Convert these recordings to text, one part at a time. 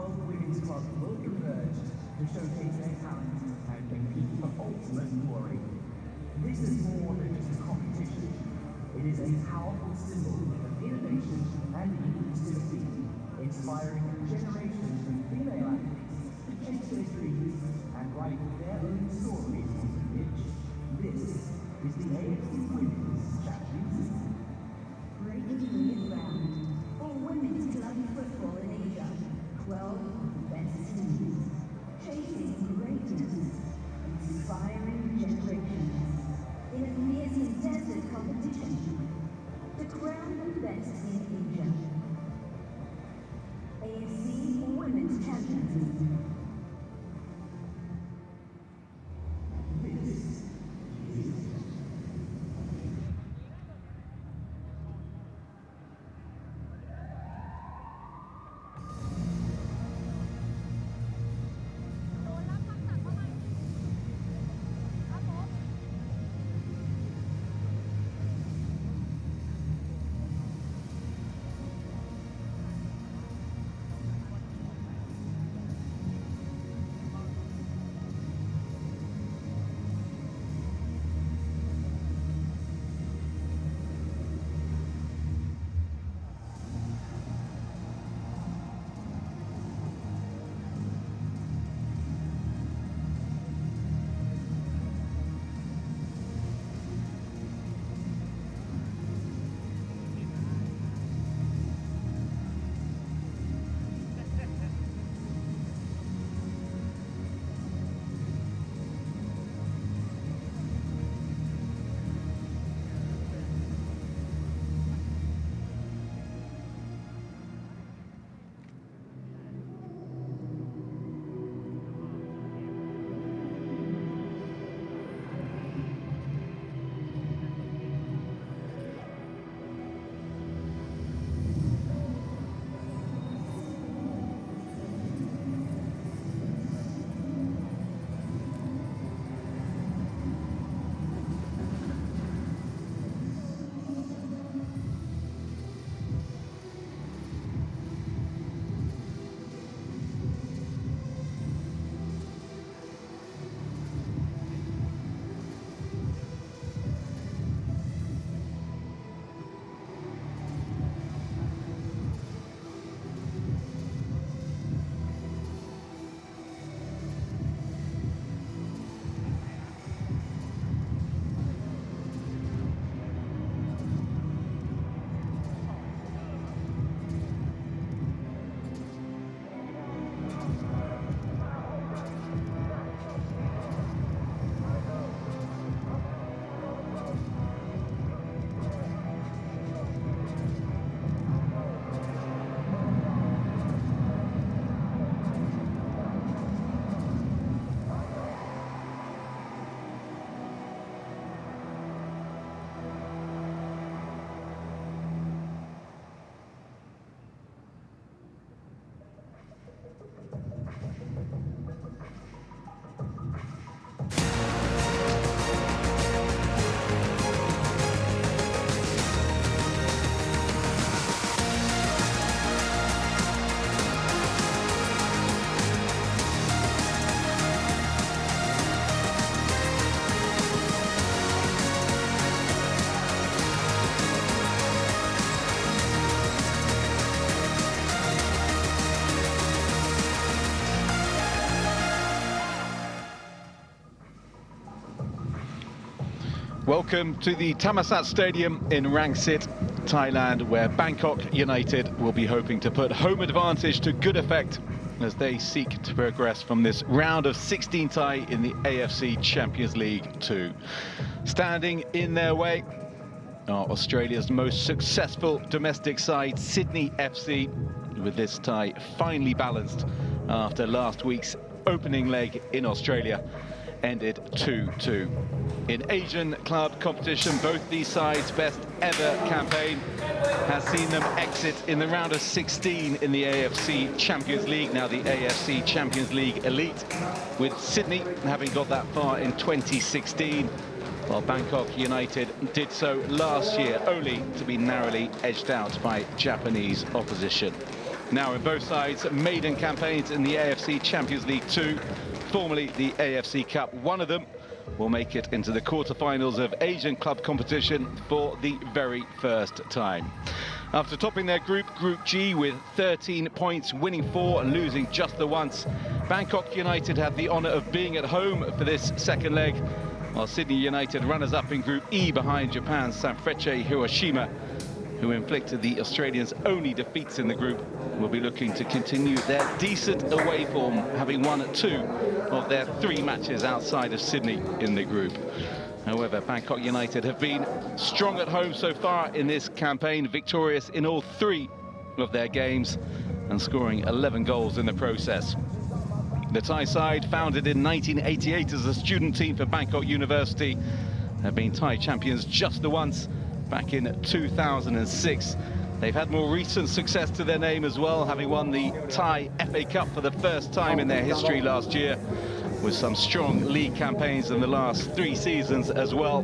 12 women's clubs will converge to showcase their talent and compete for ultimate glory. This is more than just a competition. It is a powerful symbol of innovation and inclusivity, inspiring generations of female athletes to chase their dreams and write their own stories on the pitch. This is the AFC Women's Champions League. Breaking new ground for women's club football in Asia. 12 best teams, chasing greatness, inspiring generations. In a fierce contested competition, to crown the best in Asia. AFC Women's Champions League. Welcome to the Thammasat Stadium in Rangsit, Thailand, where Bangkok United will be hoping to put home advantage to good effect as they seek to progress from this round of 16 tie in the AFC Champions League Two. Standing in their way are Australia's most successful domestic side, Sydney FC, with this tie finely balanced after last week's opening leg in Australia ended 2-2. In Asian club competition, both these sides' best ever campaign has seen them exit in the round of 16 in the AFC Champions League, now the AFC Champions League Elite, with Sydney having got that far in 2016, while Bangkok United did so last year, only to be narrowly edged out by Japanese opposition. Now in both sides, maiden campaigns in the AFC Champions League Two, formerly the AFC Cup. One of them will make it into the quarterfinals of Asian club competition for the very first time. After topping their group, Group G, with 13 points, winning 4 and losing just the once, Bangkok United had the honour of being at home for this second leg, while Sydney United, runners-up in Group E behind Japan's Sanfrecce Hiroshima, who inflicted the Australians' only defeats in the group, will be looking to continue their decent away form, having won 2 of their 3 matches outside of Sydney in the group. However, Bangkok United have been strong at home so far in this campaign, victorious in all 3 of their games and scoring 11 goals in the process. The Thai side, founded in 1988 as a student team for Bangkok University, have been Thai champions just the once, back in 2006. They've had more recent success to their name as well, having won the Thai FA Cup for the first time in their history last year, with some strong league campaigns in the last 3 seasons as well.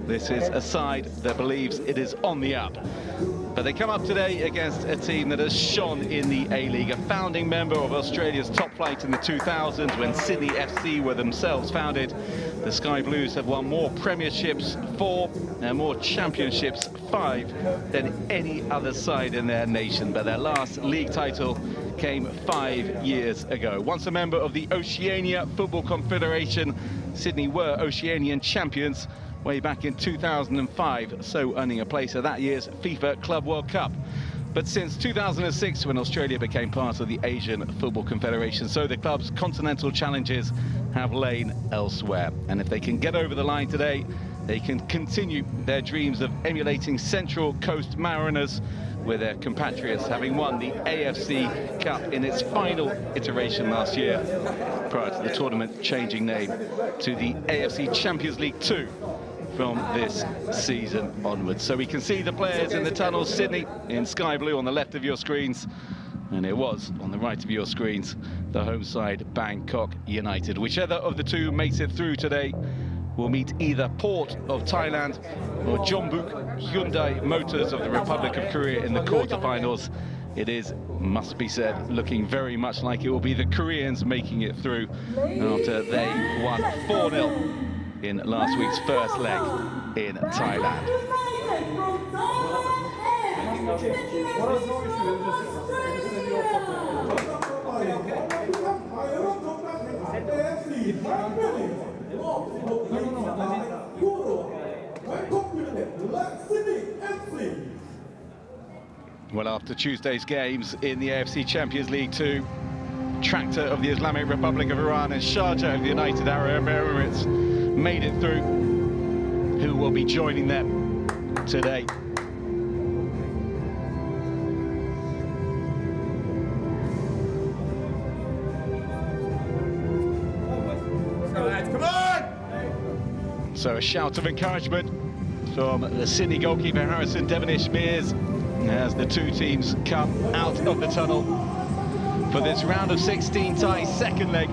This is a side that believes it is on the up. But they come up today against a team that has shone in the A-League, a founding member of Australia's top flight in the 2000s when Sydney FC were themselves founded. The Sky Blues have won more premierships, 4, and more championships, 5, than any other side in their nation. But their last league title came 5 years ago. Once a member of the Oceania Football Confederation, Sydney were Oceanian champions way back in 2005, so earning a place at that year's FIFA Club World Cup. But since 2006, when Australia became part of the Asian Football Confederation, so the club's continental challenges have lain elsewhere. And if they can get over the line today, they can continue their dreams of emulating Central Coast Mariners, with their compatriots having won the AFC Cup in its final iteration last year, prior to the tournament changing name to the AFC Champions League Two from this season onwards. So we can see the players in the tunnels, Sydney in sky blue on the left of your screens, and it was on the right of your screens, the home side, Bangkok United. Whichever of the two makes it through today will meet either Port of Thailand or Jeonbuk Hyundai Motors of the Republic of Korea in the quarterfinals. It is, must be said, looking very much like it will be the Koreans making it through after they won 4-0 in last week's first leg in Thailand. Well, after Tuesday's games in the AFC Champions League Two, Tractor of the Islamic Republic of Iran and Sharjah of the United Arab Emirates made it through. Who will be joining them today? Come on! So a shout of encouragement from the Sydney goalkeeper Harrison Devonish-Mears as the two teams come out of the tunnel for this round of 16 Thai second leg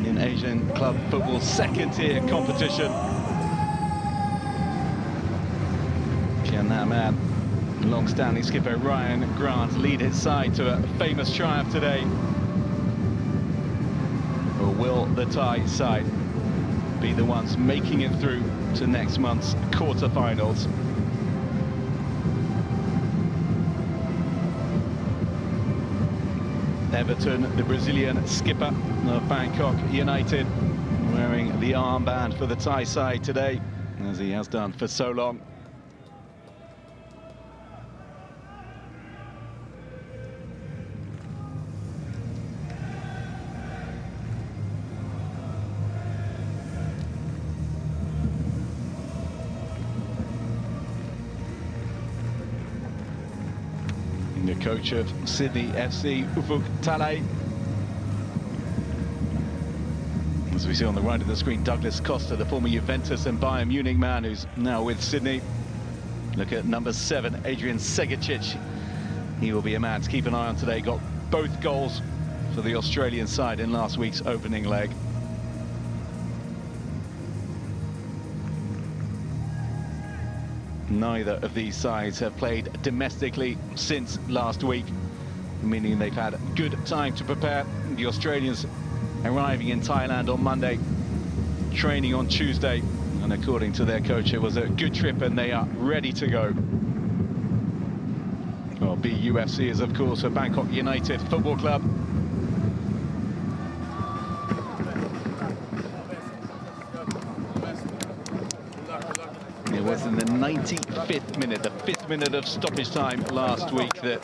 in Asian club football's second-tier competition. Can that man, long-standing skipper Ryan Grant, lead his side to a famous triumph today? Or will the Thai side be the ones making it through to next month's quarterfinals? Everton, the Brazilian skipper of Bangkok United, wearing the armband for the Thai side today, as he has done for so long. The coach of Sydney FC, Ufuk Talay. As we see on the right of the screen, Douglas Costa, the former Juventus and Bayern Munich man who's now with Sydney. Look at number 7, Adrian Segicic. He will be a man to keep an eye on today. Got both goals for the Australian side in last week's opening leg. Neither of these sides have played domestically since last week. meaning they've had good time to prepare. The Australians arriving in Thailand on Monday, training on Tuesday, and according to their coach, it was a good trip and they are ready to go. Well, BUFC is, of course, for Bangkok United Football Club. It was in the 95th minute, the 5th minute of stoppage time last week, that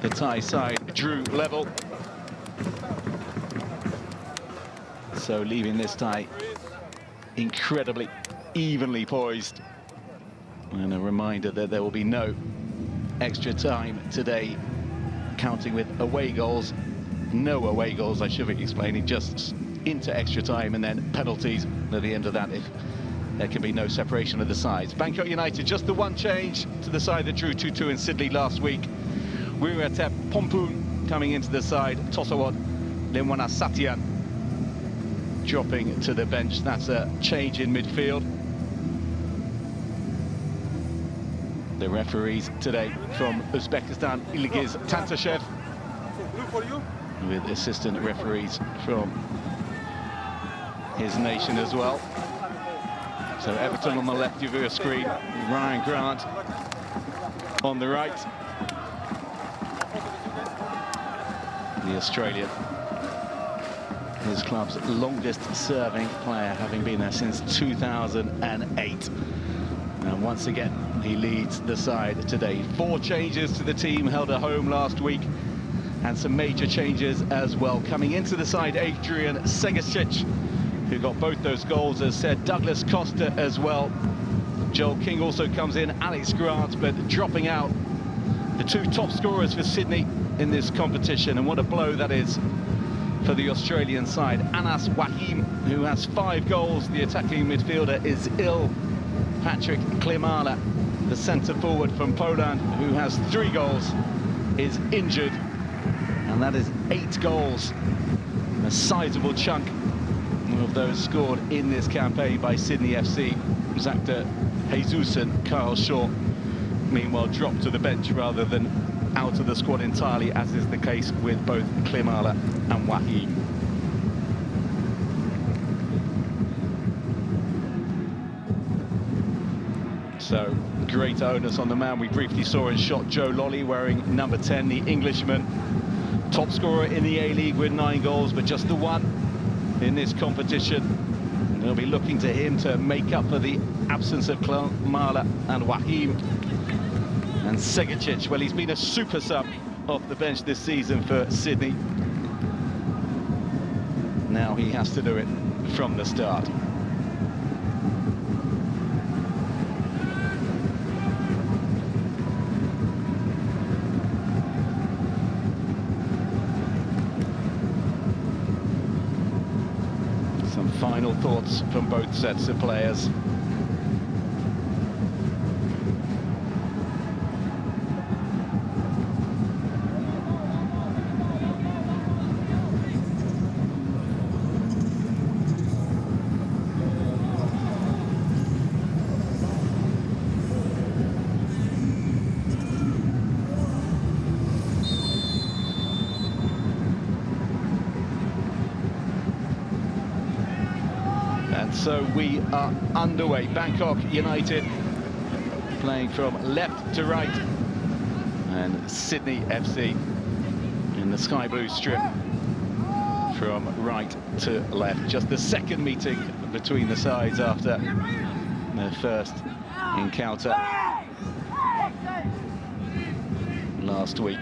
the Thai side drew level. So leaving this tie incredibly evenly poised. And a reminder that there will be no extra time today, counting with away goals. No away goals, I should be explaining, just into extra time and then penalties at the end of that if there can be no separation of the sides. Bangkok United, just the one change to the side that drew 2-2 in Sydney last week. Wiratep Pompoon coming into the side, Tosawat Limwana Satyan dropping to the bench. That's a change in midfield. The referees today from Uzbekistan, Ilgiz Tantashev, with assistant referees from his nation as well. So Everton on the left of your screen, Ryan Grant on the right. The Australian, his club's longest serving player, having been there since 2008. And once again, he leads the side today. 4 changes to the team held at home last week, and some major changes as well. Coming into the side, Adrian Segasic, who got both those goals, as said, Douglas Costa as well. Joel King also comes in, Alex Grant, but dropping out the 2 top scorers for Sydney in this competition. And what a blow that is for the Australian side. Anas Wahim, who has 5 goals. The attacking midfielder is ill. Patrick Klimala, the centre forward from Poland, who has 3 goals, is injured. And that is 8 goals. A sizable chunk of those scored in this campaign by Sydney FC. Zakta Jesus and Carl Shaw, meanwhile, dropped to the bench rather than out of the squad entirely, as is the case with both Klimala and Wahim. So, great onus on the man we briefly saw in shot, Joe Lolly, wearing number 10, the Englishman. Top scorer in the A-League with 9 goals, but just the one in this competition. And they'll be looking to him to make up for the absence of Klimala and Wahim. And Segasic, well, he's been a super sub off the bench this season for Sydney. Now he has to do it from the start. Some final thoughts from both sets of players. So we are underway. Bangkok United playing from left to right, and Sydney FC in the sky blue strip from right to left. Just the second meeting between the sides after their first encounter last week.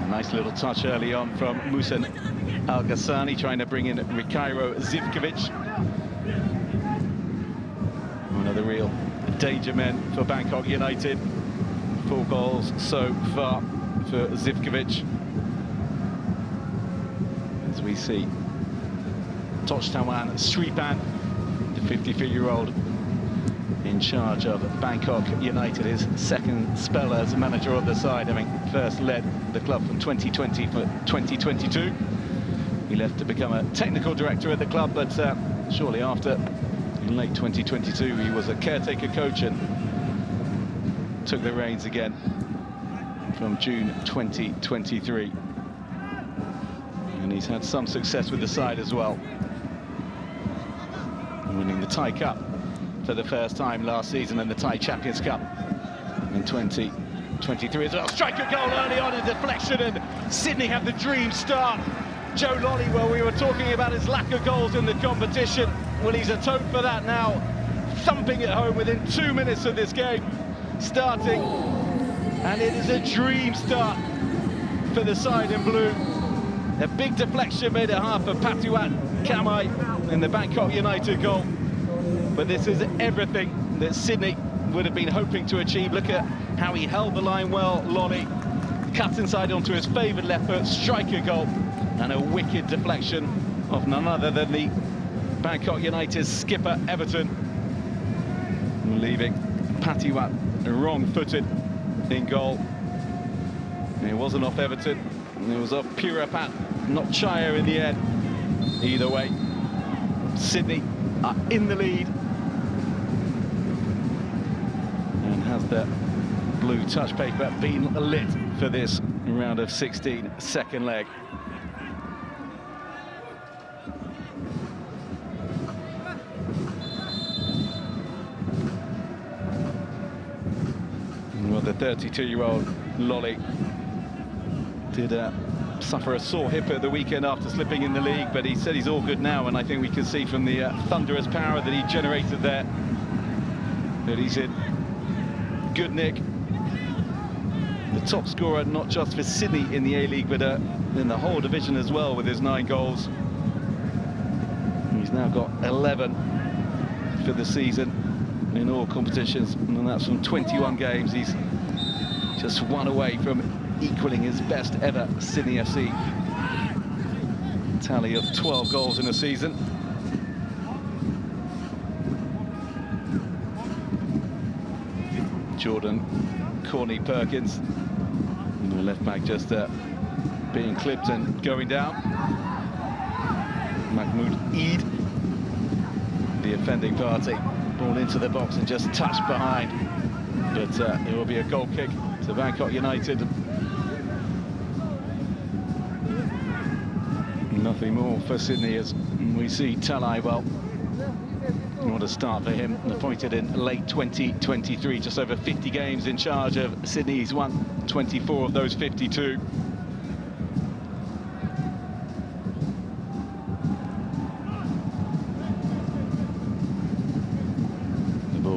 Nice little touch early on from Musan Al-Ghassani, trying to bring in Rikairo Zivkovic. One of the real danger men for Bangkok United. 4 goals so far for Zivkovic. As we see Toshtawan Sripan, the 53-year-old in charge of Bangkok United, his second spell as manager of the side, having first led the club from 2020 for 2022. He left to become a technical director at the club, but shortly after, in late 2022, he was a caretaker coach and took the reins again from June 2023. And he's had some success with the side as well, winning the Thai Cup for the first time last season and the Thai Champions Cup in 2023 as well. Striker goal early on, a deflection, and Sydney have the dream start. Joe Lolly, well, we were talking about his lack of goals in the competition. Well, he's a toad for that now, thumping it home within 2 minutes of this game starting. And it is a dream start for the side in blue. A big deflection made it hard for Patiwat Kamai in the Bangkok United goal. But this is everything that Sydney would have been hoping to achieve. Look at how he held the line well, Lolly. Cut inside onto his favoured left foot, striker goal. And a wicked deflection of none other than the Bangkok United skipper, Everton. Leaving Patiwat wrong-footed in goal. It wasn't off Everton, it was off Purapat, not Chaya in the end. Either way, Sydney are in the lead. And has the blue touch paper been lit for this round of 16, second leg. Well, the 32-year-old Lolly did suffer a sore hip at the weekend after slipping in the league, but he said he's all good now, and I think we can see from the thunderous power that he generated there that he's in good nick. The top scorer, not just for Sydney in the A-League, but in the whole division as well, with his 9 goals. He's now got 11 for the season in all competitions, and that's from 21 games. He's just one away from equaling his best ever Sydney FC tally of 12 goals in a season. Jordan Corny Perkins, and the left back just being clipped and going down. Mahmoud Eid, the offending party, ball into the box and just touched behind, but it will be a goal kick to Bangkok United. Nothing more for Sydney as we see Talai. Well, what a start for him, appointed in late 2023, just over 50 games in charge of Sydney. He's won 24 of those 52.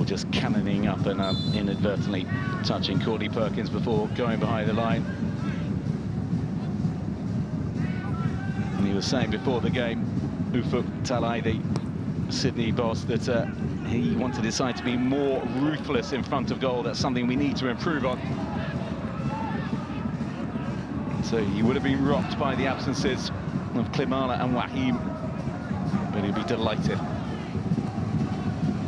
Just cannoning up and inadvertently touching Cordy Perkins before going behind the line. And he was saying before the game, Ufuk Talai, the Sydney boss, that he wanted his side to be more ruthless in front of goal. That's something we need to improve on. So he would have been rocked by the absences of Klimala and Wahim, but he'd be delighted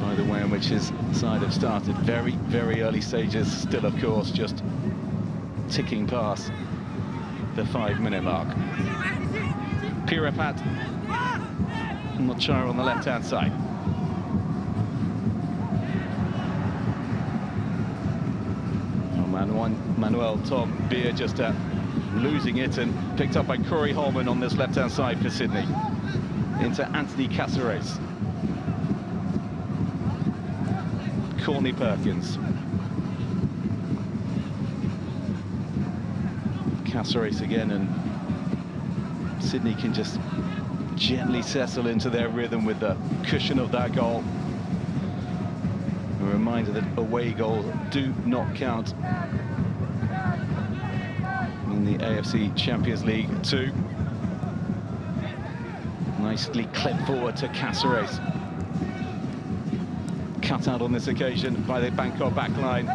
by the way in which his side have started. Very, very early stages still, of course, just ticking past the 5-minute mark. Pirapat, Mochara on the left-hand side. Oh, Manuel Tom Beer just losing it, and picked up by Corey Holman on this left-hand side for Sydney. Into Anthony Caceres. Corny Perkins. Caceres again, and Sydney can just gently settle into their rhythm with the cushion of that goal. A reminder that away goals do not count in the AFC Champions League Two. Nicely clipped forward to Caceres. Cut out on this occasion by the Bangkok backline.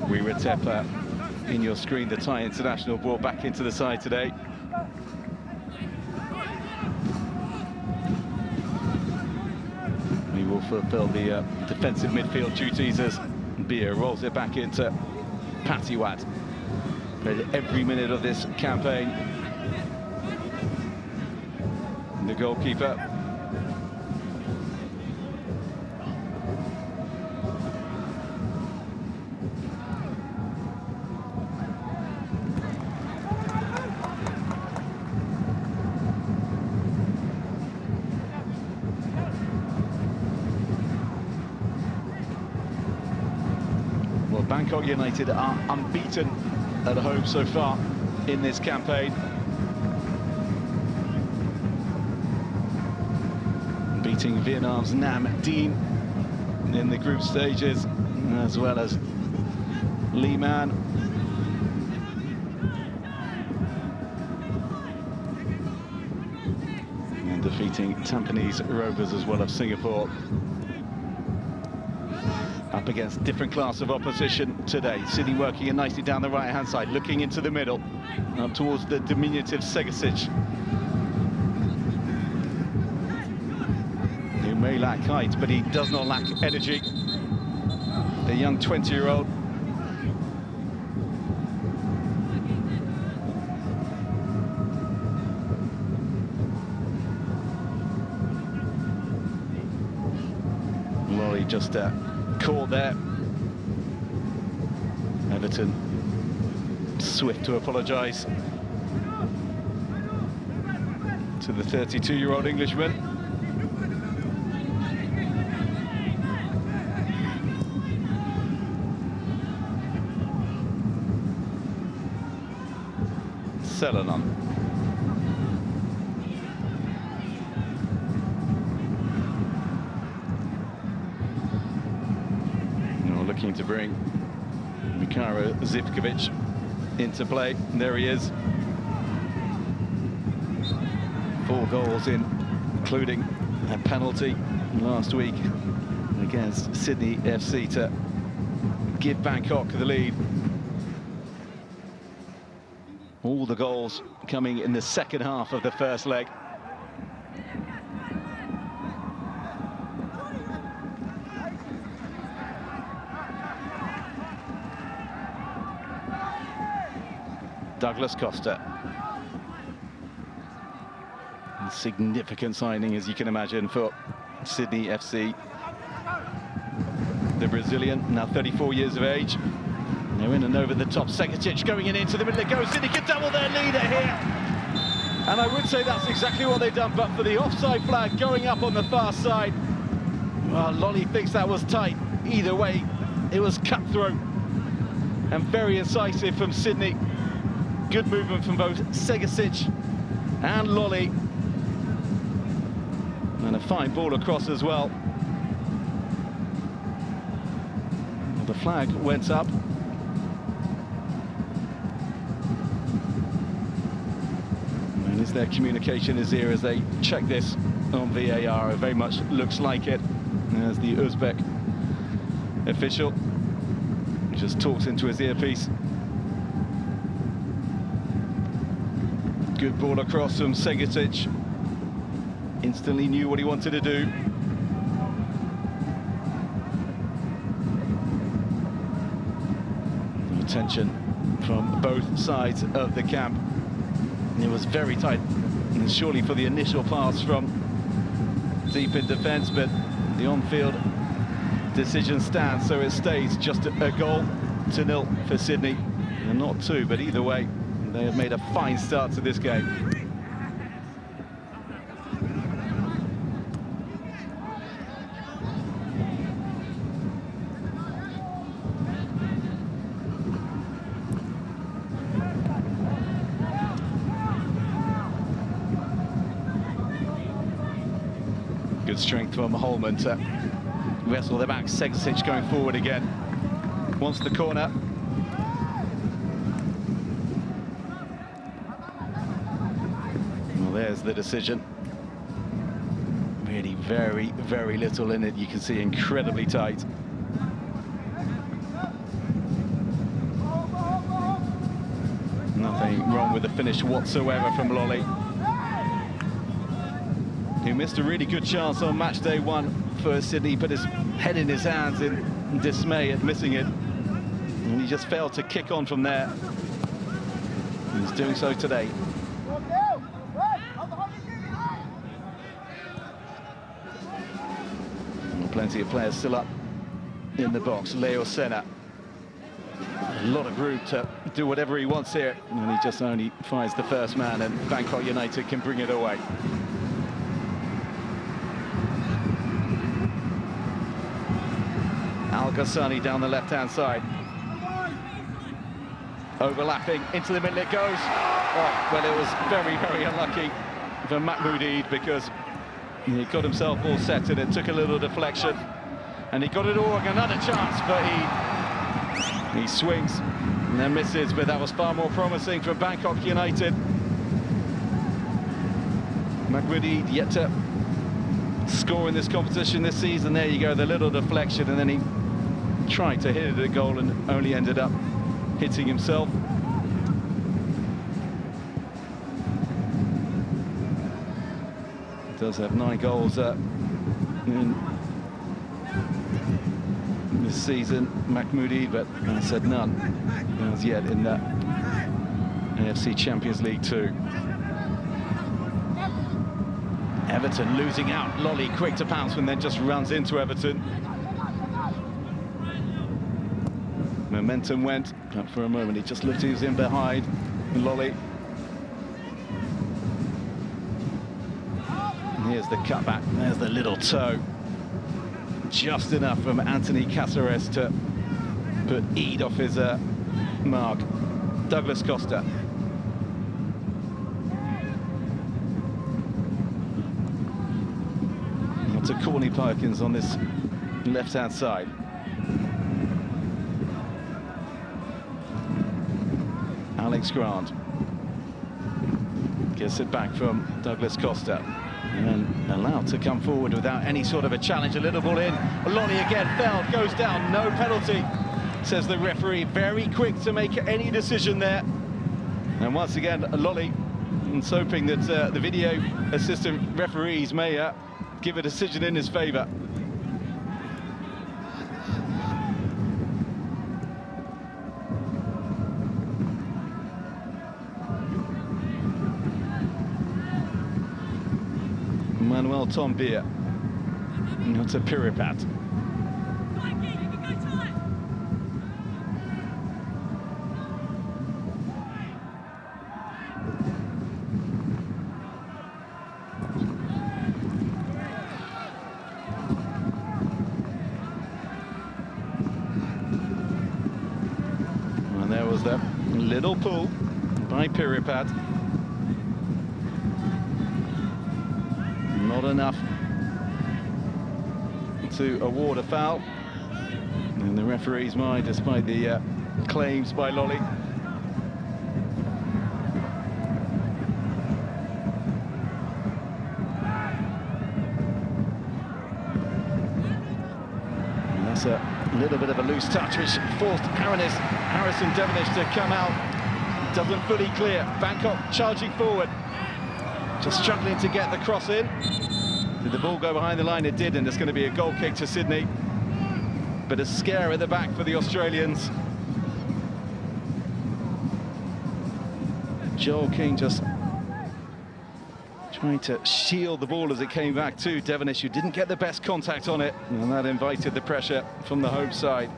Wiwatepa in your screen, the Thai international brought back into the side today. He will fulfill the defensive midfield duties as Beer rolls it back into Patiwat. Played every minute of this campaign. And the goalkeeper. Well, Bangkok United are unbeaten at home so far in this campaign. Beating Vietnam's Nam Dien in the group stages, as well as Lee Man. And defeating Tampines Rovers as well of Singapore. Up against different class of opposition today. Sydney working it nicely down the right-hand side, looking into the middle, up towards the diminutive Segasic, who may lack height, but he does not lack energy. The young 20-year-old. Laurie just caught there. Everton swift to apologise to the 32-year-old Englishman. Selenon. Looking to bring Mikhailo Zivkovic into play. There he is. 4 goals in, including a penalty last week against Sydney FC to give Bangkok the lead. All the goals coming in the second half of the first leg. Douglas Costa. A significant signing, as you can imagine, for Sydney FC. The Brazilian, now 34 years of age. They're in and over the top. Segasic going into the middle. It goes. Sydney can double their leader here. And I would say that's exactly what they've done, but for the offside flag going up on the far side. Well, Lolly thinks that was tight. Either way, it was cutthroat and very incisive from Sydney. Good movement from both Segasic and Lolly. And a fine ball across as well. The flag went up. And is there communication is here as they check this on VAR? It very much looks like it, as the Uzbek official just talks into his earpiece. Good ball across from Segasic. Instantly knew what he wanted to do. Attention from both sides of the camp. It was very tight, and surely for the initial pass from deep in defence, but the on-field decision stands, so it stays just a 0-0 for Sydney, and not 2, but either way, they have made a fine start to this game. Good strength from Holman to wrestle the back. Segasic going forward again. Wants the corner. Well, there's the decision. Really very, very little in it. You can see incredibly tight. Nothing wrong with the finish whatsoever from Lolly, who missed a really good chance on match day 1 for Sydney, put his head in his hands in dismay at missing it, and he just failed to kick on from there. He's doing so today. And plenty of players still up in the box. Leo Senna, a lot of room to do whatever he wants here, and he just only finds the first man, and Bangkok United can bring it away. Al Ghassani down the left-hand side. Overlapping, into the middle it goes. Oh, well, it was very, very unlucky for Mahmoud Eid, because he got himself all set and it took a little deflection. And he got it all, another chance for Eid. He swings and then misses, but that was far more promising for Bangkok United. Mahmoud Eid yet to score in this competition this season. There you go, the little deflection, and then he tried to hit it at goal and only ended up hitting himself. He does have 9 goals in this season, Mahmoud Eid, but I said none as yet in that AFC Champions League 2. Everton losing out. Lolly quick to pounce and then just runs into Everton. Momentum went, but for a moment he just looked, he was in behind Lolly. And here's the cutback, there's the little toe. Just enough from Anthony Caceres to put Eid off his mark. Douglas Costa. On to Corny Perkins on this left-hand side. Alex Grant gets it back from Douglas Costa and allowed to come forward without any sort of a challenge. A little ball in. Lolly again fell, goes down, no penalty, says the referee. Very quick to make any decision there. And once again, Lolly is hoping that the video assistant referees may give a decision in his favour. Manuel Tombia, not to Piripat. And there was that little pull by Piripat. Not enough to award a foul in the referee's mind, despite the claims by Lolly. And that's a little bit of a loose touch, which forced Harrison Devonish to come out. Doesn't fully clear. Bangkok charging forward. Just struggling to get the cross in. Did the ball go behind the line? It did, and it's going to be a goal kick to Sydney. But a scare at the back for the Australians. Joel King just trying to shield the ball as it came back to Devonish, who didn't get the best contact on it, and that invited the pressure from the home side.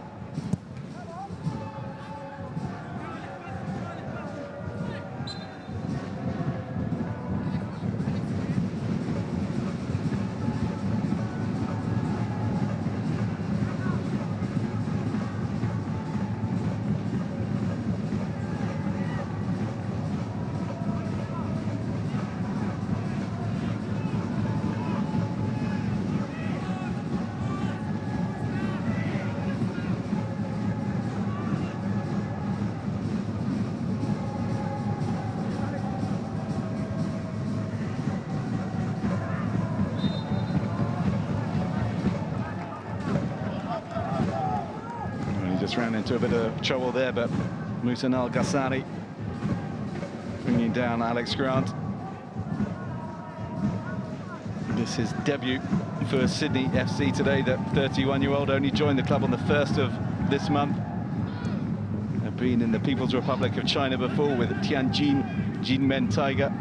Ran into a bit of trouble there, but Muhsin Al Ghassani bringing down Alex Grant. This is debut for Sydney FC today. The 31-year-old only joined the club on the 1st of this month. Have been in the People's Republic of China before with Tianjin Jinmen Tiger.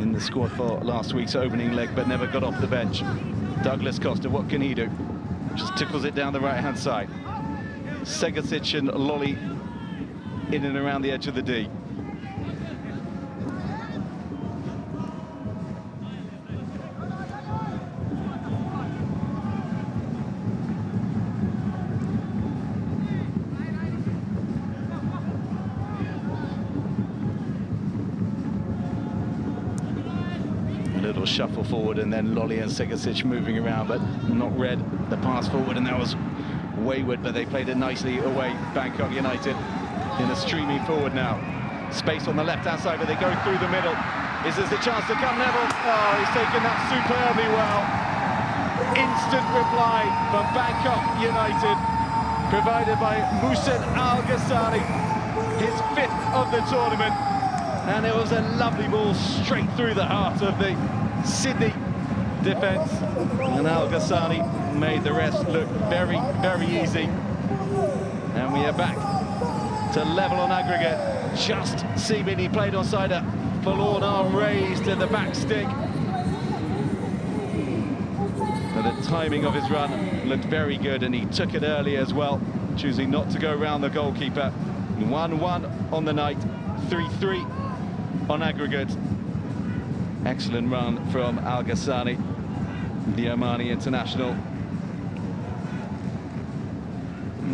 In the squad for last week's opening leg, but never got off the bench. Douglas Costa, what can he do? Just tickles it down the right-hand side. Segasic and Lolly in and around the edge of the D. Little shuffle forward, and then Lolly and Segasic moving around, but not read the pass forward, and that was wayward, but they played it nicely away. Bangkok United in a streaming forward now. Space on the left-hand side, but they go through the middle. Is this a chance to come level? Oh, he's taken that superbly well. Instant reply from Bangkok United, provided by Muhsin Al-Ghassani, his 5th of the tournament. And it was a lovely ball straight through the heart of the Sydney defence. And Al-Ghassani made the rest look very, very easy. And we are back to level on aggregate. Just seemingly played onside, a forlorn arm raised to the back stick. But the timing of his run looked very good, and he took it early as well, choosing not to go around the goalkeeper. 1-1 on the night, 3-3 on aggregate. Excellent run from Al-Ghassani, the Omani international.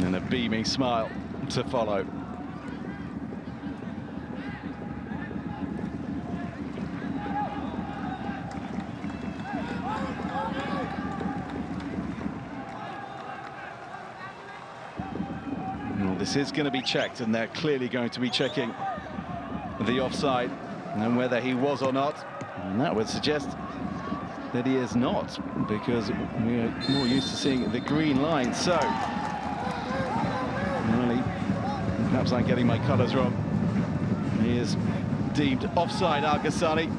And a beaming smile to follow. Well, this is going to be checked, and they're clearly going to be checking the offside and whether he was or not, and that would suggest that he is not, because we are more used to seeing the green line. So really, perhaps I'm getting my colours wrong. He is deemed offside, Al-Ghassani.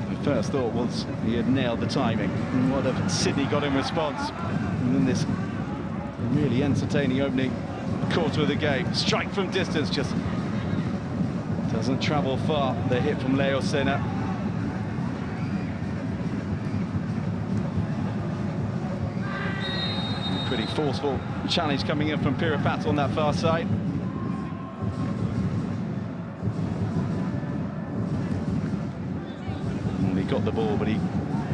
My first thought was he had nailed the timing. And what have Sydney got in response? And then this really entertaining opening quarter of the game. Strike from distance, just doesn't travel far. The hit from Leo Sena. Pretty forceful challenge coming in from Pirapat on that far side. And he got the ball, but he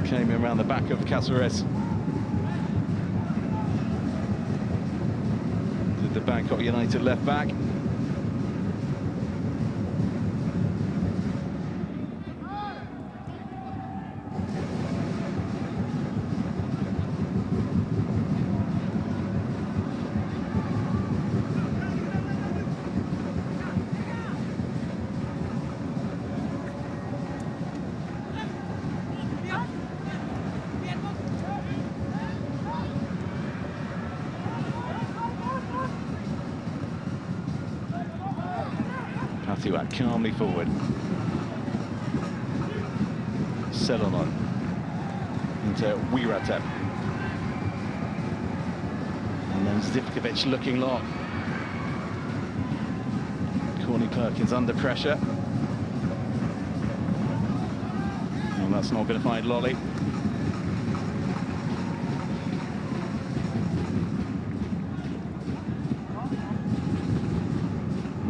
came in around the back of Caceres. The Bangkok United left back. Patiwak calmly forward. Selonon into Wiratep. And then Zivkovic looking long. Corny Perkins under pressure. And that's not going to find Lolly.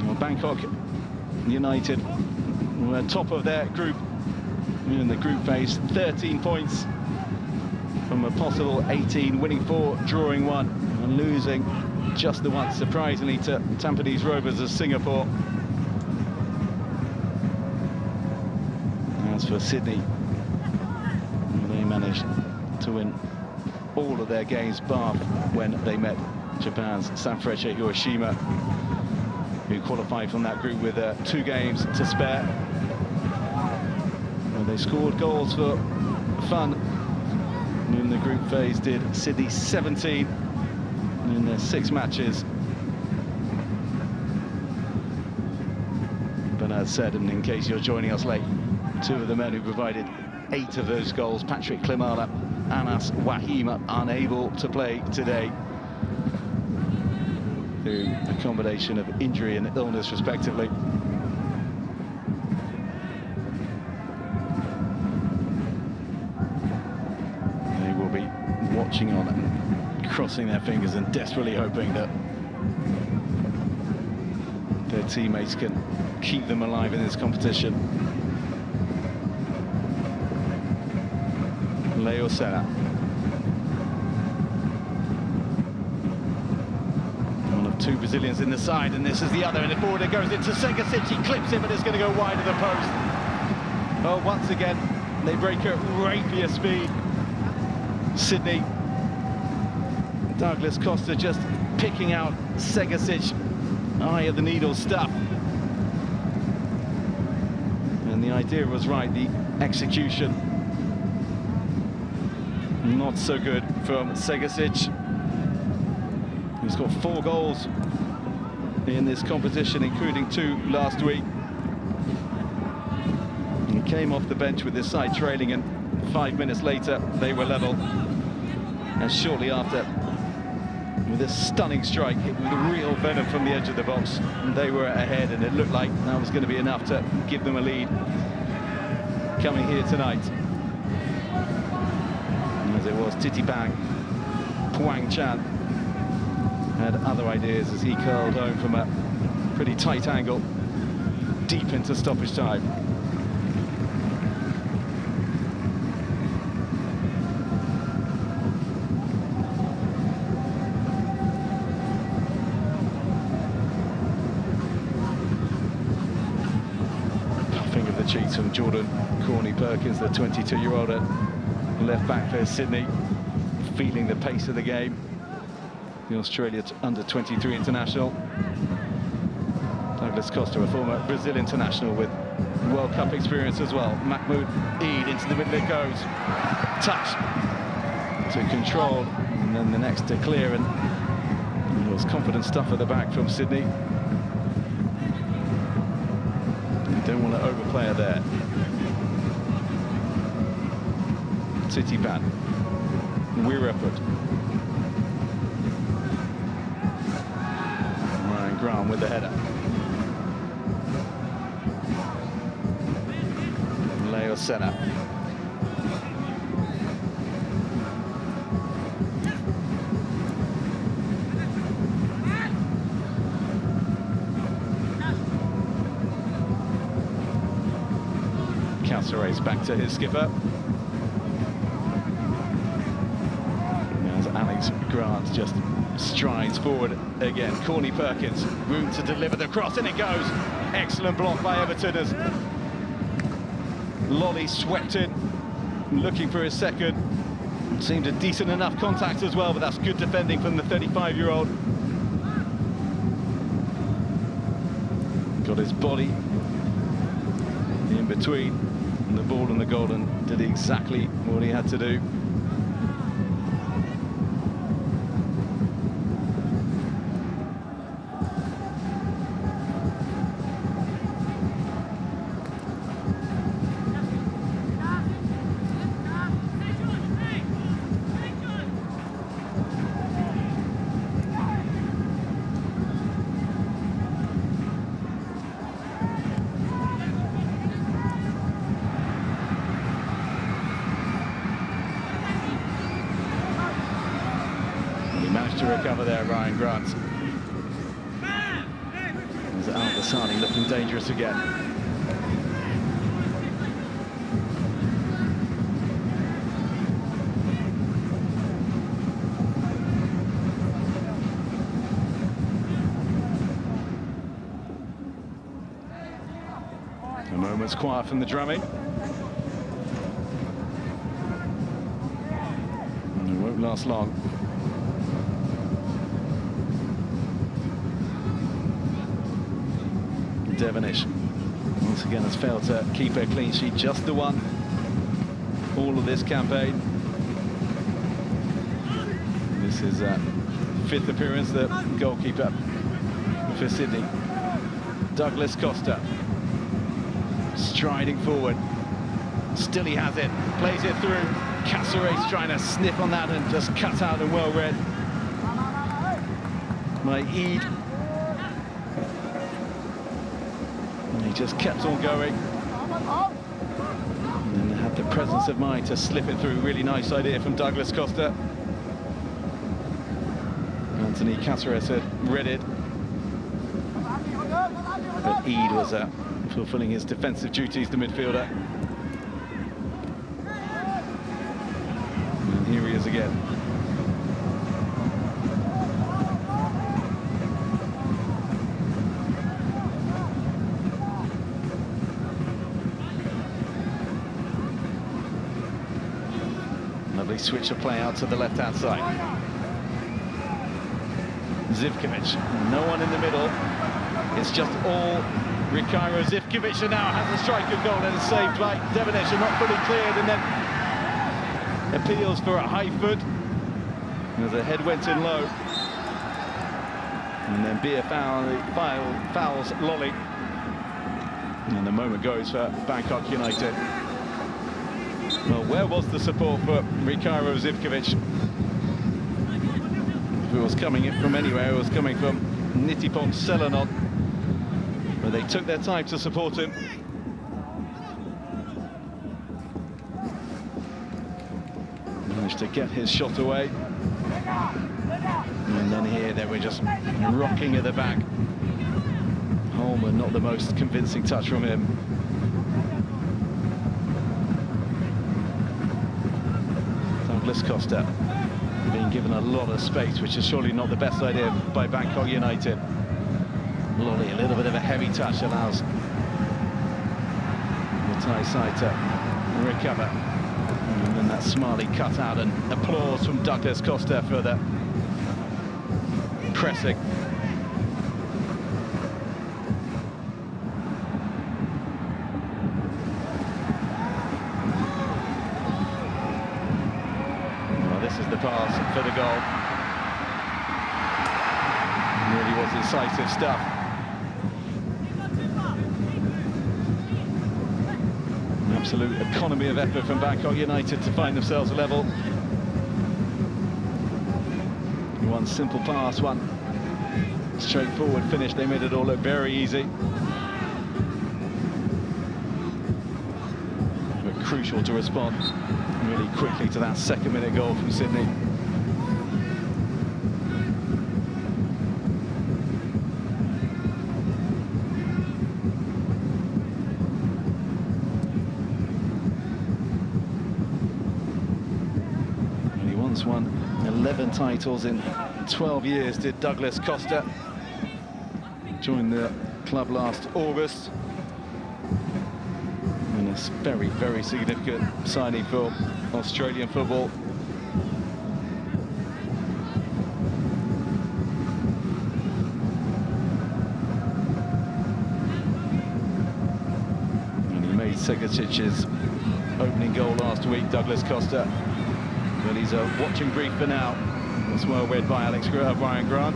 Well, Bangkok United were top of their group in the group phase, 13 points from a possible 18, winning 4, drawing 1, and losing just the one, surprisingly, to Tampines Rovers of Singapore. As for Sydney, they managed to win all of their games, bar when they met Japan's Sanfrecce Hiroshima, who qualified from that group with 2 games to spare. Well, they scored goals for fun. from the group phase did Sydney 17 in their 6 matches. But as said, and in case you're joining us late, 2 of the men who provided 8 of those goals, Patrick Klimala, Anas Wahim, unable to play today through a combination of injury and illness, respectively. They will be watching on and crossing their fingers and desperately hoping that their teammates can keep them alive in this competition. Leo Senna. One of 2 Brazilians in the side, and this is the other, and the forward it goes into Segasic. He clips it, but it's going to go wide of the post. Well, once again, they break at rapier speed. Sydney. Douglas Costa just picking out Segasic. Eye of the needle stuff. And the idea was right, the execution not so good from Segasic, who's got 4 goals in this competition, including 2 last week. He came off the bench with his side trailing, and 5 minutes later they were level. And shortly after, with a stunning strike, hit with real venom from the edge of the box, and they were ahead, and it looked like that was going to be enough to give them a lead coming here tonight. As it was, Titipan Poang-Chan had other ideas as he curled home from a pretty tight angle deep into stoppage time. Puffing of the cheeks from Jordan Corney-Perkins, the 22-year-old left back for Sydney, feeling the pace of the game. The Australia under-23 international. Douglas Costa, a former Brazil international with World Cup experience as well. Mahmoud Eid, into the middle it goes. Touch to control, and then the next to clear, and it was confident stuff at the back from Sydney. You don't want to overplay it there. Titipan, Wiraput, Ryan Grant with the header. Leo Senna. Caceres back to his skipper. Alex Grant just strides forward again. Corney-Perkins, room to deliver the cross, and it goes. Excellent block by Everton as Lolly swept in, looking for his second. Seemed a decent enough contact as well, but that's good defending from the 35-year-old. Got his body in between the ball and the goal and did exactly what he had to do. Managed to recover there, Ryan Grant. There's Al-Bassani looking dangerous again. A moment's quiet from the drumming. And it won't last long. Devonish once again has failed to keep her clean sheet, just the one all of this campaign. This is fifth appearance, the goalkeeper for Sydney. Douglas Costa striding forward. Still he has it, plays it through. Caceres trying to sniff on that and just cut out and well read by Eid. And he just kept on going. And then had the presence of mind to slip it through. Really nice idea from Douglas Costa. Anthony Caceres had read it. But Eid was fulfilling his defensive duties, the midfielder. And here he is again. Lovely switch of play out to the left-hand side. Zivkovic, no one in the middle. It's just all Rikairo Zivkovic, and now has a striker goal and it's saved by Devonish, and not fully cleared, and then appeals for a high foot as the head went in low. And then Beer fouls Lolly. And the moment goes for Bangkok United. Well, where was the support for Rikairo Zivkovic? If it was coming from anywhere, it was coming from Nitipon Selenon. But they took their time to support him. Managed to get his shot away. And then here they were just rocking at the back. Holman, not the most convincing touch from him. Douglas Costa being given a lot of space, which is surely not the best idea by Bangkok United. Lolly, a little bit of a heavy touch, allows the Thai side to recover. And then that Smiley cut out, and applause from Douglas Costa for the pressing. Well, this is the pass for the goal. It really was incisive stuff. Absolute economy of effort from Bangkok United to find themselves a level. One simple pass, one straightforward finish. They made it all look very easy. But crucial to respond really quickly to that second-minute goal from Sydney. Won 11 titles in 12 years, did Douglas Costa. Joined the club last August. And a very, very significant signing for Australian football. And he made Segicic's opening goal last week, Douglas Costa. Well, he's a watching brief for now. That's well read by Brian Grant.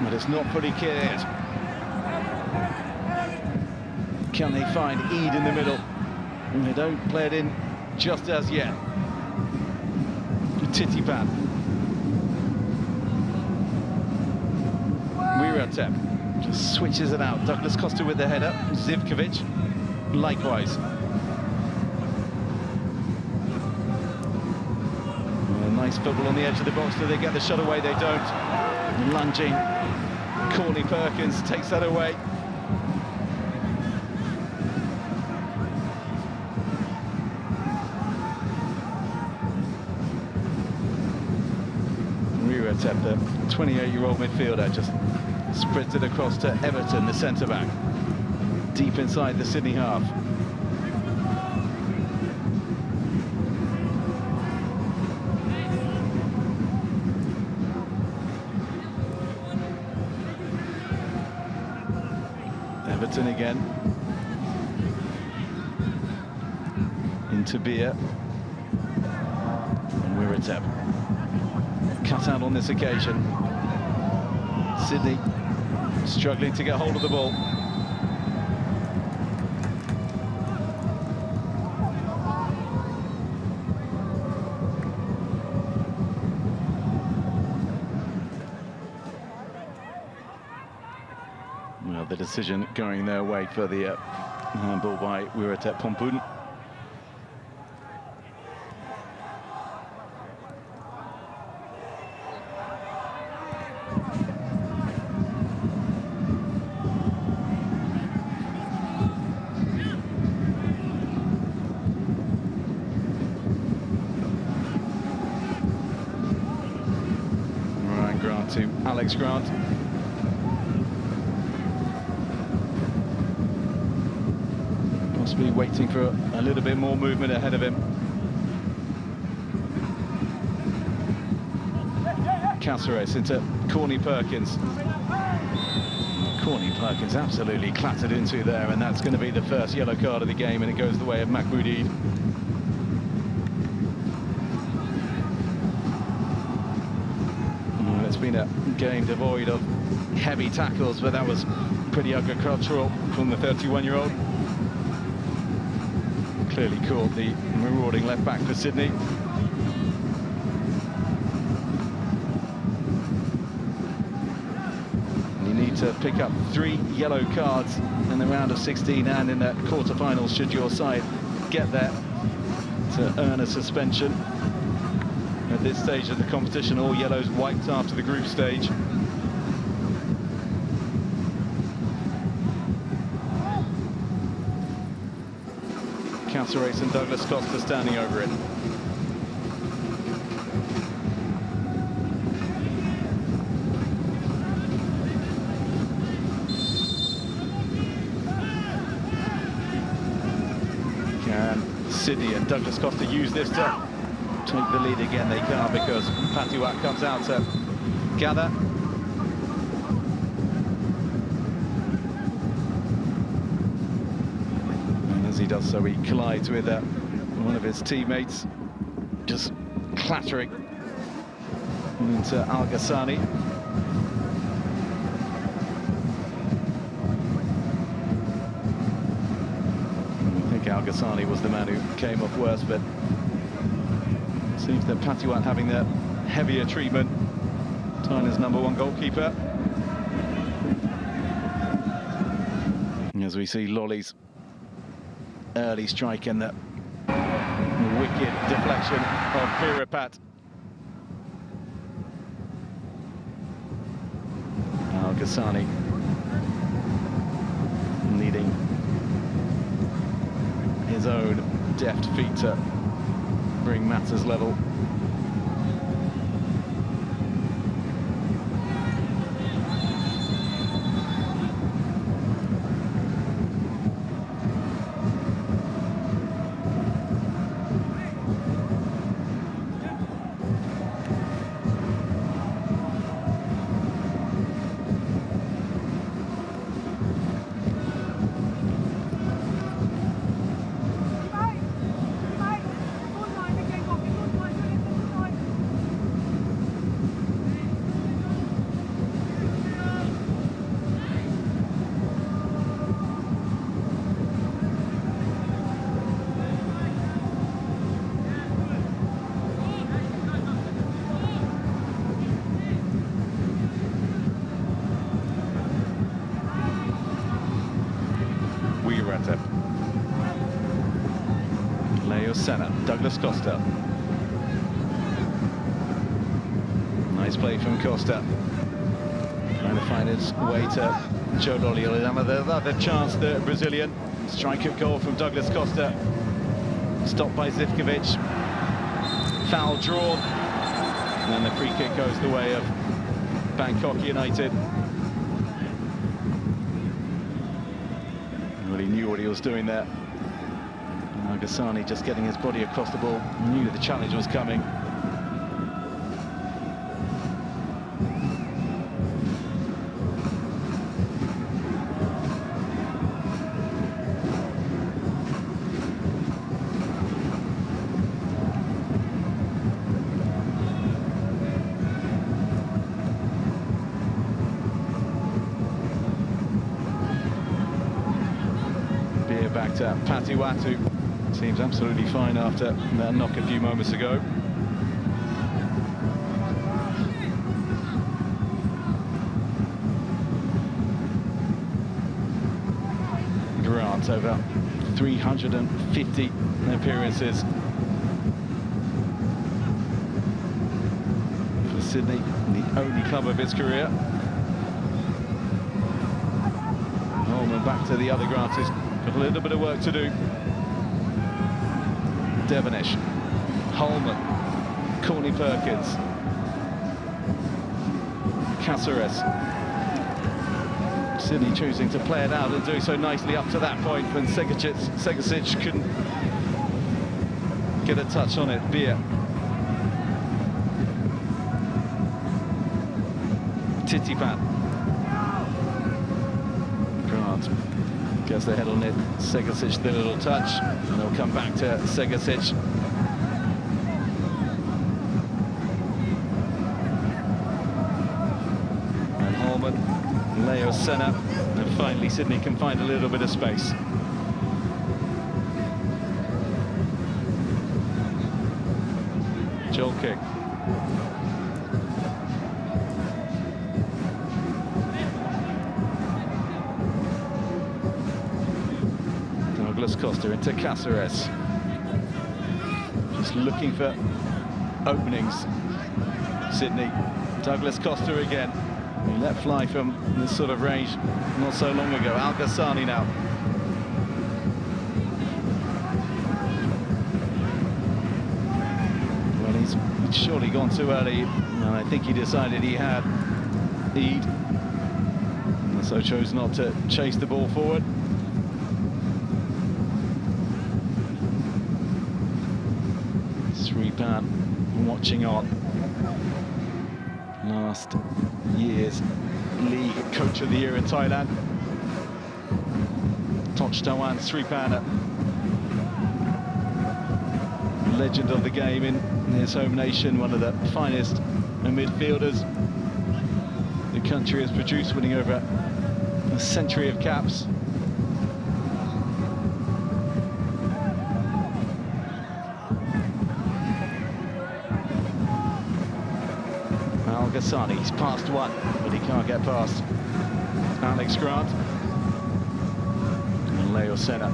But it's not fully cleared. Can they find Eid in the middle? And they don't play it in just as yet. Titipan. Wiratep just switches it out. Douglas Costa with the header. Zivkovic, likewise. Nice football on the edge of the box. Do they get the shot away? They don't. Lunging. Corley Perkins takes that away. Wiratep, the 28-year-old midfielder, just spreads it across to Everton, the centre-back. Deep inside the Sydney half. Everton again. Into Beer. Wiratep. Cut out on this occasion. Sydney struggling to get hold of the ball. Well, the decision going their way for the handball by Wiratep Pompun. Ryan Grant to Alex Grant. Possibly waiting for a little bit more movement ahead of him. Caceres into Corny Perkins. Corny Perkins absolutely clattered into there, and that's going to be the first yellow card of the game, and it goes the way of Mahmoud Eid. Well, it's been a game devoid of heavy tackles, but that was pretty agricultural from the 31-year-old. Clearly caught the marauding left back for Sydney. You need to pick up 3 yellow cards in the round of 16 and in the quarterfinals should your side get there to earn a suspension. At this stage of the competition, all yellows wiped after the group stage. Caceres and Douglas Costa standing over it. Can Sydney and Douglas Costa use this to take the lead again? They can't, because Patiwak comes out to gather. As he does so, he collides with one of his teammates, just clattering into Al Ghassani. I think Al Ghassani was the man who came off worst, but it seems that Patiwak having the heavier treatment. Thailand's #1 goalkeeper. As we see Lolly's early strike and the wicked deflection of Pirapat. Al Ghassani needing his own deft feet to bring matters level. Leo Senna, Douglas Costa. Nice play from Costa. Trying to find his way to Joe Lolly. Another chance, the Brazilian. Strike at goal from Douglas Costa. Stopped by Zivkovic. Foul drawn. And then the free kick goes the way of Bangkok United. Well, he knew what he was doing there. Ghassani just getting his body across the ball, knew that the challenge was coming. back to Patiwatu. Seems absolutely fine after that knock a few moments ago. Grant over 350 appearances for Sydney, the only club of his career. Holman back to the other Grant, who's got a little bit of work to do. Devonish, Holman, Corny Perkins, Caceres. Sydney choosing to play it out and doing so nicely up to that point when Segasic couldn't get a touch on it. Beer. Titipan. Grant gets the head on it. Segasic did a little touch, and they'll come back to Segasic. And Holman, Leo Senna, and finally Sydney can find a little bit of space. Joel King. Douglas Costa into Caceres. Just looking for openings. Sydney. Douglas Costa again. He let fly from this sort of range not so long ago. Al Ghassani now. Well, he's surely gone too early, and I think he decided he had Eid, and so chose not to chase the ball forward. Sripan watching on. Last year's League Coach of the Year in Thailand. Tochtawan Sripan, legend of the game in his home nation, one of the finest midfielders the country has produced, winning over a century of caps. Al Ghassani, he's past one, but he can't get past Alex Grant. And Leo Senna.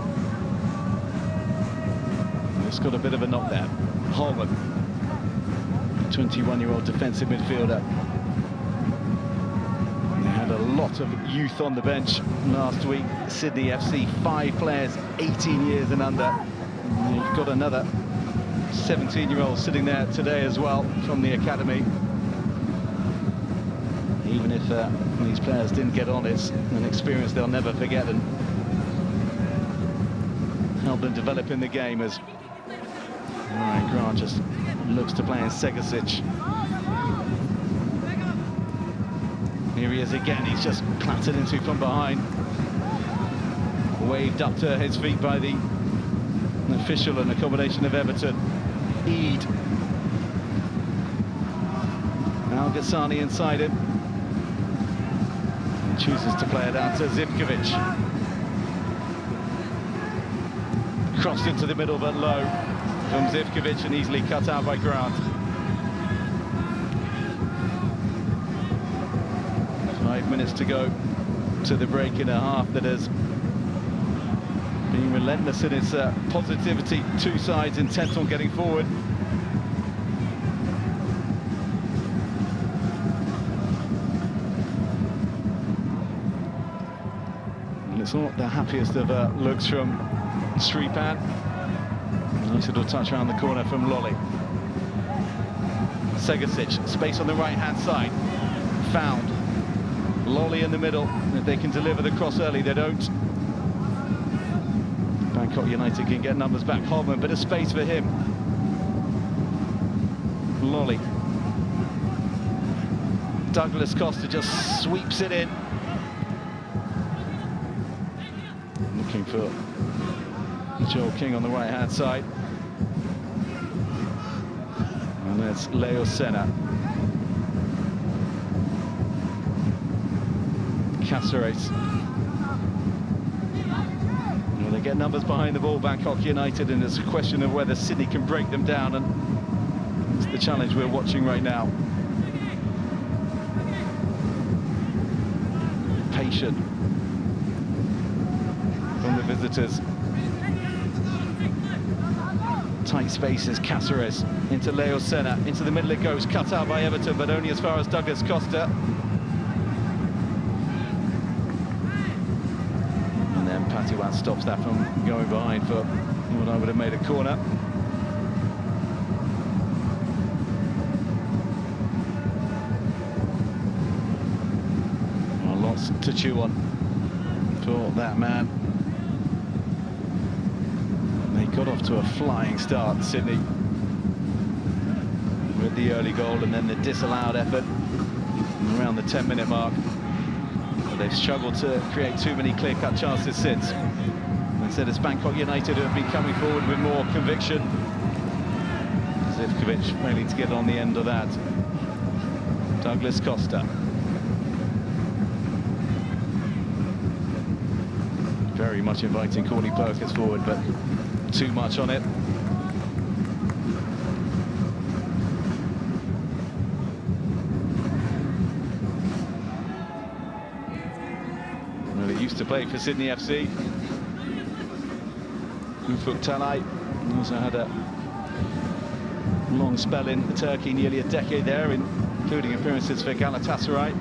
It's got a bit of a knock there. Holman, 21-year-old defensive midfielder. They had a lot of youth on the bench last week. Sydney FC, 5 players, 18 years and under. And you've got another 17-year-old sitting there today as well from the academy. Even if these players didn't get on, it's an experience they'll never forget and help them develop in the game as Ryan Grant just looks to play in Segasic. Here he is again, he's just clattered into from behind. Waved up to his feet by the official and a combination of Everton. Eid. Al Ghassani inside him. Chooses to play it out to Zivkovic. Crossed into the middle but low from Zivkovic and easily cut out by Grant. 5 minutes to go to the break in a half that has been relentless in its positivity. Two sides intent on getting forward. It's not the happiest of looks from Sripan. Nice little touch around the corner from Lolly. Segasic, space on the right-hand side. Found. Lolly in the middle. If they can deliver the cross early, they don't. Bangkok United can get numbers back. Holman, bit of space for him. Lolly. Douglas Costa just sweeps it in. Looking for Joel King on the right-hand side. And there's Leo Senna. Caceres. Well, they're get numbers behind the ball, Bangkok United, and it's a question of whether Sydney can break them down, and it's the challenge we're watching right now. Patient from the visitors. Tight spaces, Cáceres into Leo Senna, into the middle it goes, cut out by Everton, but only as far as Douglas Costa. And then Patiwan stops that from going behind for what I would have made a corner. Well, lots to chew on for that man. They got off to a flying start, Sydney, with the early goal and then the disallowed effort around the 10-minute mark. But they've struggled to create too many clear-cut chances since. Instead, it's Bangkok United who have been coming forward with more conviction. Zivkovic failing to get on the end of that. Douglas Costa. Very much inviting Corley Perkins forward, but too much on it. Well, he used to play for Sydney FC. Ufuk Talay also had a long spell in Turkey, nearly a decade there, including appearances for Galatasaray.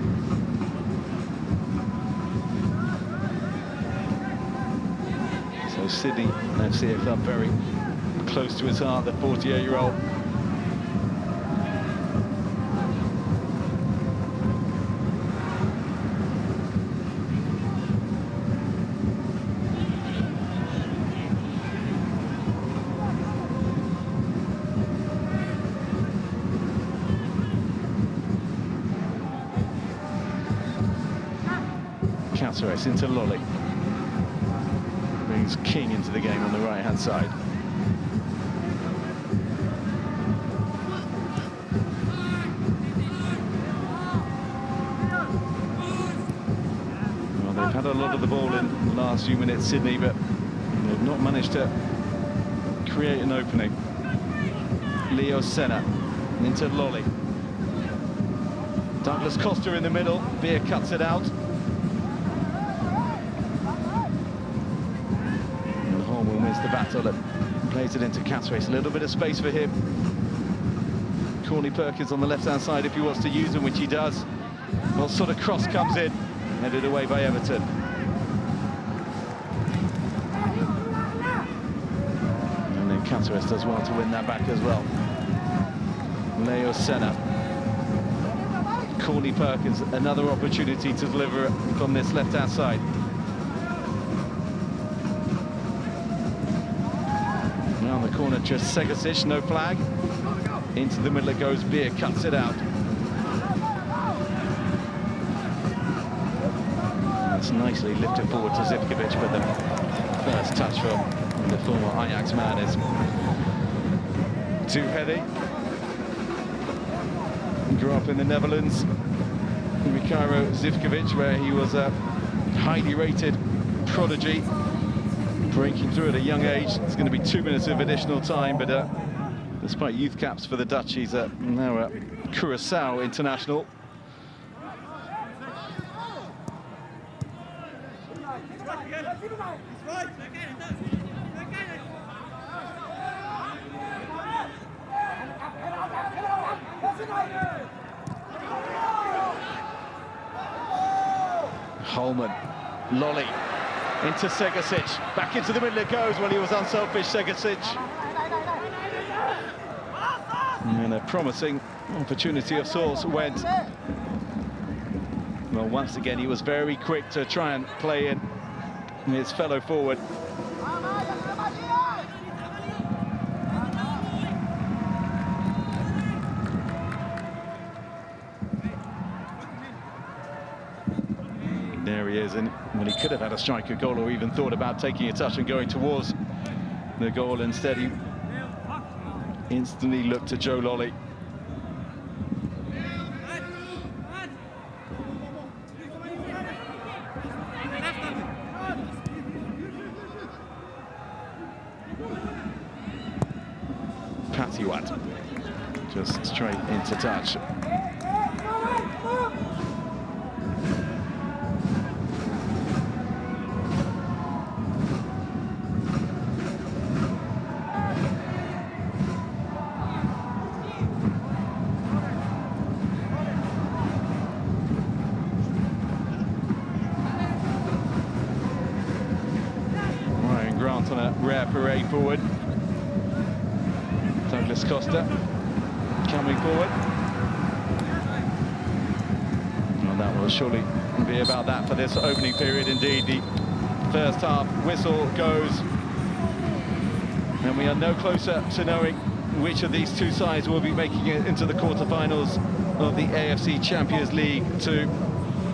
So Sydney FC, a club very close to his heart, the 48-year-old. Cáceres into Lolly. Brings King into the game on the right-hand side. Well, they've had a lot of the ball in the last few minutes, Sydney, but they've not managed to create an opening. Leo Senna into Lolly. Douglas Costa in the middle. Beer cuts it out. Wins the battle and plays it into Cáceres. A little bit of space for him. Corley Perkins on the left-hand side if he wants to use him, which he does. Well, sort of cross comes in, headed away by Everton. And then Cáceres does well to win that back as well. Leo Senna. Corley Perkins, another opportunity to deliver from this left-hand side. Around the corner, just Segasic, no flag. Into the middle it goes, Beer cuts it out. That's nicely lifted forward to Zivkovic, but the first touch from the former Ajax man is too heavy. Grew up in the Netherlands, Mikhailo Zivkovic, where he was a highly rated prodigy. Breaking through at a young age. It's going to be 2 minutes of additional time, but despite youth caps for the Dutch, he's now a Curacao international. Holman, Lolly. Into Segasic, back into the middle it goes. Well, he was unselfish, Segasic. And a promising opportunity of sorts went. Well, once again, he was very quick to try and play in his fellow forward. There he is, and well, he could have had a striker goal or even thought about taking a touch and going towards the goal. Instead, he instantly looked to Joe Lolly. straight into touch. Grant on a rare parade forward. Douglas Costa coming forward. Well, that will surely be about that for this opening period. Indeed, the first half whistle goes, and we are no closer to knowing which of these two sides will be making it into the quarterfinals of the AFC Champions League Two.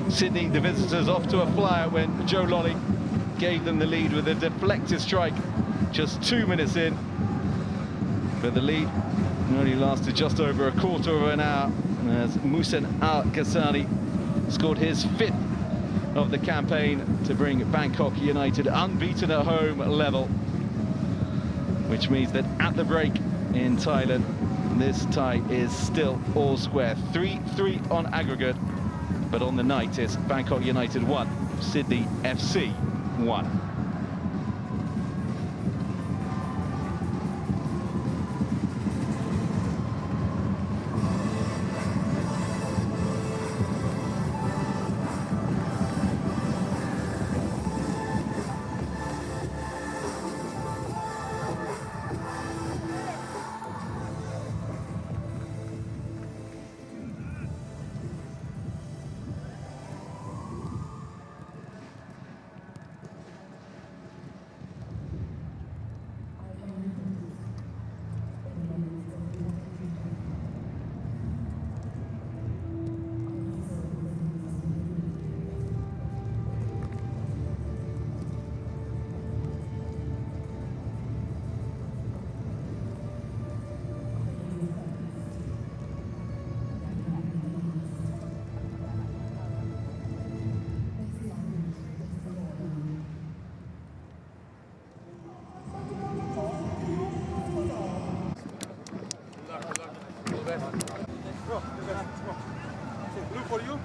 Sydney, the visitors, off to a flyer when Joe Lolly gave them the lead with a deflected strike just 2 minutes in. But the lead only lasted just over a quarter of an hour as Muhsin Al-Ghassani scored his 5th of the campaign to bring Bangkok United unbeaten at home level, which means that at the break in Thailand, this tie is still all square. 3-3 on aggregate, but on the night it's Bangkok United 1, Sydney FC 1. Blue for you.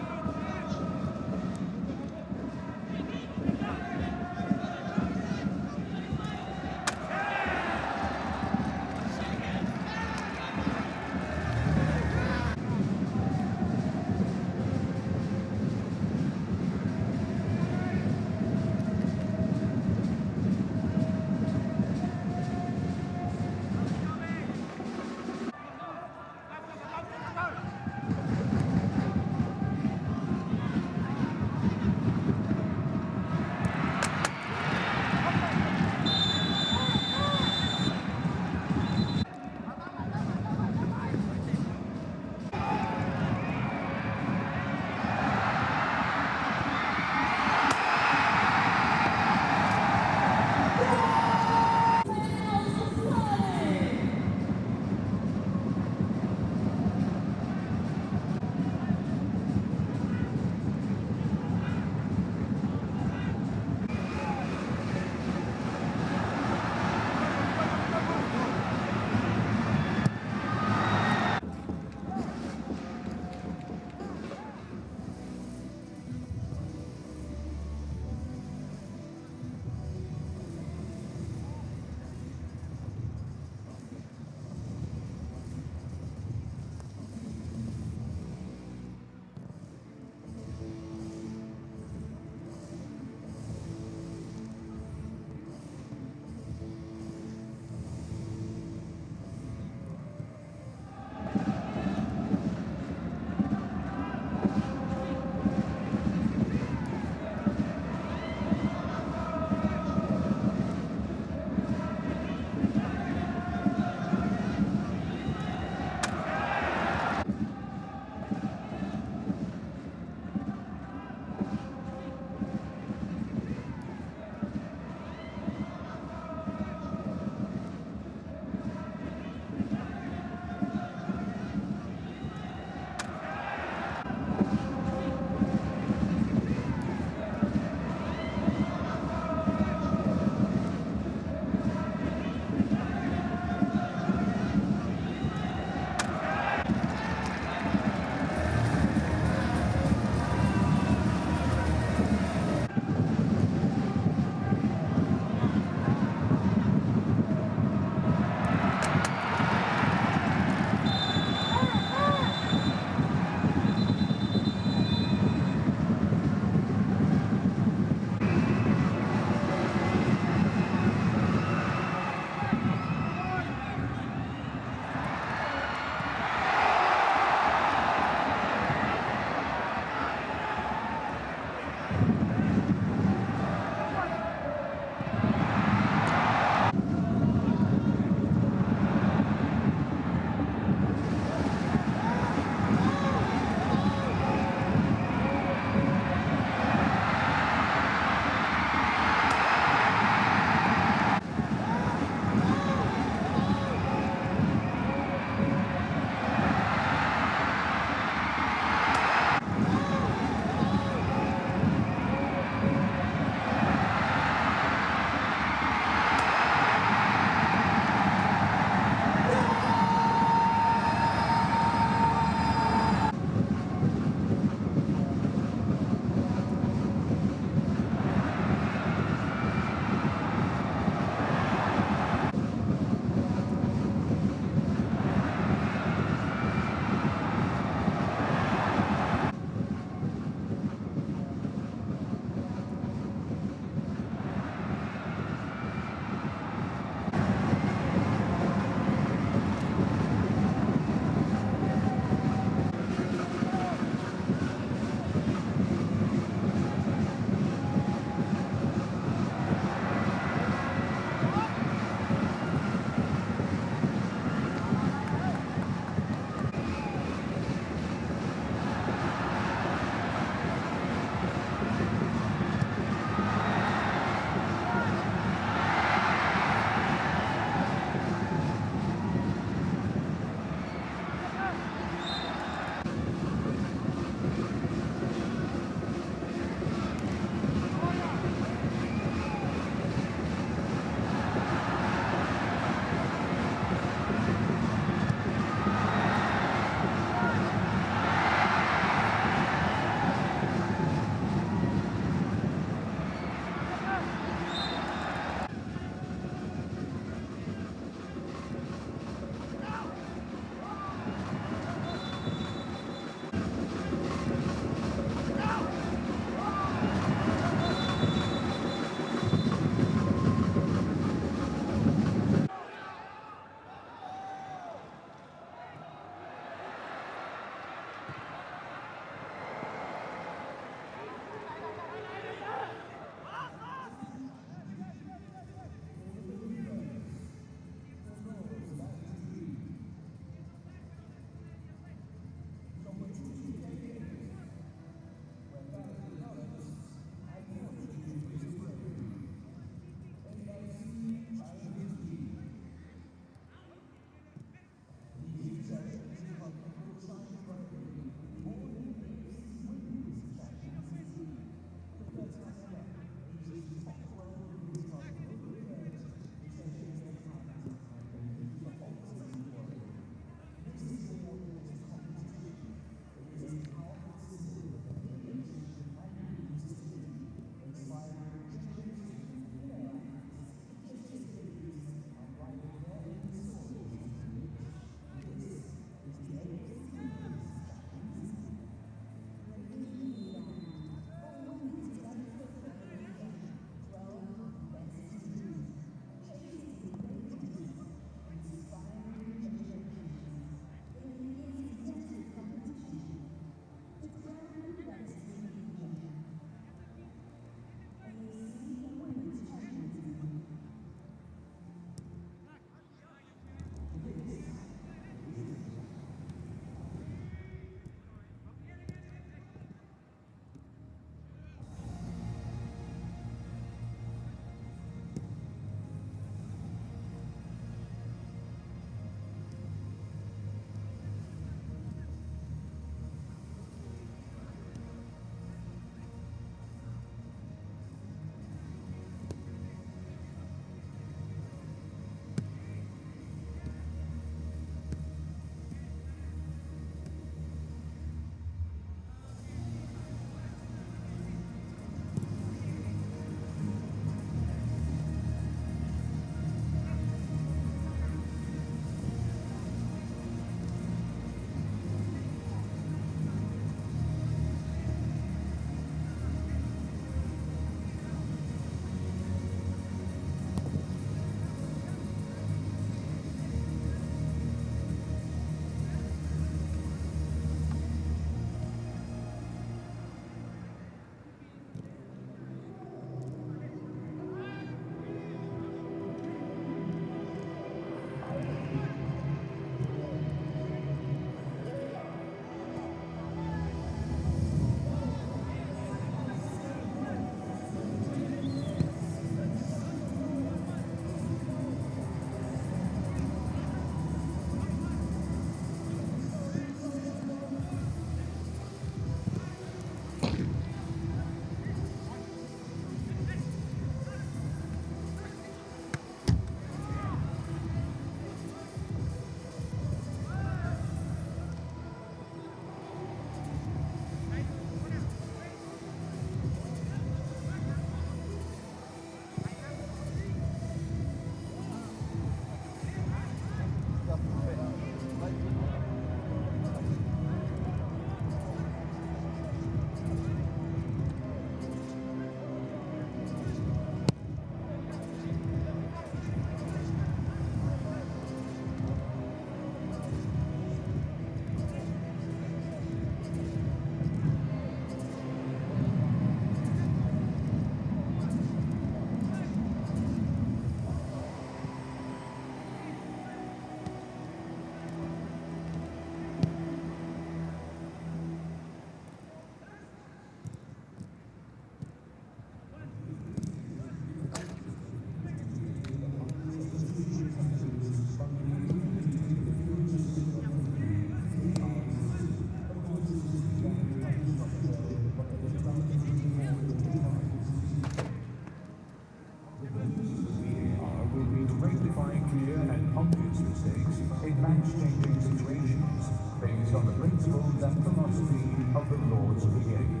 match-changing situations based on the principles and philosophy of the laws of the game.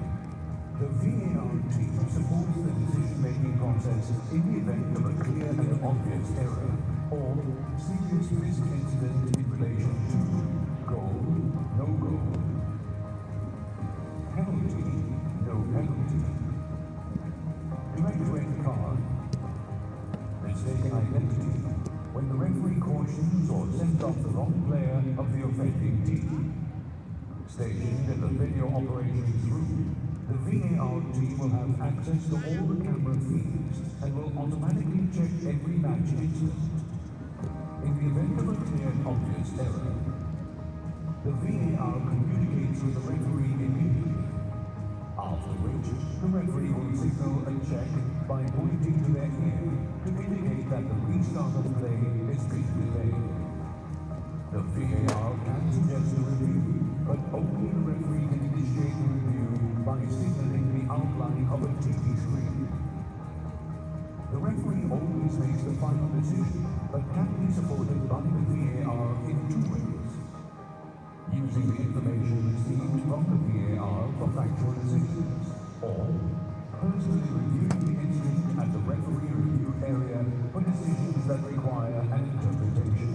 The VAR team supports the decision-making process in the event of a clear and obvious error or serious risk incident in relation to goal, no goal, penalty, no penalty, direct red card, mistaken identity, when the referee cautions or sends off the wrong player of the offending team. Stationed in the video operations room, the VAR team will have access to all the camera feeds and will automatically check every match incident. In the event of a clear and obvious error, the VAR communicates with the referee immediately, after which the referee will signal a check by pointing to their ear to indicate that the restart of play is being delayed. The VAR can suggest a review, but only the referee can initiate the review by signaling the outline of a TV screen. The referee always makes the final decision, but can be supported by the VAR in two ways. Using the information received from the VAR for factual decisions, or personally reviewing the incident at the referee review area for decisions that require an interpretation.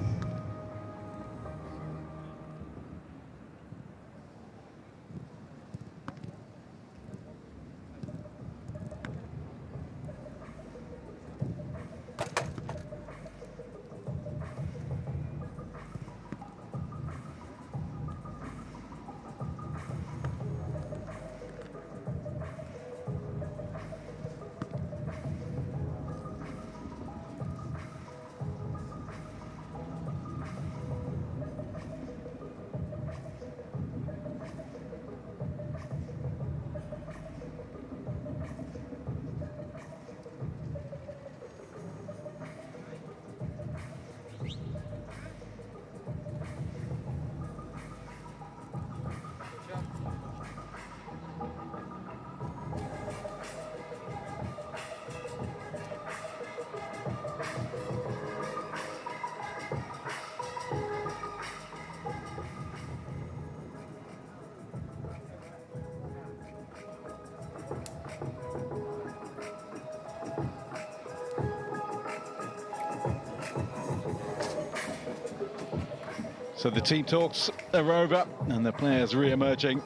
So the team talks are over and the players re-emerging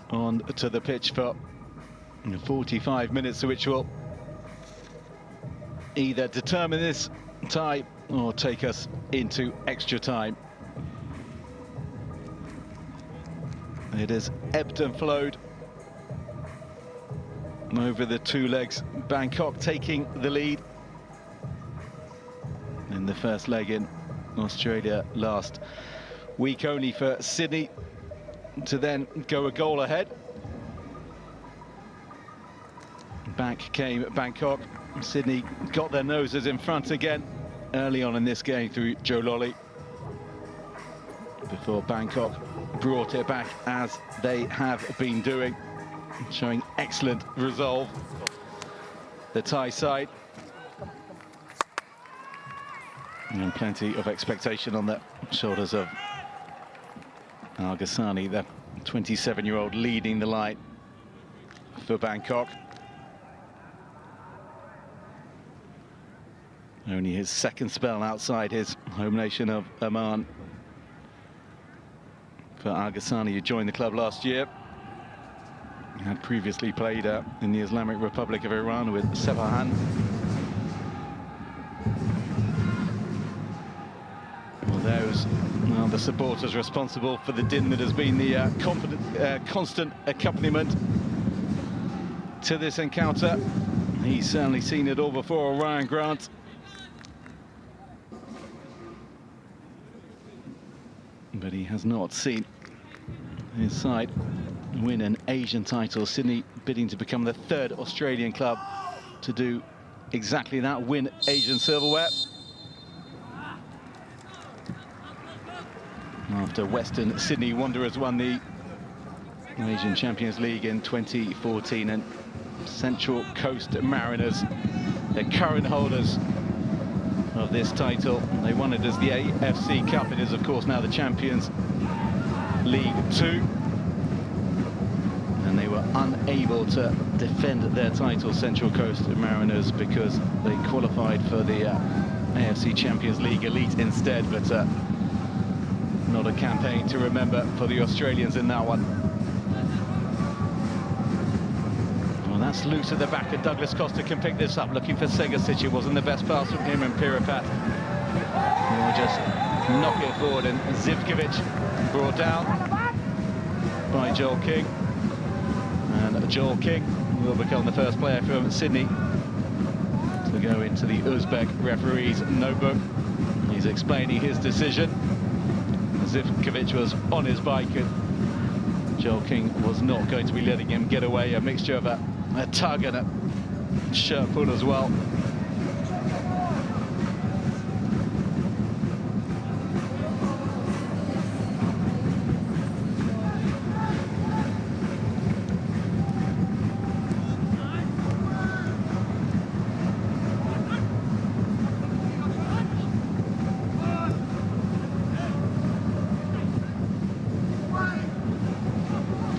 onto the pitch for 45 minutes, which will either determine this tie or take us into extra time. It has ebbed and flowed over the two legs. Bangkok taking the lead in the first leg in Australia last week, only for Sydney to then go a goal ahead. Back came Bangkok. Sydney got their noses in front again early on in this game through Joe Lolly, before Bangkok brought it back as they have been doing, showing excellent resolve. The Thai side, and plenty of expectation on the shoulders of Al Ghassani, the 27-year-old leading the line for Bangkok. Only his second spell outside his home nation of Oman for Al Ghassani, who joined the club last year. He had previously played in the Islamic Republic of Iran with Sepahan. Those are the supporters responsible for the din that has been the constant accompaniment to this encounter. He's certainly seen it all before, Ryan Grant. But he has not seen his side win an Asian title. Sydney bidding to become the third Australian club to do exactly that, win Asian silverware. After Western Sydney Wanderers won the Asian Champions League in 2014, and Central Coast Mariners, the current holders of this title. They won it as the AFC Cup. It is, of course, now the Champions League Two. And they were unable to defend their title, Central Coast Mariners, because they qualified for the AFC Champions League Elite instead, but not a campaign to remember for the Australians in that one. Well, that's loose at the back, and Douglas Costa can pick this up, looking for Segasic. It wasn't the best pass from him, and Pirapat will just knock it forward, and Zivkovic brought down by Joel King. And Joel King will become the first player from Sydney to go into the Uzbek referee's notebook. He's explaining his decision. Zivkovic was on his bike, and Joel King was not going to be letting him get away. A mixture of a tug and a shirt pull as well.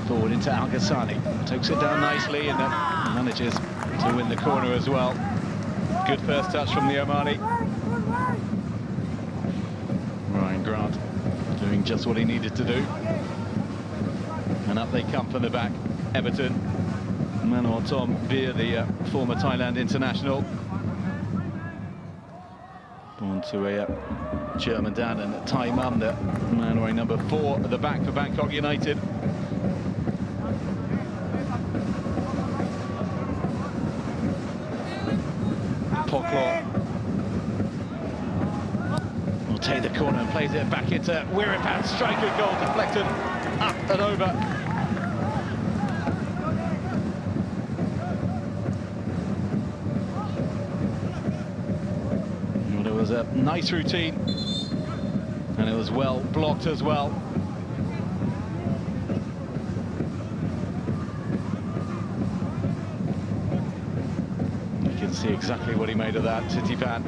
Forward into Al-Ghassani, takes it down nicely and manages to win the corner as well. Good first touch from the Omani. Ryan Grant doing just what he needed to do. And up they come from the back. Everton, Manuel Tom Beer, the former Thailand international. Born to a German dad and a Thai mum, the man wearing number 4 at the back for Bangkok United. Poclaw will take the corner and plays it back into Wiripat. Striker goal deflected up and over. Well, it was a nice routine, and it was well blocked as well. See exactly what he made of that, Titipan.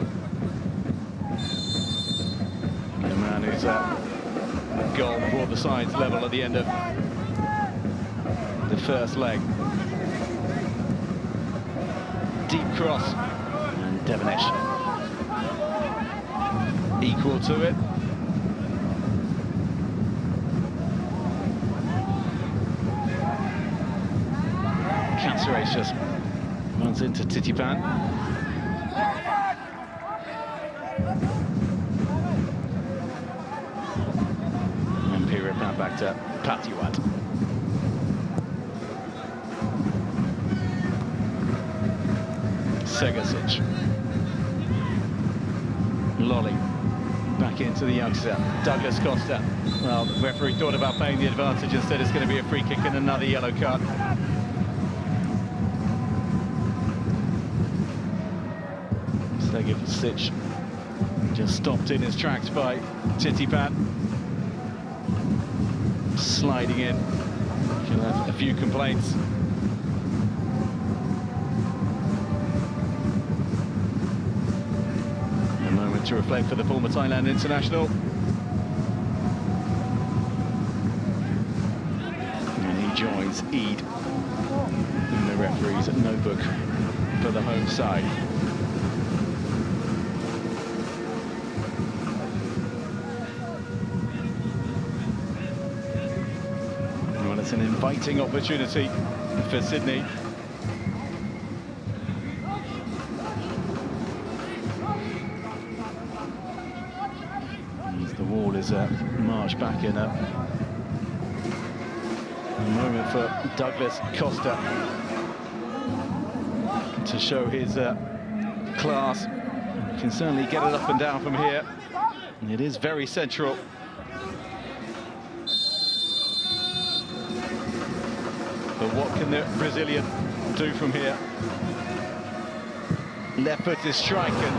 The man whose goal brought the sides level at the end of the first leg. Deep cross, and Devonish equal to it. Cancerous runs into Titipan. And Pirapat back to Patiwat. Segasic. Lolly back into the youngster, Douglas Costa. Well, the referee thought about playing the advantage. Instead, it's going to be a free kick and another yellow card. Segasic just stopped in his tracks by Titipan. Sliding in. He'll have a few complaints. A moment to reflect for the former Thailand international. And he joins Eid in the referee's notebook for the home side. It's an inviting opportunity for Sydney. As the wall is marched back in, a moment for Douglas Costa to show his class. He can certainly get it up and down from here. And it is very central. But what can the Brazilian do from here? Left-footed strike and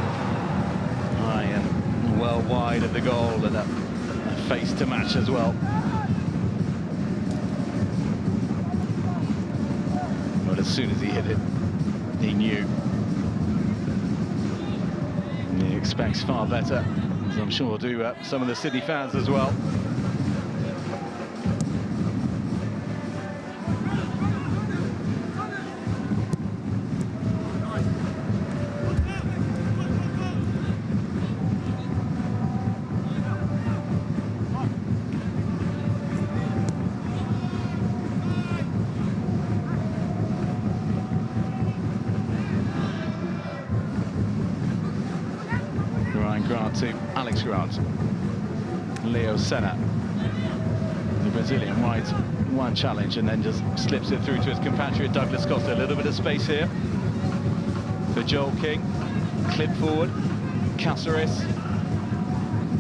high and well wide of the goal, and a face to match as well. But as soon as he hit it, he knew. And he expects far better, as I'm sure do some of the Sydney fans as well. Grant to Alex Grant. Leo Senna, the Brazilian, rides one challenge and then just slips it through to his compatriot Douglas Costa. A little bit of space here for Joel King. Clip forward, Caceres.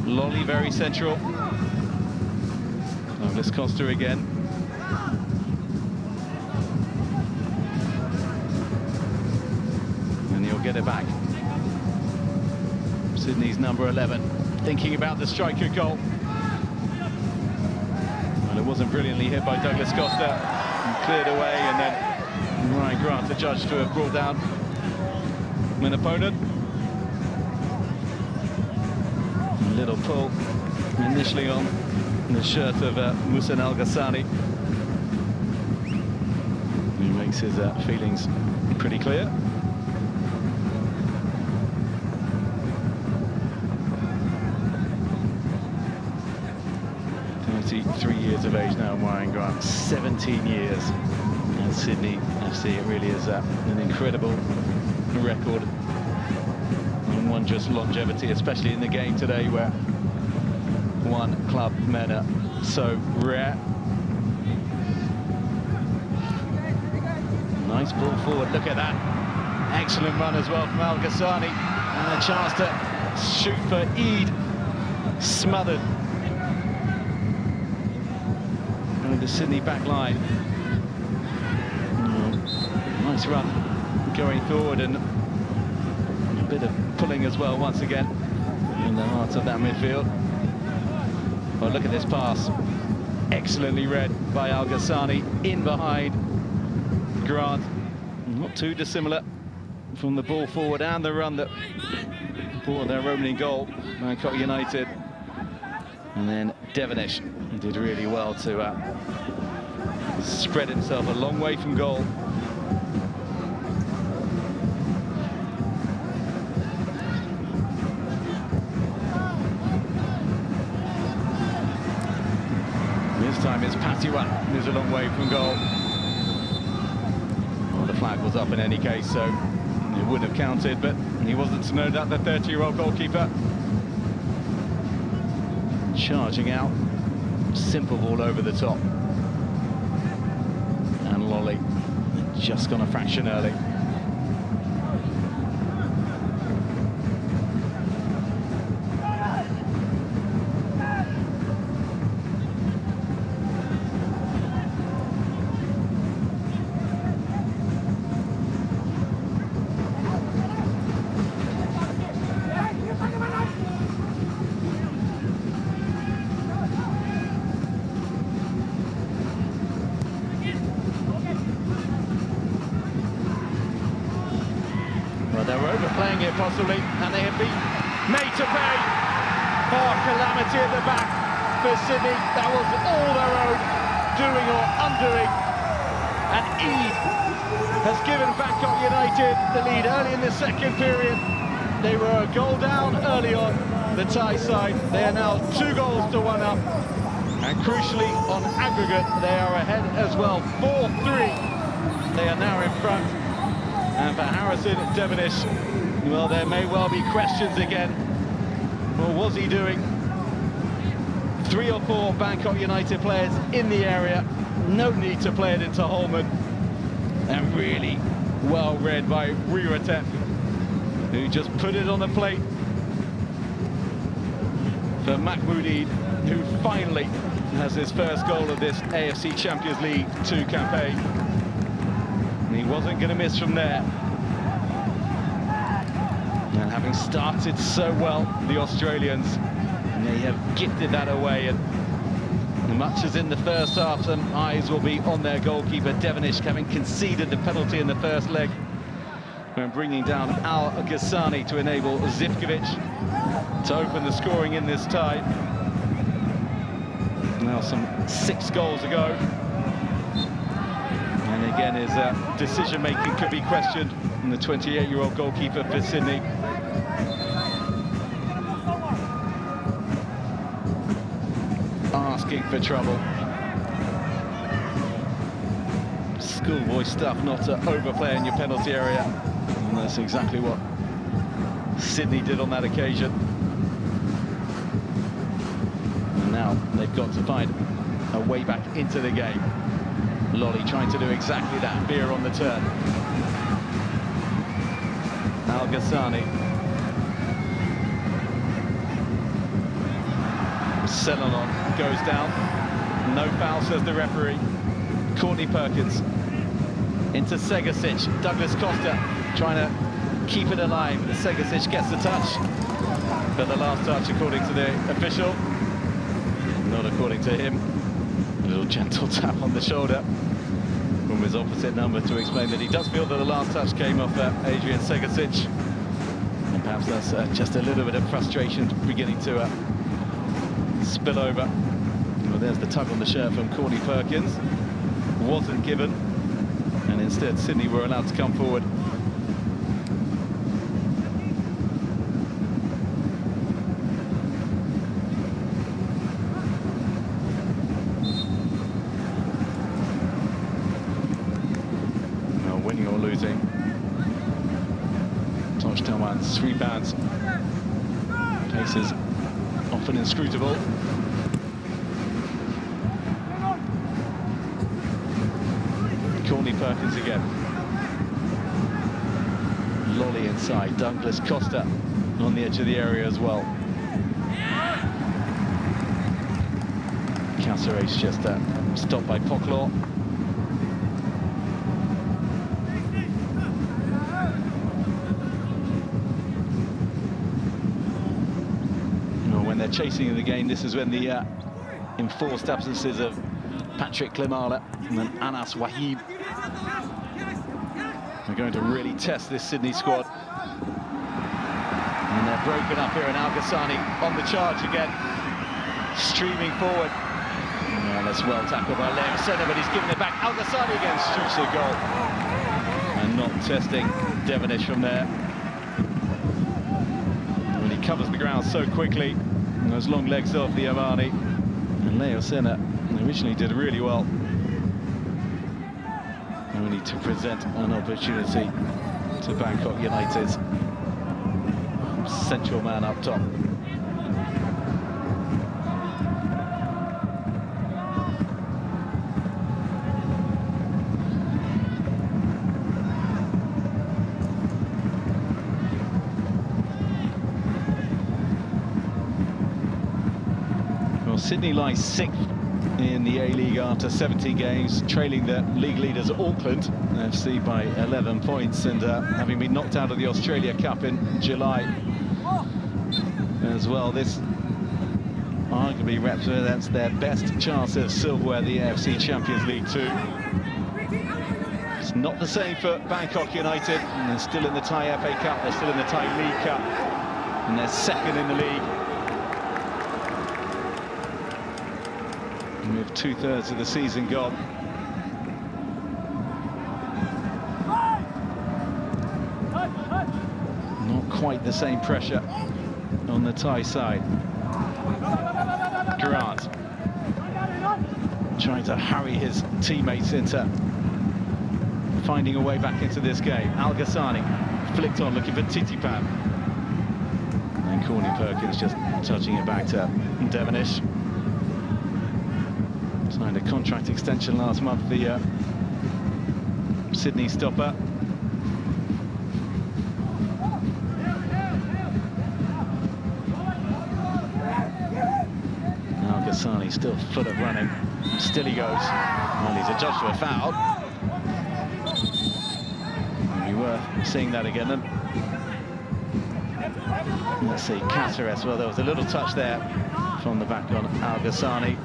Lolly very central. Douglas Costa again. And he'll get it back. Sydney's number 11, thinking about the striker goal. Well, it wasn't brilliantly hit by Douglas Costa, and cleared away, and then Ryan Grant, the judge, to have brought down an opponent. A little pull initially on the shirt of Muhsin El Ghassani. He makes his feelings pretty clear. 3 years of age now, Ryan Grant, 17 years at Sydney FC. It really is an incredible record and wondrous longevity, especially in the game today where one club men are so rare. Nice ball forward, look at that. Excellent run as well from El Ghassani, and a chance to shoot for Eid. Smothered. The Sydney back line. Nice run going forward, and a bit of pulling as well once again in the heart of that midfield. Well, look at this pass, excellently read by El Ghassani, in behind Grant. Not too dissimilar from the ball forward and the run that brought their opening goal, Bangkok United. And then Devonish did really well to spread himself a long way from goal. This time it's Patiwa who's a long way from goal. Well, the flag was up in any case, so it would have counted, but he wasn't to know that, the 30-year-old goalkeeper. Charging out, simple ball over the top, and Lolly just gone a fraction early. They were overplaying it possibly, and they had been made to pay. Oh, calamity at the back for Sydney. That was all their own doing or undoing. And Eid has given Bangkok United the lead early in the second period. They were a goal down early on, the Thai side. They are now 2 goals to 1 up. And crucially, on aggregate, they are ahead as well, 4-3. They are now in front. And for Harrison Devonish, well, there may well be questions again. What was he doing? 3 or 4 Bangkok United players in the area. No need to play it into Holman. And really well read by Riratep, who just put it on the plate for Mahmoud Eid, who finally has his first goal of this AFC Champions League 2 campaign. He wasn't going to miss from there. And having started so well, the Australians, they have gifted that away. And much as in the first half, some eyes will be on their goalkeeper, Devonish, having conceded the penalty in the first leg. when bringing down Al Ghassani to enable Zivkovic to open the scoring in this tie. Now some 6 goals ago. And again, his decision-making could be questioned from the 28-year-old goalkeeper for Sydney. Asking for trouble. Schoolboy stuff not to overplay in your penalty area. And that's exactly what Sydney did on that occasion. And now they've got to find a way back into the game. Lolly trying to do exactly that. Beer on the turn. Al Ghassani. Selenon goes down. No foul, says the referee. Courtney Perkins into Segasic. Douglas Costa trying to keep it alive. Segasic gets the touch, but the last touch, according to the official, not according to him. A little gentle tap on the shoulder from his opposite number to explain that he does feel that the last touch came off Adrian Segasic. And perhaps that's just a little bit of frustration beginning to spill over. Well, there's the tug on the shirt from Courtney Perkins. Wasn't given, and instead Sydney were allowed to come forward. Now winning or losing, Tosh Tillman's 3 bands. Pace is often inscrutable. Courtney Perkins again. Lolly inside. Douglas Costa on the edge of the area as well. Caceres just stopped by Poclaw. When they're chasing the game, this is when the enforced absences of Patrick Klimala and then Anas Wahib are going to really test this Sydney squad. And they're broken up here, and Al Ghassani on the charge again, streaming forward. And that's well tackled by Leo Senna, but he's given it back. Al Ghassani again shoots a goal. And not testing Devonish from there. When he covers the ground so quickly, and those long legs off the Omani. And Leo Senna originally did really well. Only to present an opportunity to Bangkok United's central man up top. Well, Sydney lies 6th in the A-League after 17 games, trailing the league leaders Auckland FC by 11 points, and having been knocked out of the Australia Cup in July as well. This arguably represents their best chance of silverware, the AFC Champions League Two. It's not the same for Bangkok United, and they're still in the Thai FA Cup, they're still in the Thai League Cup, and they're 2nd in the league, with 2/3 of the season gone. Not quite the same pressure on the Thai side. Grant trying to hurry his teammates into finding a way back into this game. Al Ghassani flicked on, looking for Titipan. And Courtney Perkins just touching it back to Devonish. Signed a contract extension last month, the Sydney stopper. Al Ghassani still full of running. Still he goes. Well, he's adjudged to a foul. Maybe worth seeing that again. And let's see, Caceres. Well, there was a little touch there from the back on Al Ghassani.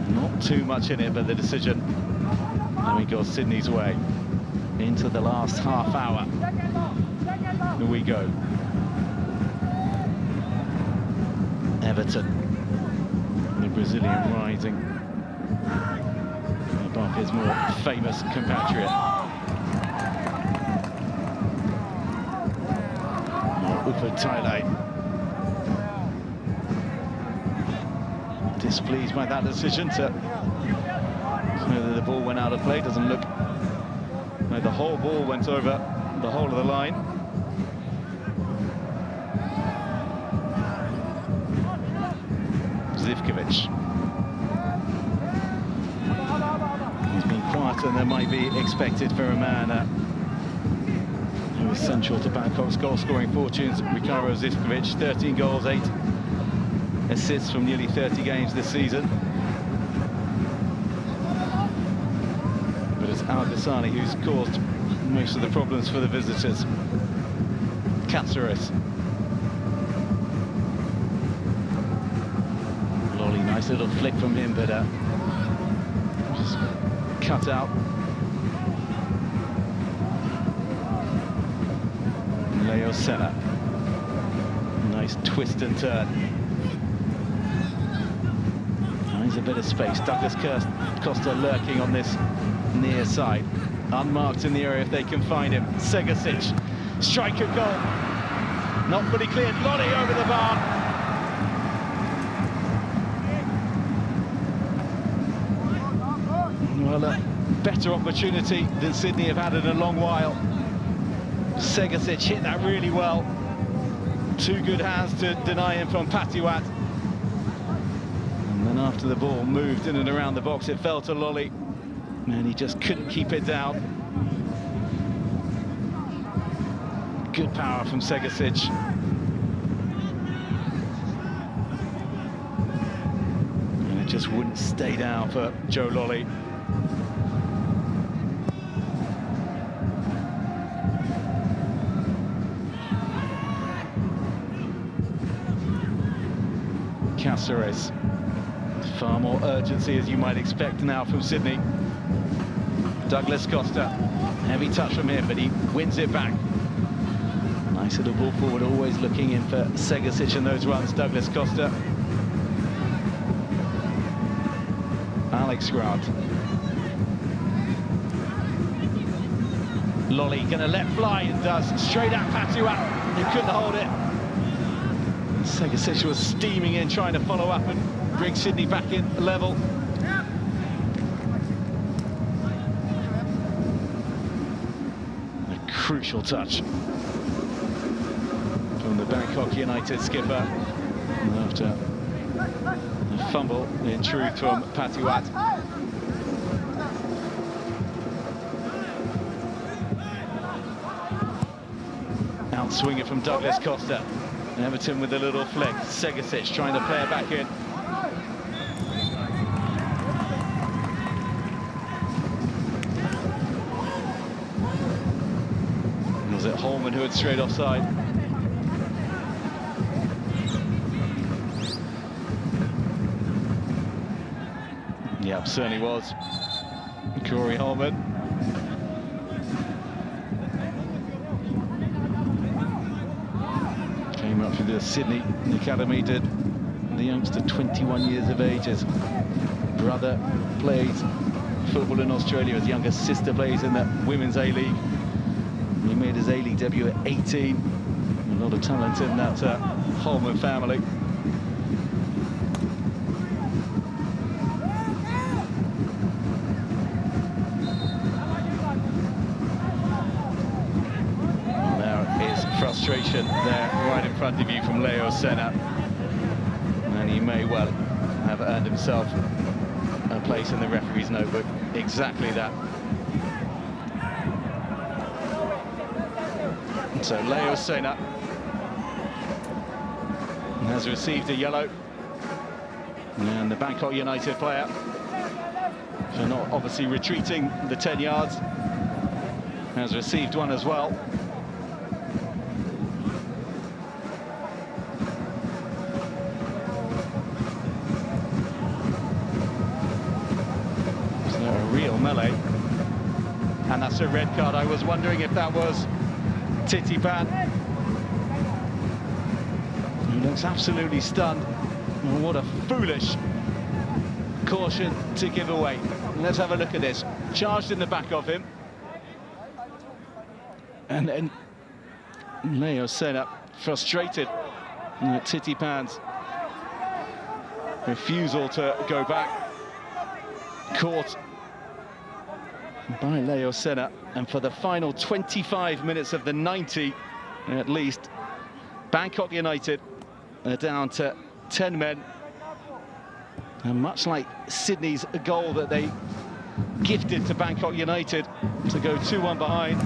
Not too much in it, but the decision, and we go Sydney's way. into the last half hour. Here we go. Everton, the Brazilian rising above his more famous compatriot. Displeased by that decision to whether the ball went out of play. Doesn't look like the whole ball went over the whole of the line. Zivkovic. He's been quieter than might be expected for a man who is central to Bangkok's goal-scoring fortunes. Ricardo Zivkovic, 13 goals, 8 assists from nearly 30 games this season. But it's Al-Ghassani who's caused most of the problems for the visitors. Cáceres. Lolly, nice little flick from him, but just cut out. Leo Senna. Nice twist and turn. There's a bit of space. Douglas Costa lurking on this near side. Unmarked in the area if they can find him. Segasic, striker goal. Not fully cleared. Lolly over the bar. Well, a better opportunity than Sydney have had in a long while. Segasic hit that really well. Two good hands to deny him from Patiwat. And after the ball moved in and around the box, it fell to Lolly, and he just couldn't keep it down. Good power from Segasic. And it just wouldn't stay down for Joe Lolly. Cáceres. Far more urgency, as you might expect now from Sydney. Douglas Costa, heavy touch from him, but he wins it back. Nice little ball forward, always looking in for Segasic and those runs, Douglas Costa. Alex Grant. Lolly gonna let fly and does, straight at Patiwat, he couldn't hold it. Segasic was steaming in, trying to follow up and bring Sydney back in level. A crucial touch from the Bangkok United skipper. And after a fumble, in truth, from Patiwat. Outswinger from Douglas Costa. Everton with a little flick. Segasic trying to play it back in. Was it Holman who had strayed offside? Yep, certainly was. Corey Holman. Came up through the Sydney Academy, did the youngster, 21 years of age. His brother plays football in Australia. His younger sister plays in the Women's A-League. He made his A-League debut at 18. A lot of talent in that Holman family. Frustration there right in front of you from Leo Senna, and he may well have earned himself a place in the referee's notebook. Exactly that. So Leo Senna has received a yellow, and the Bangkok United player, for not obviously retreating the 10 yards, has received one as well. Real melee. And that's a red card. I was wondering if that was Titipan. He looks absolutely stunned. Oh, what a foolish caution to give away. Let's have a look at this. Charged in the back of him. And then Leo Senna, frustrated at Titipan's refusal to go back. Caught by Leo Senna. And for the final 25 minutes of the 90, at least, Bangkok United are down to 10 men. And much like Sydney's goal that they gifted to Bangkok United to go 2-1 behind,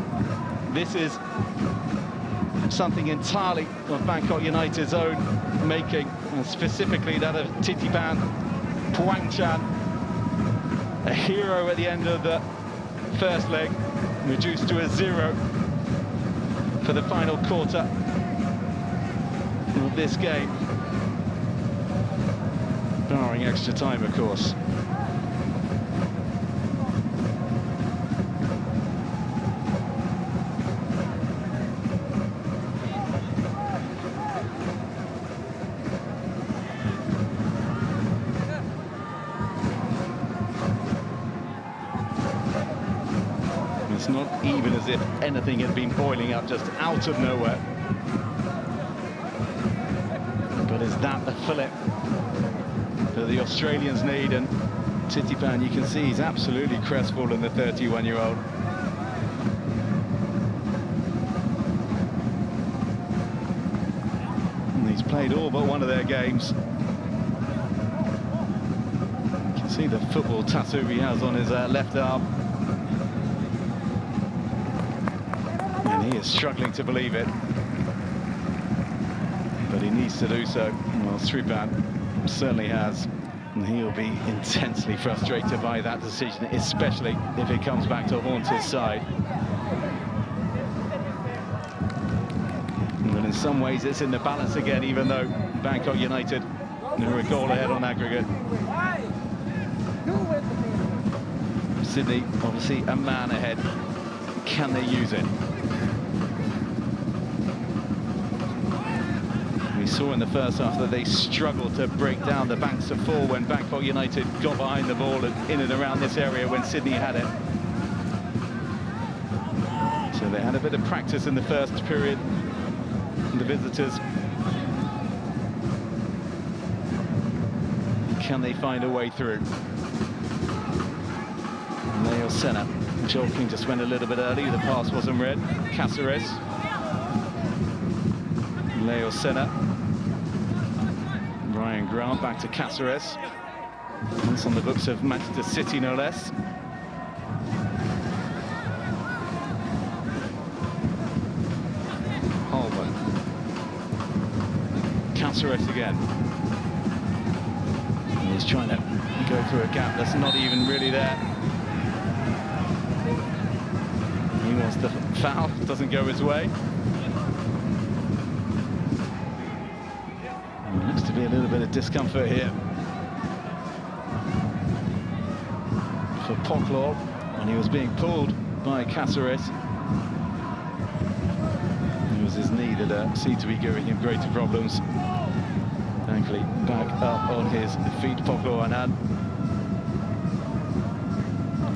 this is something entirely of Bangkok United's own making, and specifically that of Titipan Poangchan, a hero at the end of the first leg, reduced to a 0 for the final quarter of this game, barring extra time, of course. It's not even as if anything had been boiling up just out of nowhere. But is that the fillip that the Australians need? And Titipan, you can see he's absolutely crestfallen, the 31-year-old. And he's played all but one of their games. You can see the football tattoo he has on his left arm. And he is struggling to believe it. But he needs to do so. Well, Sripan certainly has. And he'll be intensely frustrated by that decision, especially if it comes back to haunt his side. But in some ways it's in the balance again, even though Bangkok United are a goal ahead on aggregate. Sydney, obviously a man ahead. Can they use it? We saw in the first half that they struggled to break down the banks of four when Bangkok United got behind the ball and in and around this area when Sydney had it. So they had a bit of practice in the first period, the visitors. Can they find a way through? Leo Senna. Joel King just went a little bit early, the pass wasn't read. Cáceres. Leo Senna. Ryan Grant back to Cáceres. That's on the books of Manchester City, no less. Holman. Cáceres again. And he's trying to go through a gap that's not even really there. He wants the foul, doesn't go his way. Looks to be a little bit of discomfort here for Pocklor when he was being pulled by Cáceres. It was his knee that seemed to be giving him greater problems. Thankfully, back up on his feet, Pocklor Anand.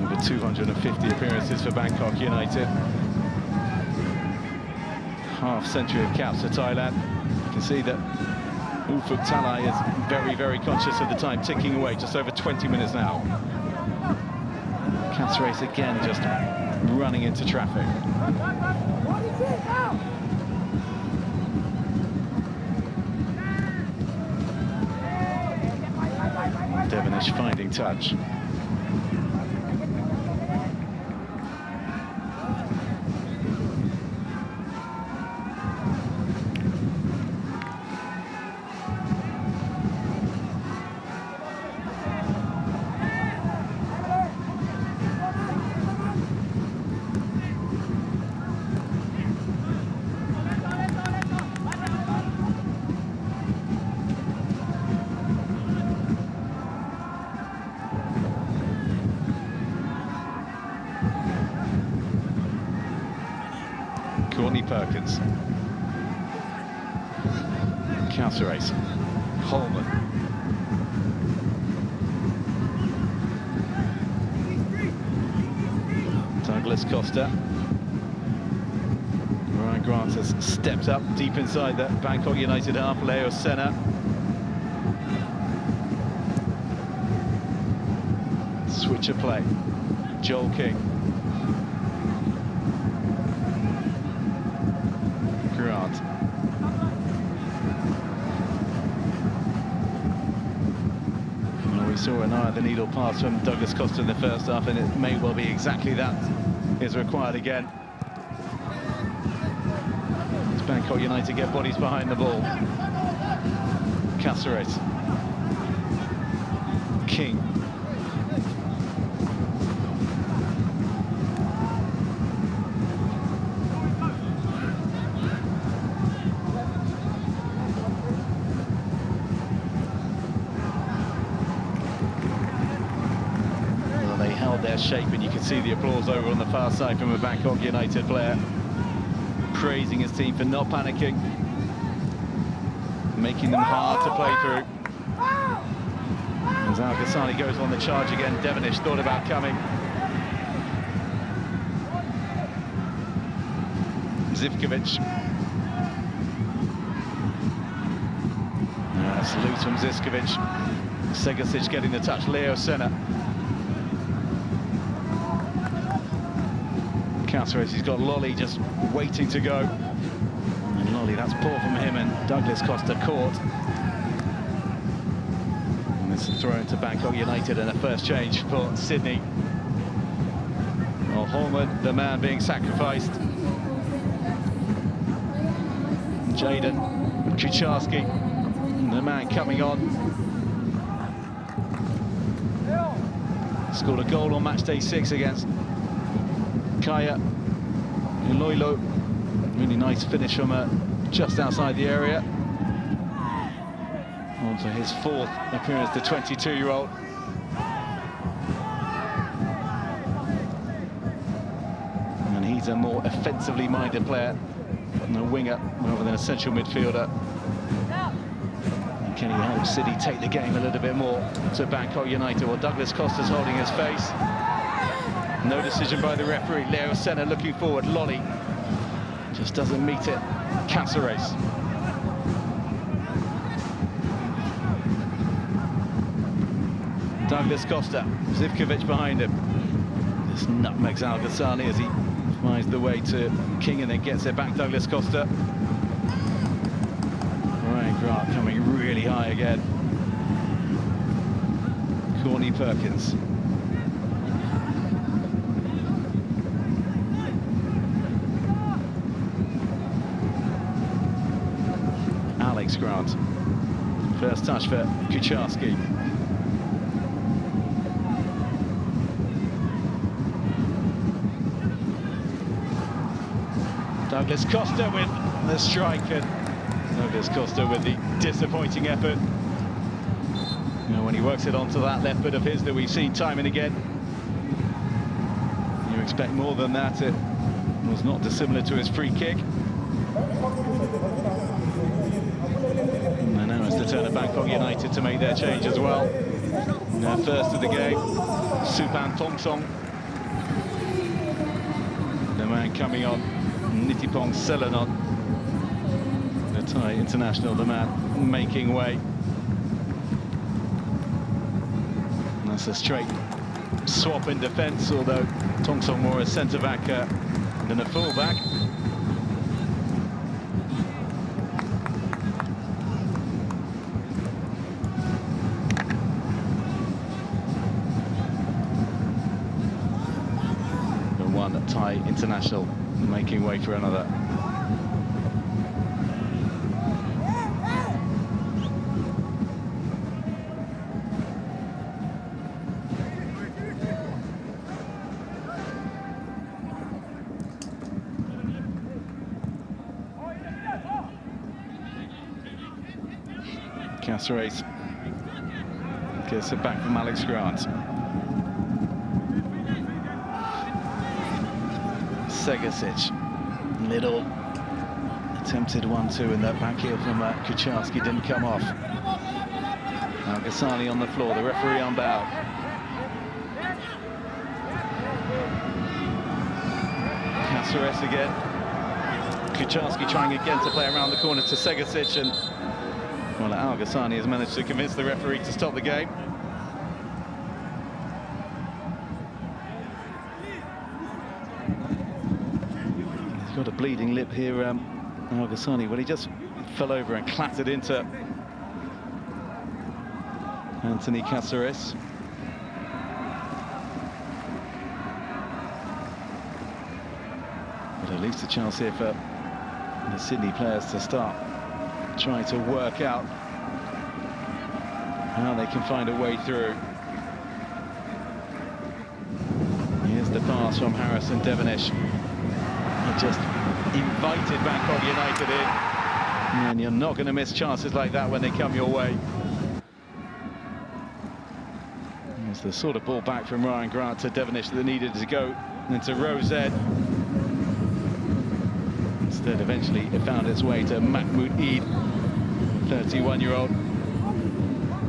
Over 250 appearances for Bangkok United. Half-century of caps for Thailand. You can see that Ufuk Talai is very, very conscious of the time ticking away, just over 20 minutes now. Cáceres again just running into traffic. Devonish finding touch. Perkins. Caceres. Holman. Douglas Costa. Ryan Grant has stepped up deep inside the Bangkok United half. Leo Senna. Switch of play. Joel King. Grant. Well, we saw an eye of the needle pass from Douglas Costa in the first half, and it may well be exactly that is required again. As Bangkok United get bodies behind the ball. Caceres. King. Their shape, and you can see the applause over on the far side from a Bangkok United player praising his team for not panicking, making them hard to play through. As Al Ghassani goes on the charge again, Devonish thought about coming. Zivkovic. Salute from Zivkovic. Segasic getting the touch. Leo Senna. Caceres, he's got Lolly just waiting to go. And Lolly, that's poor from him, and Douglas Costa caught. And it's a throw into Bangkok United and a first change for Sydney. Well, Holman, the man being sacrificed. Jaden Kucharski, the man coming on. Scored a goal on match day 6 against Kaya Iloilo. Really nice finish from just outside the area. On to his 4th appearance, the 22-year-old. And he's a more offensively minded player, and a winger rather than a central midfielder. And can he help City take the game a little bit more to Bangkok United? Well, Douglas Costa's holding his face. No decision by the referee. Leo Senna looking forward. Lolly just doesn't meet it. Caceres. Douglas Costa. Zivkovic behind him. Just nutmegs Al Ghassani as he finds the way to King and then gets it back. Douglas Costa. Ryan Grant coming really high again. Corny Perkins. Alex Grant. First touch for Kucharski. Douglas Costa with the strike, and Douglas Costa with the disappointing effort. You know, when he works it onto that left foot of his that we've seen time and again, you expect more than that. It was not dissimilar to his free kick. And now it's the turn of Bangkok United to make their change as well. Now first of the game, Supan Thongsong. The man coming on, Nitipong Selenon. The Thai international, the man making way. And that's a straight swap in defence, although Thongsong more a centre-back than a full-back. Thai international making way for another. Caceres gets it back from Alex Grant. Segasic, little Attempted 1-2 and that back heel from Kucharski didn't come off. Now Ghassani on the floor, the referee unbowed. Cáceres again. Kucharski trying again to play around the corner to Segasic, and well, Al Ghassani has managed to convince the referee to stop the game. He's got a bleeding lip here, Al Ghassani. Well, he just fell over and clattered into Anthony Cáceres. But at least a chance here for the Sydney players to start trying to work out how they can find a way through. Here's the pass from Harrison Devonish. He just invited Bangkok United in, and you're not going to miss chances like that when they come your way. It's the sort of ball back from Ryan Grant to Devonish that needed to go into Rosed. Instead, eventually, it found its way to Mahmoud Eid, 31-year-old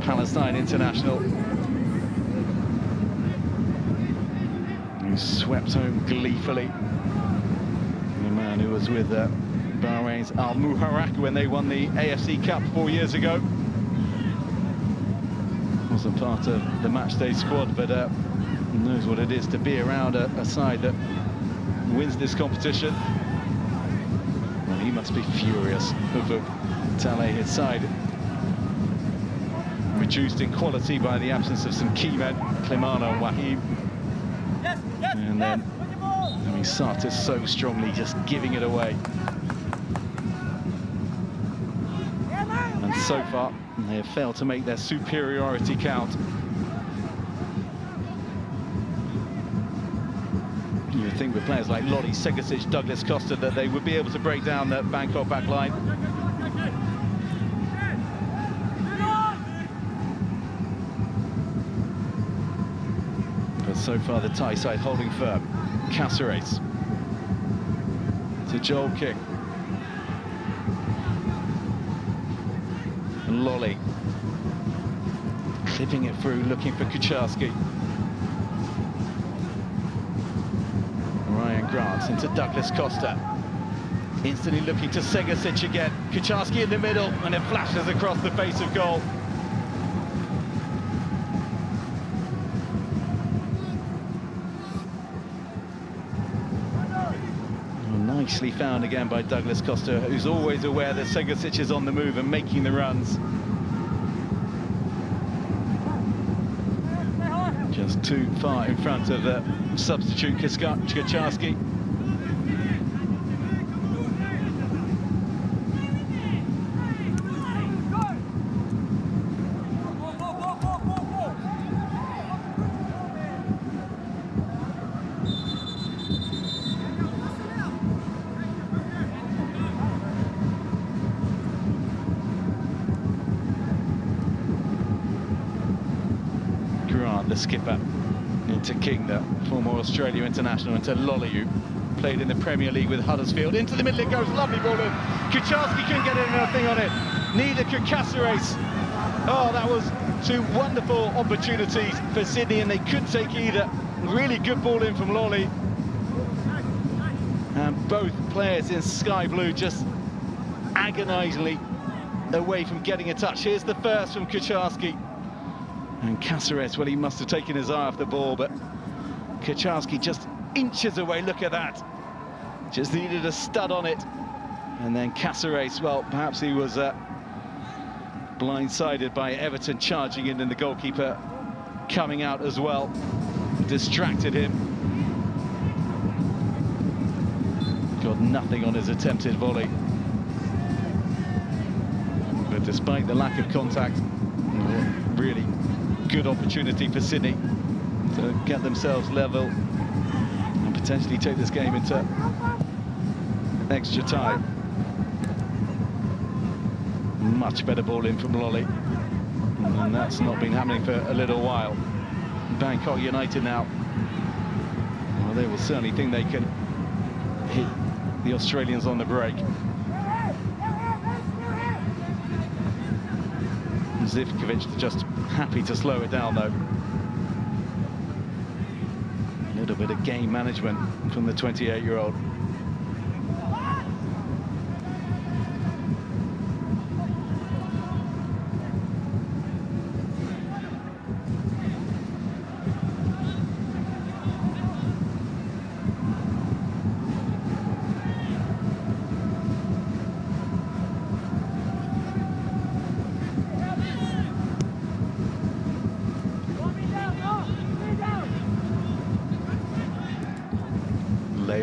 Palestine international, who swept home gleefully. The man who was with Bahrain's Al Muharraq when they won the AFC Cup 4 years ago. Wasn't part of the matchday squad, but knows what it is to be around a side that wins this competition. Well, he must be furious over Taleh, his side reduced in quality by the absence of some key men, Klimano and Wahib. And then having Sartis so strongly just giving it away. And so far, they have failed to make their superiority count. You would think with players like Lolly, Segasic, Douglas Costa that they would be able to break down the Bangkok back line. But so far the Thai side holding firm. Cáceres to Joel King. And Lolly clipping it through, looking for Kucharski. Ryan Grant into Douglas Costa. Instantly looking to Segasic again. Kucharski in the middle, and it flashes across the face of goal. Nicely found again by Douglas Costa, who's always aware that Segasic is on the move and making the runs. Just too far in front of the substitute Kucharski. The skipper into King, the former Australia international, into Lolly, who played in the Premier League with Huddersfield. Into the middle it goes, lovely ball in. Kucharski couldn't get anything on it, neither could Cáceres. Oh, that was two wonderful opportunities for Sydney, and they couldn't take either. Really good ball in from Lolly. And both players in sky blue just agonisingly away from getting a touch. Here's the first from Kucharski. And Cáceres, well, he must have taken his eye off the ball, but Kucharski just inches away. Look at that. Just needed a stud on it. And then Cáceres, well, perhaps he was blindsided by Everton charging in and the goalkeeper coming out as well. Distracted him. Got nothing on his attempted volley. But despite the lack of contact, really good opportunity for Sydney to get themselves level and potentially take this game into extra time. Much better ball in from Lolly, and that's not been happening for a little while. Bangkok United now, well, they will certainly think they can hit the Australians on the break. Zivkovic just happy to slow it down, though. A little bit of game management from the 28-year-old.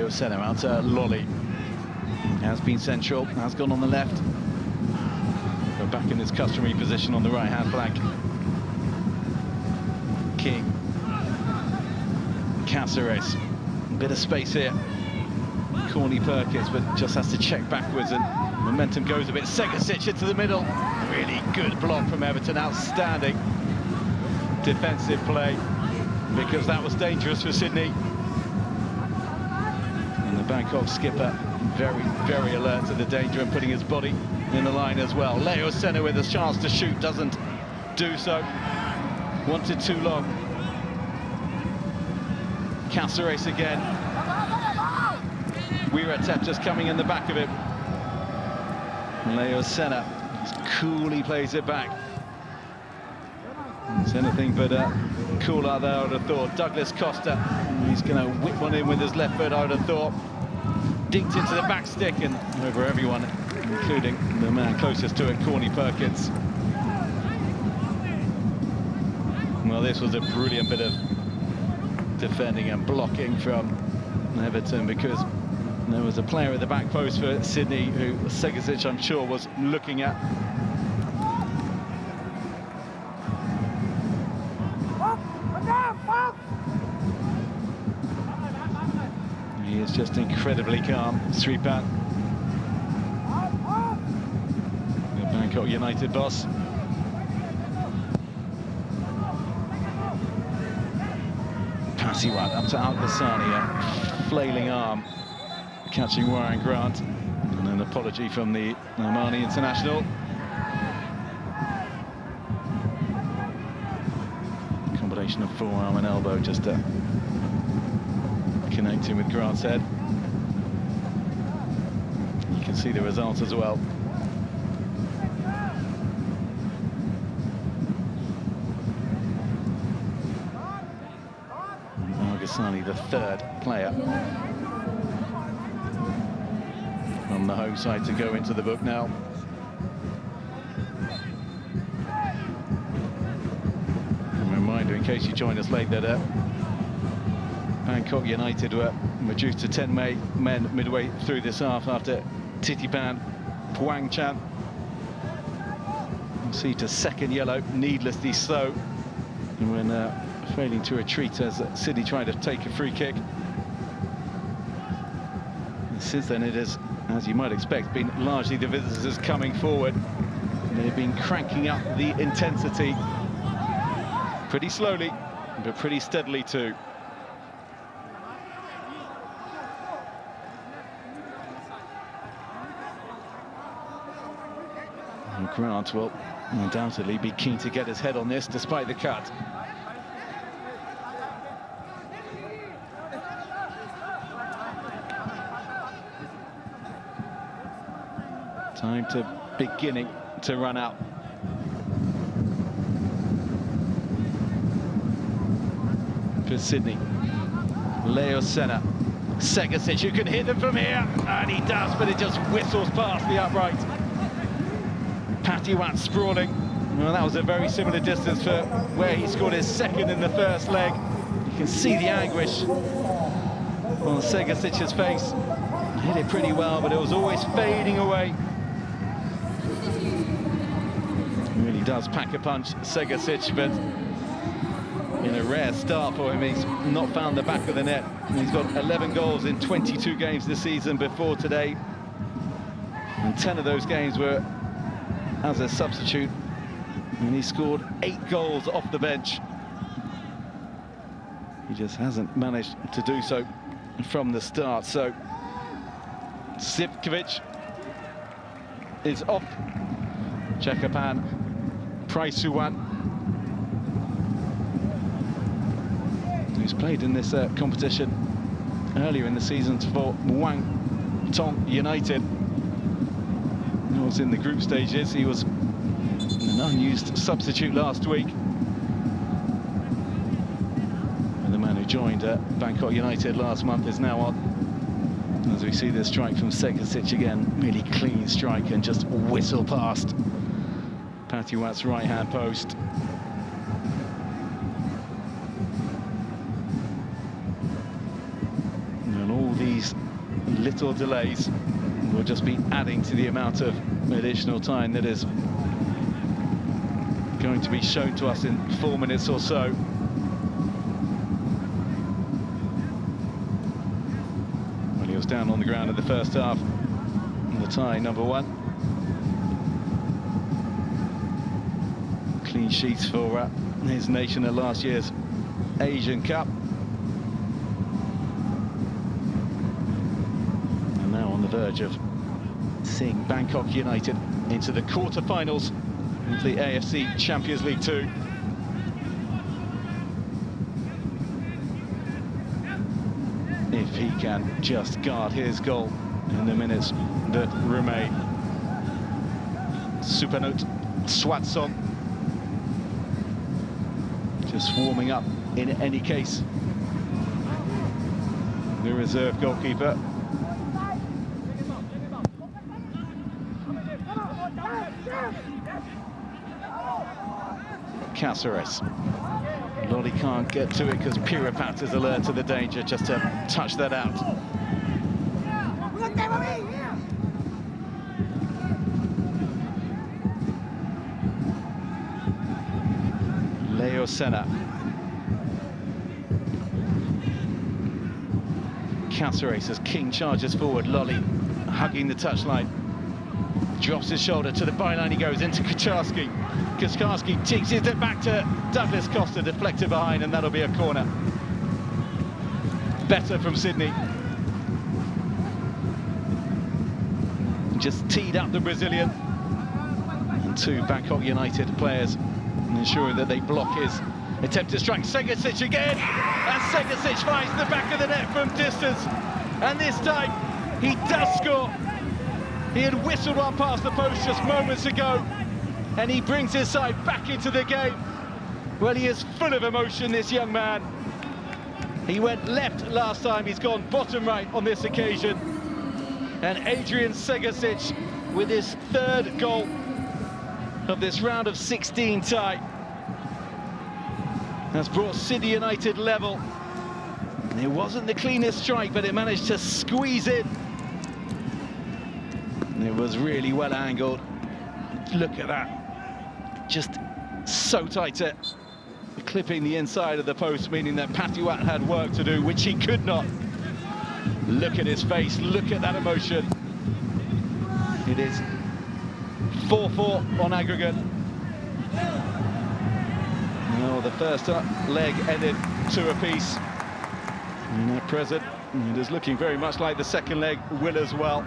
Center out to Lolly. Has been central, has gone on the left. But back in his customary position on the right-hand flank. King. Cáceres. A bit of space here. Corny Perkins, but just has to check backwards and momentum goes a bit. Segasic into the middle. Really good block from Everton. Outstanding defensive play, because that was dangerous for Sydney. Bangkok skipper very, very alert to the danger and putting his body in the line as well. Leo Senna with a chance to shoot, doesn't do so. Wanted too long. Cáceres again. Wiratep just coming in the back of him. Leo Senna coolly plays it back. It's anything but cool out there, I would have thought. Douglas Costa, he's going to whip one in with his left foot, I would have thought. Dinked into the back stick and over everyone, including the man closest to it, Corny Perkins. Well, this was a brilliant bit of defending and blocking from Everton, because there was a player at the back post for Sydney who Segasic, I'm sure, was looking at. He is just incredibly calm, Sripan. The Bangkok United boss. Pasiwat up to Al-Ghassani, a flailing arm, catching Warren Grant. And an apology from the Omani international. Combination of forearm and elbow just connecting with Grant's head. You can see the result as well. Al-Ghassani, the third player from the home side to go into the book now. A reminder, in case you joined us late, that Bangkok United were reduced to 10 men midway through this half after Titipan Phuangchan received a second yellow, needlessly so, and when failing to retreat as Sydney tried to take a free kick. And since then it has, as you might expect, been largely the visitors coming forward. They've been cranking up the intensity pretty slowly, but pretty steadily too. And Grant will undoubtedly be keen to get his head on this despite the cut. Time beginning to run out. For Sydney. Leo Senna. Segasic, you can hit them from here. And he does, but it just whistles past the upright. Patiwat sprawling. Well, that was a very similar distance for where he scored his second in the first leg. You can see the anguish on Segasic's face. Hit it pretty well, but it was always fading away. Really does pack a punch, Segasic, but in a rare start for him, he's not found the back of the net. He's got 11 goals in 22 games this season before today, and 10 of those games were as a substitute, and he scored 8 goals off the bench. He just hasn't managed to do so from the start. So Zivkovic is off. Chekapan Praisuwan, who's played in this competition earlier in the season for Muang Thong United. He was in the group stages. He was an unused substitute last week. And the man who joined Bangkok United last month is now on. As we see this strike from Segasic again, really clean strike and just whistle past Patiwat's right-hand post. And all these little delays will just be adding to the amount of additional time that is going to be shown to us in 4 minutes or so. Well, he was down on the ground in the first half. And the tie, number 1. Clean sheets for his nation at last year's Asian Cup. And now on the verge of seeing Bangkok United into the quarter-finals of the AFC Champions League Two. If he can just guard his goal in the minutes that remain. Supanut Swatsong just warming up in any case. The reserve goalkeeper. Caceres. Lolly can't get to it because Pirapat is alert to the danger, just to touch that out. Leo Senna. Caceres as King charges forward. Lolly hugging the touchline. Drops his shoulder to the byline. He goes into Kaczarski. Kaczarski jigs it back to Douglas Costa, deflected behind, and that'll be a corner. Better from Sydney. Just teed up the Brazilian. And 2 Bangkok United players ensuring that they block his attempt to strike. Segasic again, and Segasic finds the back of the net from distance. And this time, he does score. He had whistled one past the post just moments ago, and he brings his side back into the game. Well, he is full of emotion, this young man. He went left last time, he's gone bottom right on this occasion. And Adrian Segasic with his 3rd goal of this round of 16 tie has brought Sydney United level. It wasn't the cleanest strike, but it managed to squeeze in. It was really well angled. Look at that. Just so tight to clipping the inside of the post, meaning that Patiwat had work to do, which he could not. Look at his face, look at that emotion. It is 4-4 on aggregate. Well, the first leg ended 2 apiece. And at present, it is looking very much like the second leg will as well.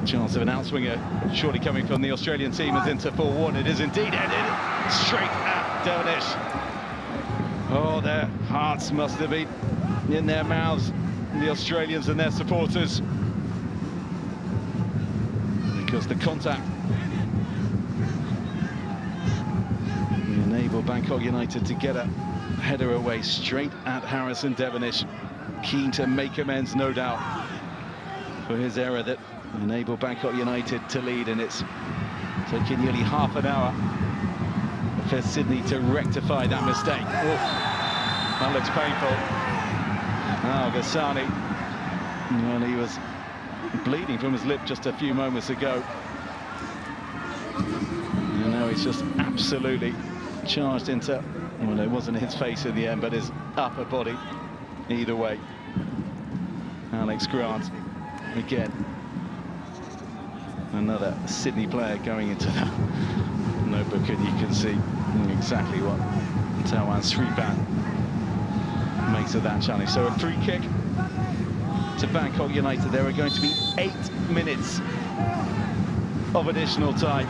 Chance of an outswinger, surely coming from the Australian team, as into 4-1. It is indeed headed straight at Devonish. Oh, their hearts must have been in their mouths, the Australians and their supporters, because the contact enabled Bangkok United to get a header away straight at Harrison Devonish, keen to make amends, no doubt, for his error that enabled Bangkok United to lead, and it's taken nearly half an hour for Sydney to rectify that mistake. Oh, that looks painful. Now Ghassani, well, he was bleeding from his lip just a few moments ago, and now he's just absolutely charged into, well, it wasn't his face in the end, but his upper body. Either way, Alex Grant again. Another Sydney player going into the notebook, and you can see exactly what Tawan Sripan makes of that challenge. So a free kick to Bangkok United. There are going to be 8 minutes of additional time.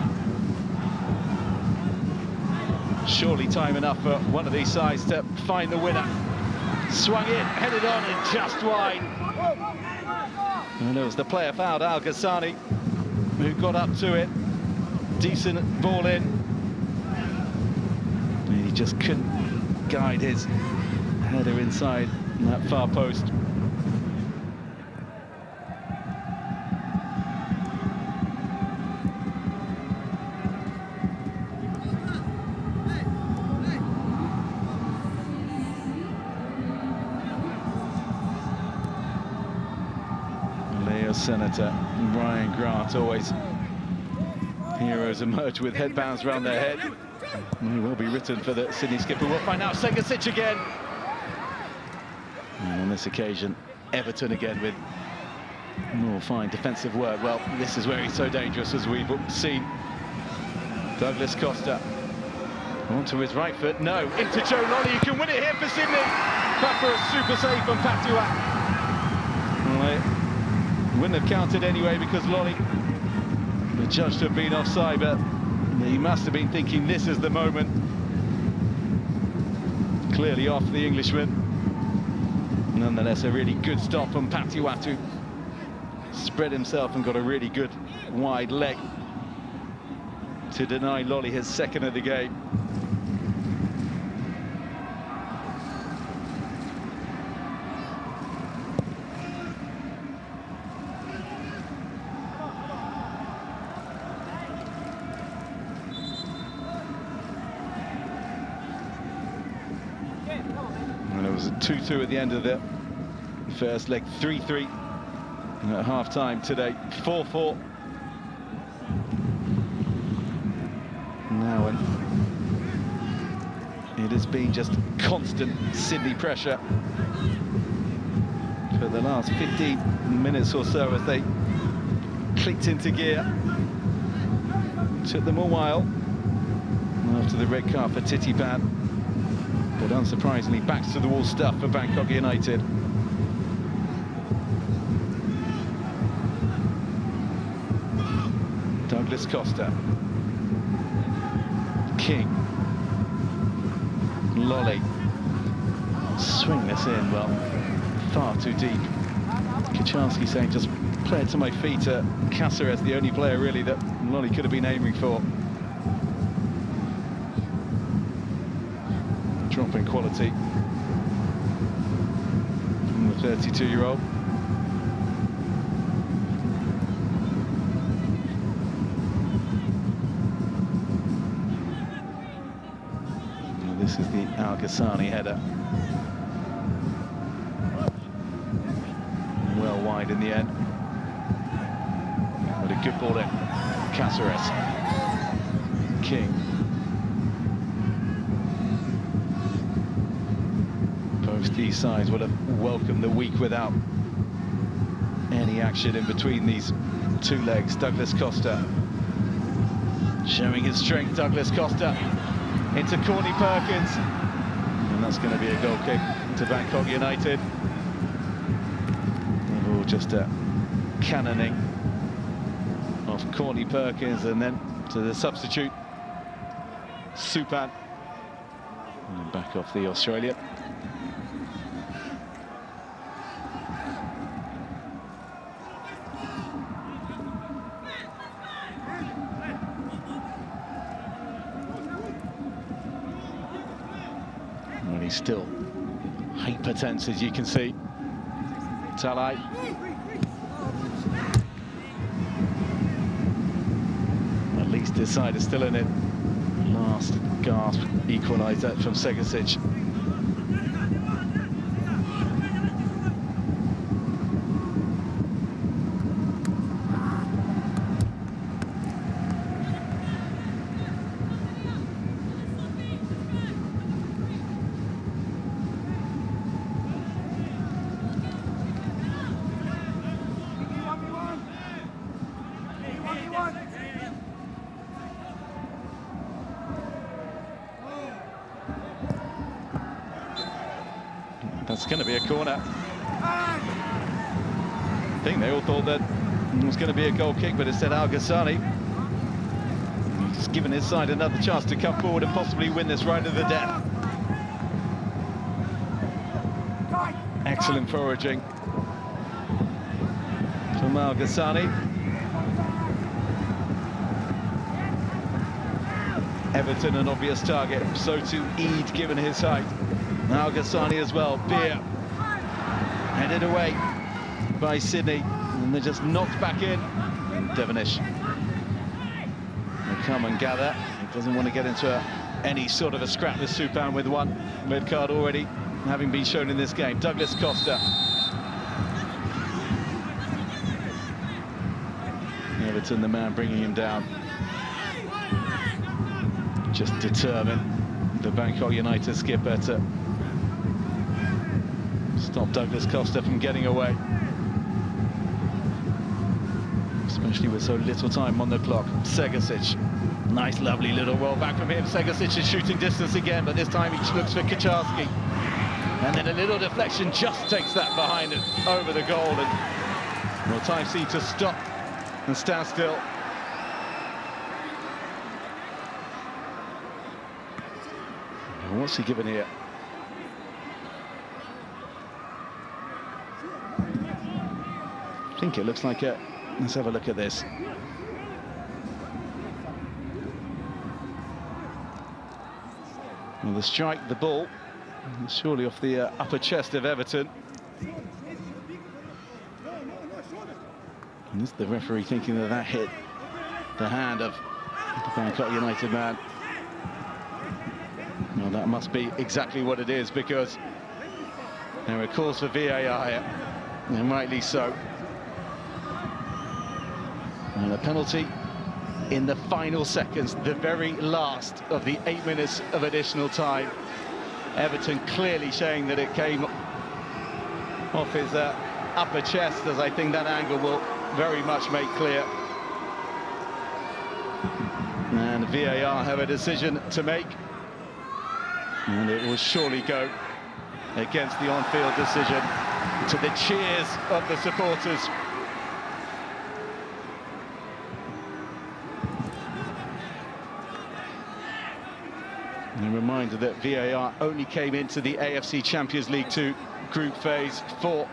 Surely time enough for one of these sides to find the winner. Swung in, headed on, and just wide. And it was the player fouled, Al Ghassani, who got up to it. Decent ball in. And he just couldn't guide his header inside that far post. Senator Ryan Grant, always heroes emerge with headbands around their head. He will be written for the Sydney skipper. We'll find out. Segasic again. And on this occasion, Everton again with more fine defensive work. Well, this is where he's so dangerous, as we've seen. Douglas Costa onto his right foot. No, into Joe Lolly. You can win it here for Sydney. Back for a super save from Patiwak. Wouldn't have counted anyway because Lolly was judged to have been offside, but he must have been thinking this is the moment. Clearly off the Englishman. Nonetheless, a really good stop from Patiwak. Spread himself and got a really good wide leg to deny Lolly his second of the game. And it was a 2-2 at the end of the first leg, 3-3 at half-time today, 4-4. Now, and it has been just constant Sydney pressure for the last 15 minutes or so as they clicked into gear. Took them a while after the red card for Titipan, but unsurprisingly, backs to the wall stuff for Bangkok United. Douglas Costa, King, Lolly, swing this in, well, far too deep. Kachansky saying just play it to my feet. Cáceres, the only player really that Lolly could have been aiming for. Drop in quality from the 32-year-old. This is the Al Ghassani header. Well wide in the end. But a good ball in. Cáceres. King. Both these sides would have welcomed the week without any action in between these two legs. Douglas Costa showing his strength. Douglas Costa into Corny Perkins, and that's going to be a goal kick to Bangkok United. Oh, just a cannoning of Corny Perkins, and then to the substitute Supan, and back off the Australian. Still hyper-tense, as you can see. Talai. At least this side is still in it. Last gasp equaliser from Segasic. it's going to be a corner. I think they all thought that it was going to be a goal kick, but instead Al Ghassani, he's given his side another chance to come forward and possibly win this right to the death. Excellent foraging from Al Ghassani. Everton an obvious target, so too Eid given his height. Al Ghassani as well. Beer headed away by Sydney, and they're just knocked back in. Devonish will come and gather. He doesn't want to get into any sort of a scrap with Supan, with one red card already having been shown in this game. Douglas Costa. Everton, the man bringing him down. Just determined, the Bangkok United skipper, to stop Douglas Costa from getting away, especially with so little time on the clock. Segasic, nice lovely little roll back from him. Segasic is shooting distance again, but this time he looks for Kaczarski, and then a little deflection just takes that behind it over the goal, and well, time seemed to stop and stand still. What's he given here? I think it looks like a... Let's have a look at this. Well, the strike, the ball, surely off the upper chest of Everton. And this is the referee thinking that that hit the hand of the Bangkok United man. Well, that must be exactly what it is, because there are calls for VAR here, and rightly so. And a penalty in the final seconds, the very last of the 8 minutes of additional time. Everton clearly showing that it came off his upper chest, as I think that angle will very much make clear. And VAR have a decision to make, and it will surely go against the on-field decision, to the cheers of the supporters. And a reminder that VAR only came into the AFC Champions League Two group phase for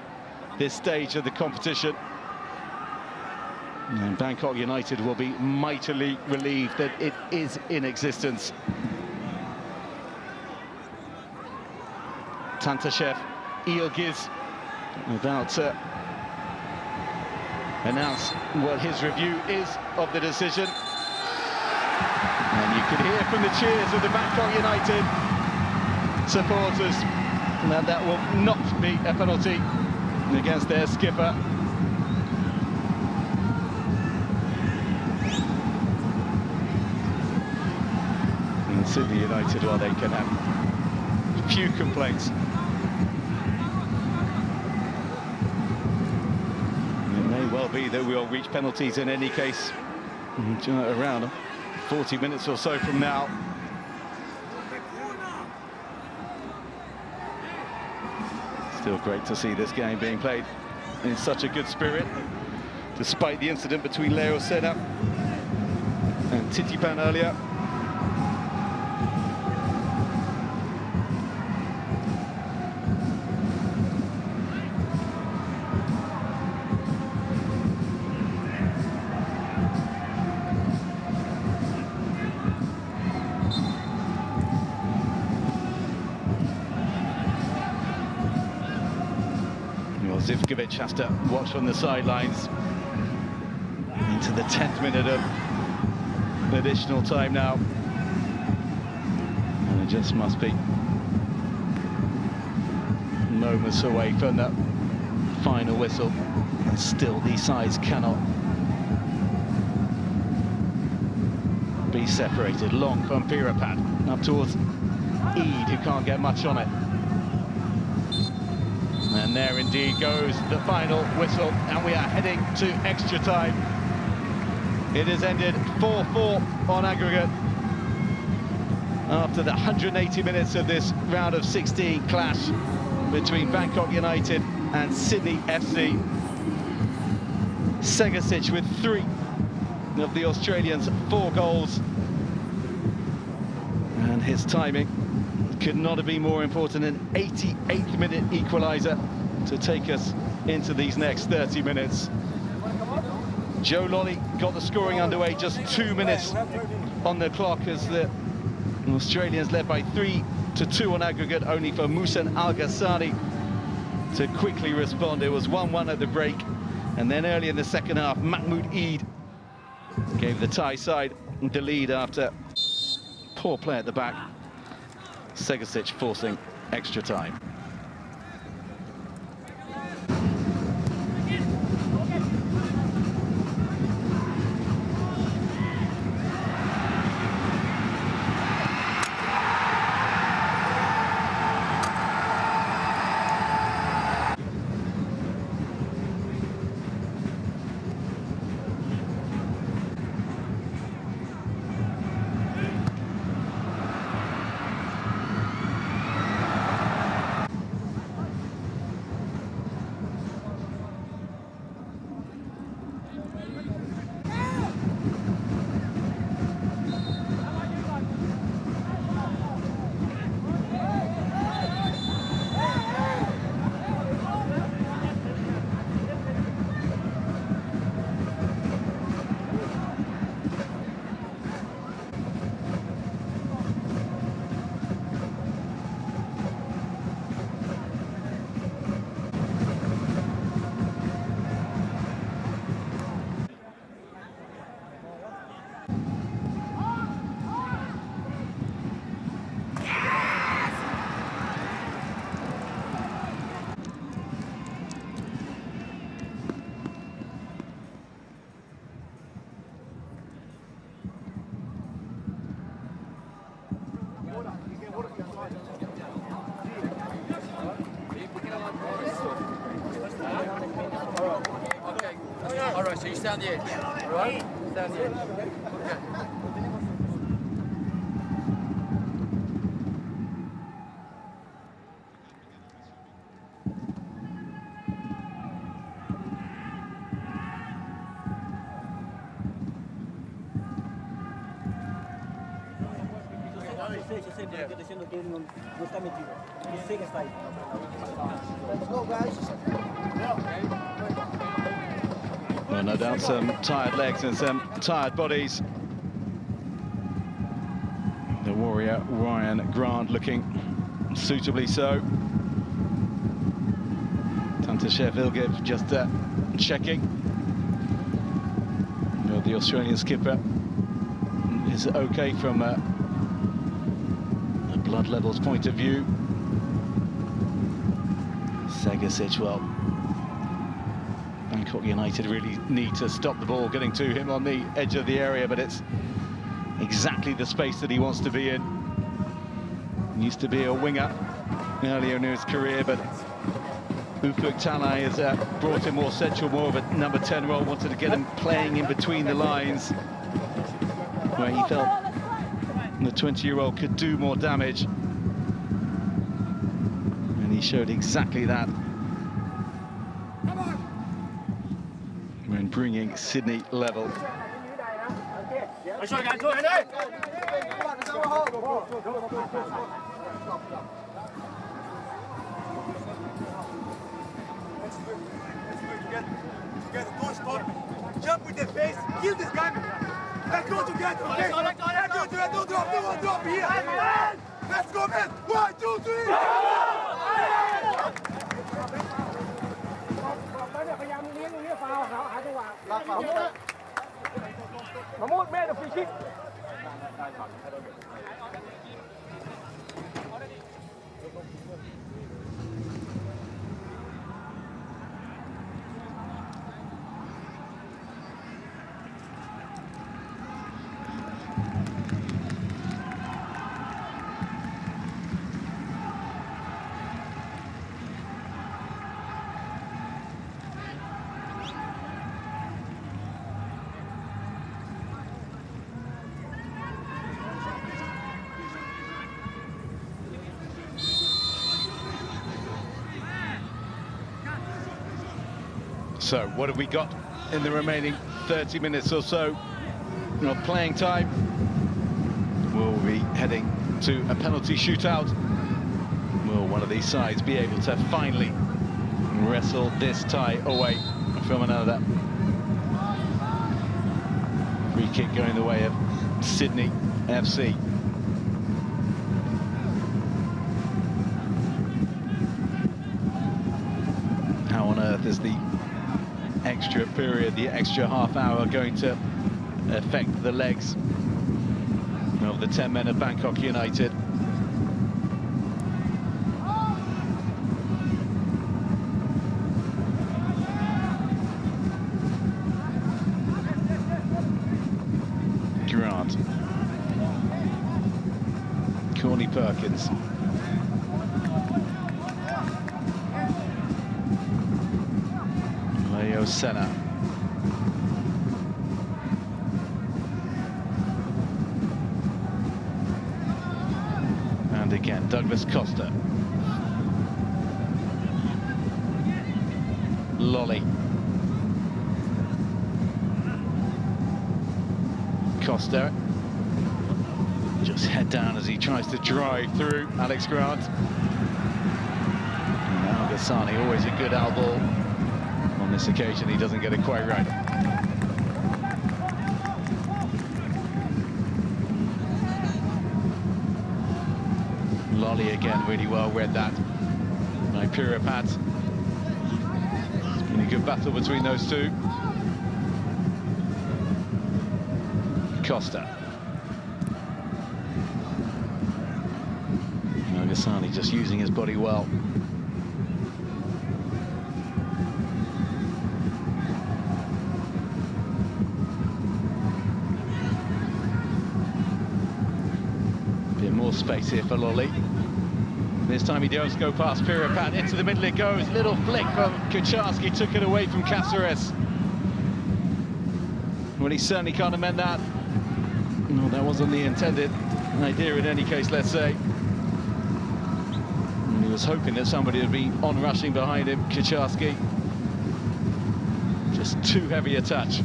this stage of the competition. And Bangkok United will be mightily relieved that it is in existence. Tantashev Ilgiz about to announce what his review is of the decision. And you can hear from the cheers of the Bangkok United supporters that that will not be a penalty against their skipper. And Sydney United, well, they can have few complaints. It may well be that we'll reach penalties in any case around 40 minutes or so from now. Still great to see this game being played in such a good spirit, despite the incident between Leo Sena and Titipan earlier. Zivkovic has to watch from the sidelines into the 10th minute of additional time now, and it just must be moments away from that final whistle, and still these sides cannot be separated. Long from Pirapad up towards Eid, who can't get much on it. And there indeed goes the final whistle, and we are heading to extra time. It has ended 4-4 on aggregate after the 180 minutes of this round of 16 clash. between Bangkok United and Sydney FC. Segasic with 3 of the Australians' 4 goals. And his timing could not have been more important. An 88th minute equaliser to take us into these next 30 minutes. Joe Lolly got the scoring underway just 2 minutes on the clock as the Australians led by 3-2 on aggregate, only for Musan Al Ghassani to quickly respond. It was 1-1 at the break, and then early in the second half, Mahmoud Eid gave the Thai side the lead after poor play at the back. Segasic forcing extra time. Alright, so you stand the edge. Alright? Stand the edge. Okay. Yo sé, pero estoy diciendo que él no está metido. Yo sé que está ahí. Let's go, guys. Well, no doubt some tired legs and some tired bodies. The warrior Ryan Grant looking suitably so. Tantashev Ilgiv just checking. The Australian skipper is okay from a blood levels point of view. Segasic, well, Bangkok United really need to stop the ball getting to him on the edge of the area, but it's exactly the space that he wants to be in. He used to be a winger earlier in his career, but Ufuk Talay has brought him more central, more of a number 10 role, wanted to get him playing in between the lines, where he felt the 20-year-old could do more damage. And he showed exactly that when bringing Sydney level. Together, don't stop. Jump with the face, kill this guy. Let's go together, okay? Let's go together, don't drop here. Let's go, man. 1, 2, 3. พยายามเลี้ยงตรงนี้ฟาวหาจังหวะมามุดแม่เดี๋ยวฟรีคิก So what have we got in the remaining 30 minutes or so of playing time? We'll be heading to a penalty shootout. Will one of these sides be able to finally wrestle this tie away from another? Free kick going the way of Sydney FC. How on earth is the extra period, the extra half hour, going to affect the legs of the 10 men of Bangkok United? Grant. Corny Perkins. Leo Senna. And again, Douglas Costa. Lolly. Costa. Just head down as he tries to drive through Alex Grant. Now Ghassani, always a good elbow. On this occasion, he doesn't get it quite right. Lolly again, really well read that by Pirapat. It's been a good battle between those two. Costa. Ghassani just using his body well. Bit more space here for Lolly. This time he does go past Pirapat. Into the middle it goes. Little flick from Kucharski, took it away from Cáceres. Well, he certainly can't amend that. No, that wasn't the intended idea in any case, let's say. And he was hoping that somebody would be on-rushing behind him, Kucharski. Just too heavy a touch.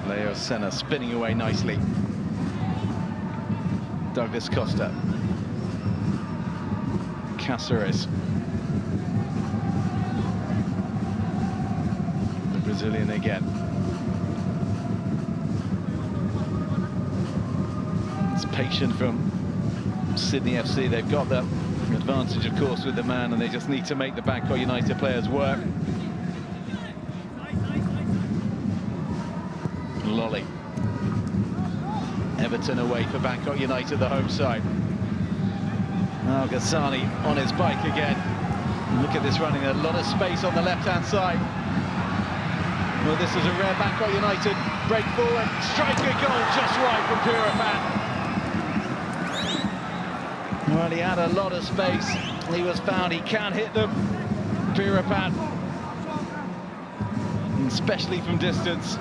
Leo Senna spinning away nicely. Douglas Costa. Cáceres. The Brazilian again. It's patient from Sydney FC. They've got that advantage, of course, with the man, and they just need to make the Bangkok United players work. Lolly. Everton away for Bangkok United, the home side. Now Ghassani on his bike again. Look at this running, a lot of space on the left-hand side. Well, this is a rare Bangkok United break forward. Striker goal just right from Pirapat. Well, he had a lot of space. He was found, he can hit them. Pirapat, especially from distance.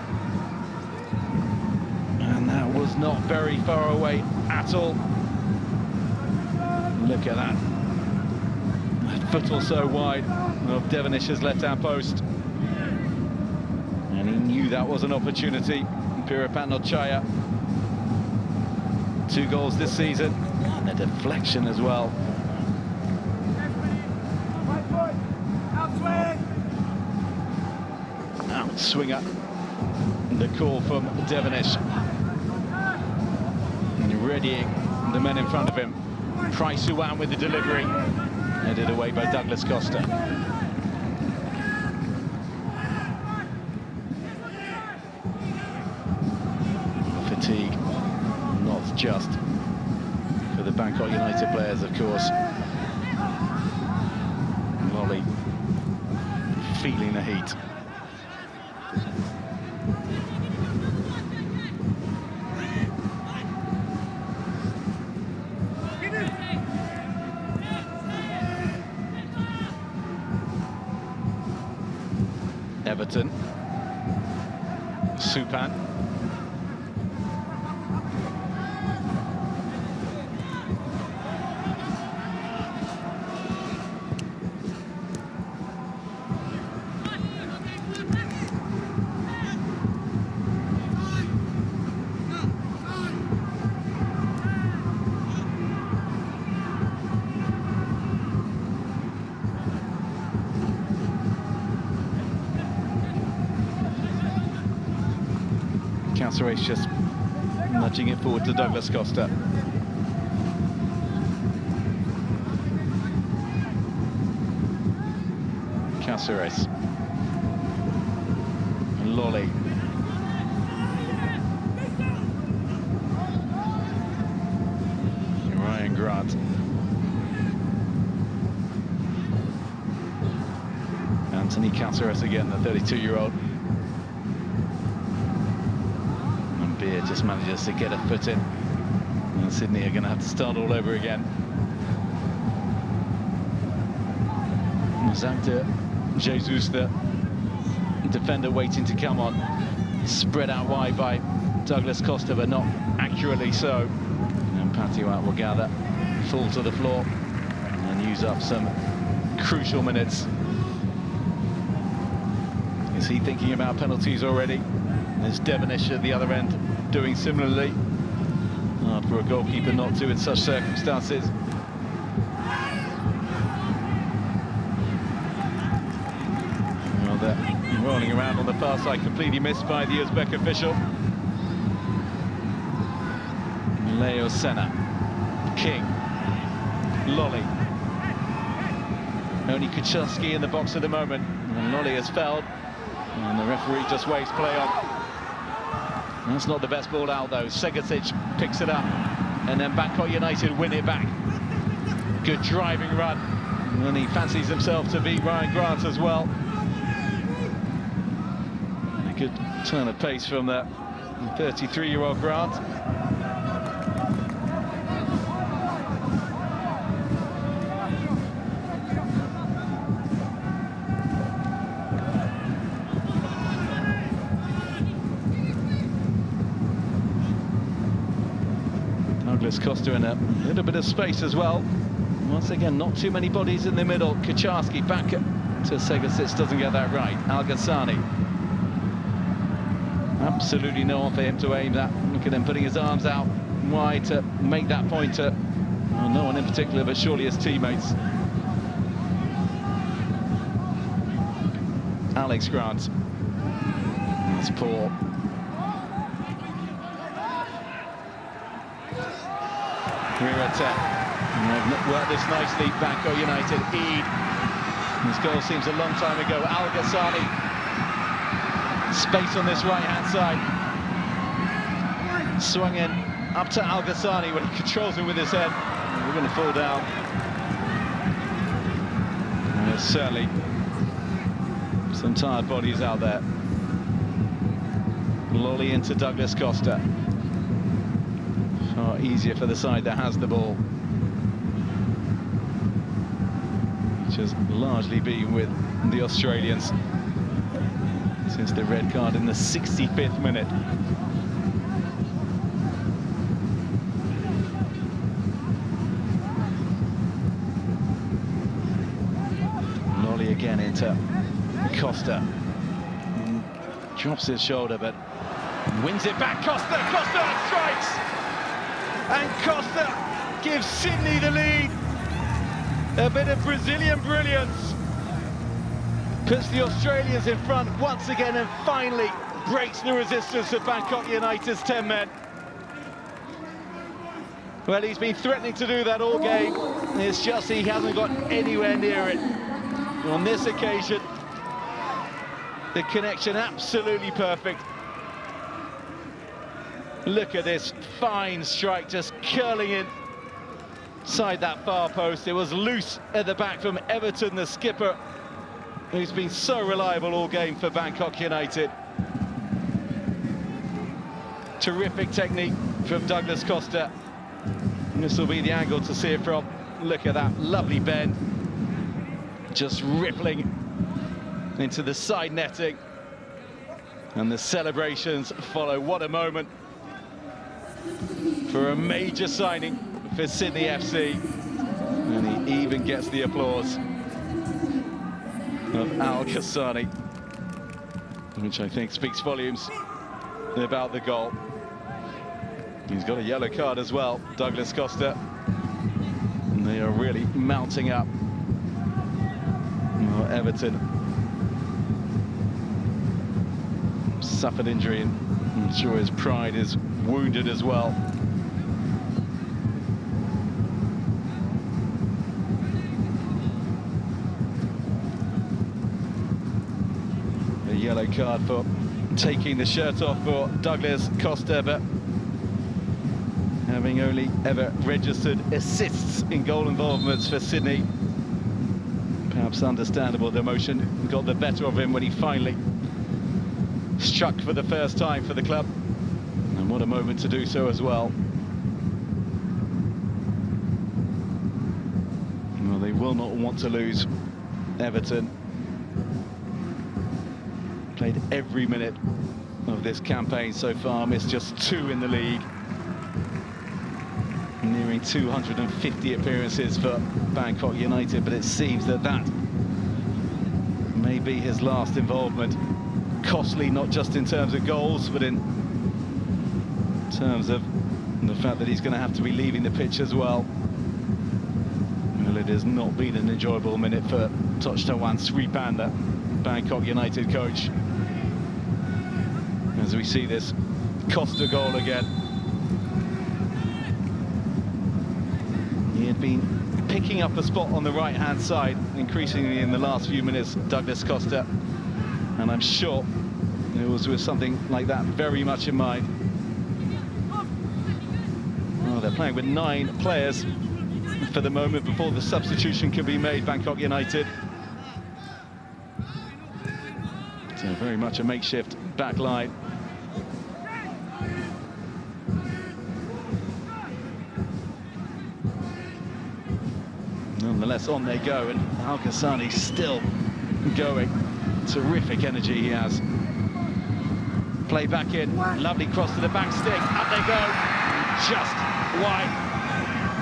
And that was not very far away at all. Look at that. A foot or so wide of Devonish's left-hand post. And he knew that was an opportunity. Pirapat Nochaya. 2 goals this season. And a deflection as well. Outswinger. The call from Devonish. Readying the men in front of him. Price Suwan with the delivery. Headed away by Douglas Costa. Fatigue, not just for the Bangkok United players, of course. Lolly feeling the heat. Everton. Supan. Cáceres just nudging it forward to Douglas Costa. Cáceres. And Lolly. Ryan Grant. Anthony Cáceres again, the 32-year-old. Just manages to get a foot in, and Sydney are going to have to start all over again. Zanta Jesus, the defender, waiting to come on, spread out wide by Douglas Costa, but not accurately so. And Patiwat will gather, fall to the floor, and use up some crucial minutes. Is he thinking about penalties already? There's Devonish at the other end, doing similarly. Hard for a goalkeeper not to in such circumstances. Well, they're rolling around on the far side, completely missed by the Uzbek official. Leo Senna, King, Lolly. Only Kuchelski in the box at the moment, and Lolly has fouled, and the referee just waves play on. That's not the best ball out though. Segacic picks it up, and then Bangkok United win it back. Good driving run, and he fancies himself to beat Ryan Grant as well. A good turn of pace from the 33-year-old Grant. Douglas Costa in a little bit of space as well. Once again, not too many bodies in the middle. Kuchelski back to Segacic, doesn't get that right. Al Ghassani. Absolutely no one for him to aim at. Look at him putting his arms out wide to make that point to, well, no one in particular, but surely his teammates. Alex Grant. That's poor. Worked this nicely, Bangkok United. Eid. His goal seems a long time ago. Al Ghassani. Space on this right-hand side. Swung in up to Al Ghassani when he controls it with his head. We're going to fall down. And there's certainly some tired bodies out there. Lolly into Douglas Costa. Far easier for the side that has the ball, which has largely been with the Australians since the red card in the 65th minute. Lolly again into Costa. Drops his shoulder, but wins it back. Costa strikes! And Costa gives Sydney the lead. A bit of Brazilian brilliance. Puts the Australians in front once again and finally breaks the resistance of Bangkok United's 10 men. Well, he's been threatening to do that all game. It's just he hasn't got anywhere near it. On this occasion, the connection absolutely perfect. Look at this fine strike, just curling in inside that far post. It was loose at the back from Everton, the skipper, who's been so reliable all game for Bangkok United. Terrific technique from Douglas Costa. And this will be the angle to see it from. Look at that lovely bend, just rippling into the side netting. And the celebrations follow. What a moment for a major signing for Sydney FC. And he even gets the applause of Al Ghassani, which I think speaks volumes about the goal. He's got a yellow card as well, Douglas Costa. And they are really mounting up. Well, Everton suffered injury, and I'm sure his pride is wounded as well. A yellow card for taking the shirt off for Douglas Costa, but having only ever registered assists in goal involvements for Sydney. Perhaps understandable, the emotion got the better of him when he finally struck for the first time for the club. And what a moment to do so as well. Well, they will not want to lose, Everton. Played every minute of this campaign so far, missed just 2 in the league. Nearing 250 appearances for Bangkok United, but it seems that that may be his last involvement. Costly, not just in terms of goals, but in terms of the fact that he's going to have to be leaving the pitch as well. Well, it has not been an enjoyable minute for Tochtawan Sripanda, Bangkok United coach. As we see this Costa goal again. He had been picking up a spot on the right-hand side, increasingly in the last few minutes, Douglas Costa. And I'm sure it was with something like that very much in mind. Well, they're playing with 9 players for the moment before the substitution can be made, Bangkok United. So very much a makeshift back line. Nonetheless, on they go, and Al Ghassani still going. Terrific energy he has. Play back in, lovely cross to the back stick, up they go, just wide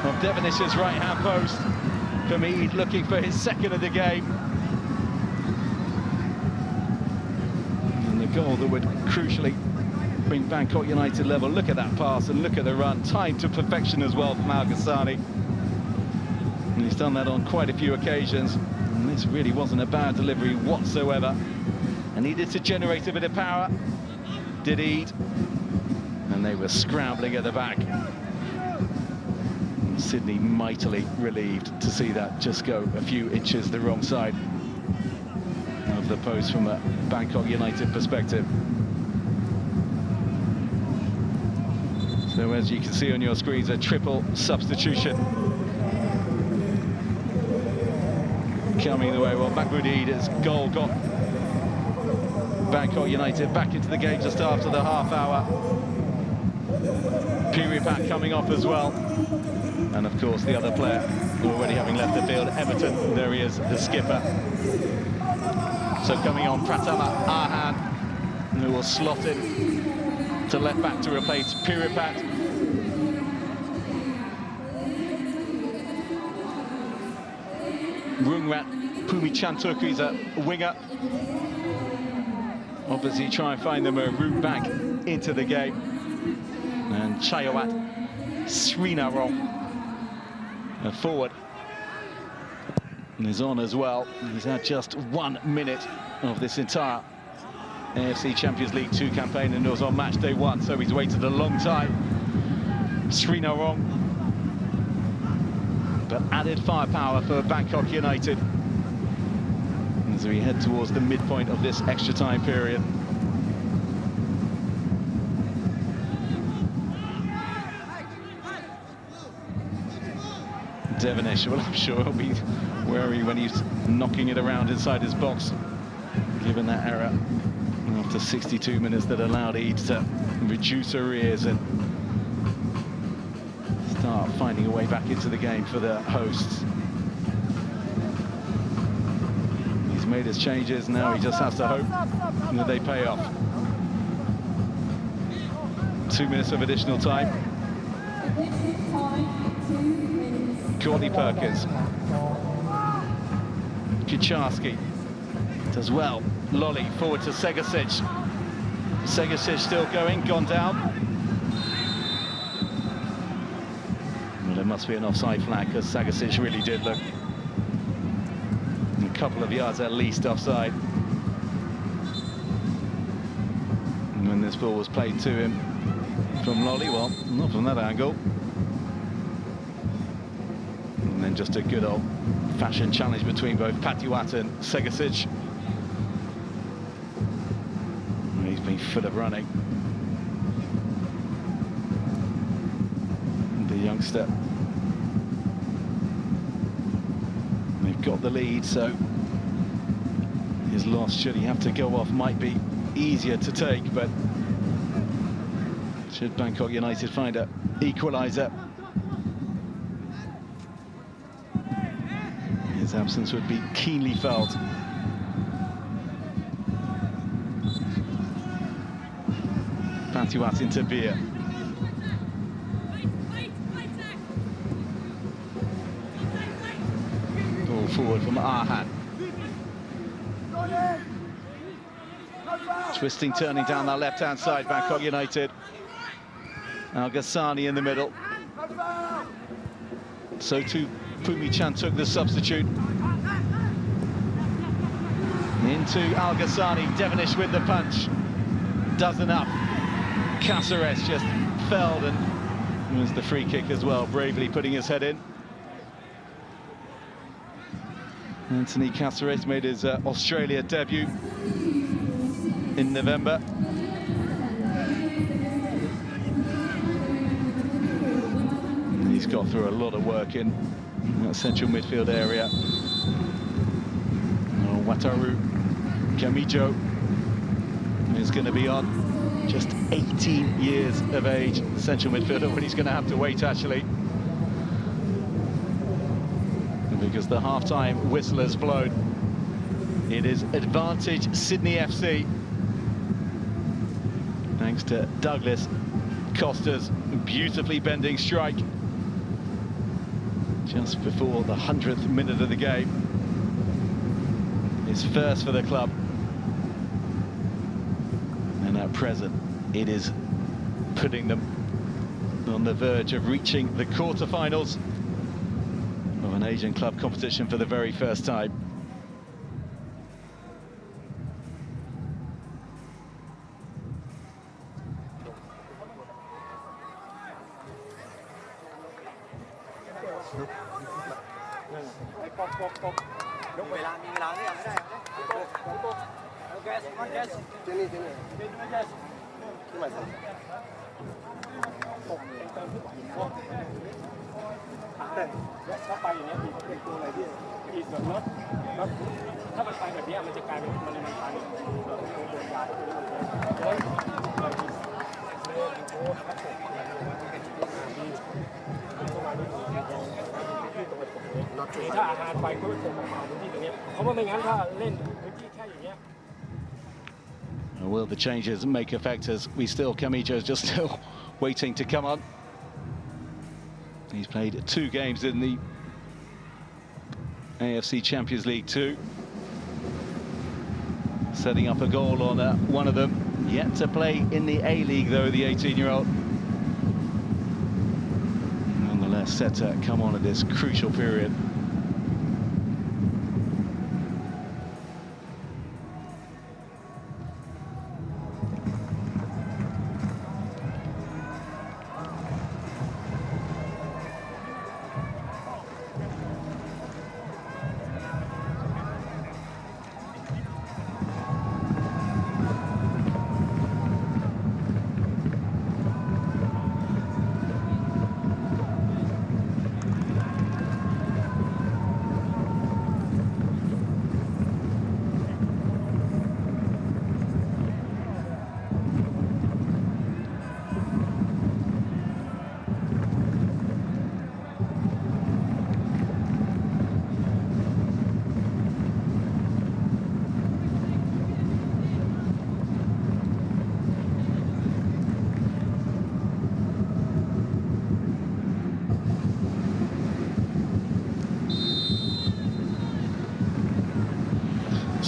of Devonish's right-hand post. Hamid looking for his second of the game. And the goal that would crucially bring Bangkok United level. Look at that pass and look at the run, timed to perfection as well from Al Ghassani. And he's done that on quite a few occasions. And this really wasn't a bad delivery whatsoever. And needed to generate a bit of power. Did Eid. And they were scrambling at the back. And Sydney mightily relieved to see that just go a few inches the wrong side of the post from a Bangkok United perspective. So as you can see on your screens, a triple substitution coming the way. Well, Mahmoud Eid's goal got Bangkok United back into the game just after the half hour. Piripat coming off as well. And of course the other player already having left the field, Everton. There he is, the skipper. So coming on, Pratama Arhan, who will slot in to left back to replace Piripat. Rungrat Pumichantuk, he's a winger. Obviously try and find them a route back into the game. And Chayawat Srinarong, a forward, and is on as well. He's had just 1 minute of this entire AFC Champions League 2 campaign, and it was on match day 1, so he's waited a long time. Srinarong, but added firepower for Bangkok United as we head towards the midpoint of this extra time period. Devonish, well, I'm sure he'll be wary when he's knocking it around inside his box, given that error after 62 minutes that allowed Eid to reduce arrears and start finding a way back into the game for the hosts. He's made his changes, now he just has to hope that they pay off. 2 minutes of additional time. Courtney Perkins. Kucharski does well. Lolly forward to Segasic. Segasic still going, gone down. Well, there must be an offside flag because Segasic really did look a couple of yards at least offside. And when this ball was played to him from Lolly, well, not from that angle. And then just a good old-fashioned challenge between both Patiwat and Segasic. He's been full of running. The youngster. They've got the lead, so his loss, should he have to go off, might be easier to take, but should Bangkok United find an equaliser, his absence would be keenly felt. Patiwat into Beer. Ball forward from Arhan. Twisting, turning down that left-hand side, Bangkok United. Al Ghassani in the middle. So too, Pumi-chan took the substitute. Into Al Ghassani, Devonish with the punch. Does enough. Caceres just felled, and it was the free kick as well, bravely putting his head in. Anthony Caceres made his Australia debut in November. And he's got through a lot of work in that central midfield area. Oh, Wataru Kamijo is going to be on. Just 18 years of age, central midfielder, when he's going to have to wait, actually. Because the half-time whistle has blown. It is advantage Sydney FC. Thanks to Douglas Costa's beautifully bending strike. Just before the 100th minute of the game. His first for the club. And at present, it is putting them on the verge of reaching the quarter-finals of an Asian club competition for the very first time. Will the changes make effect as we still, Kamijo's just still waiting to come on. He's played 2 games in the AFC Champions League Two. Setting up a goal on one of them. Yet to play in the A-League, though, the 18-year-old. Nonetheless, set to come on at this crucial period.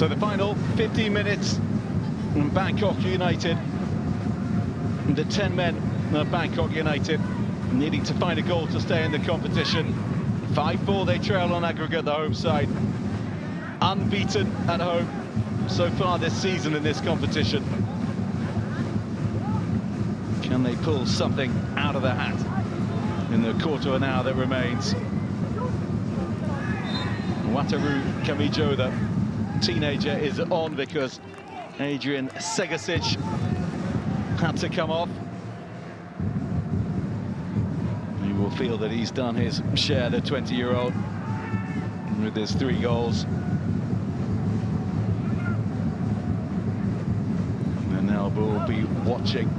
So the final 15 minutes from Bangkok United. The 10 men of Bangkok United needing to find a goal to stay in the competition. 5-4 they trail on aggregate, the home side. Unbeaten at home so far this season in this competition. Can they pull something out of the hat in the quarter of an hour that remains? Wataru Kamijo, the teenager, is on because Adrian Segasic had to come off. He will feel that he's done his share, the 20-year-old, with his 3 goals. And now we'll be watching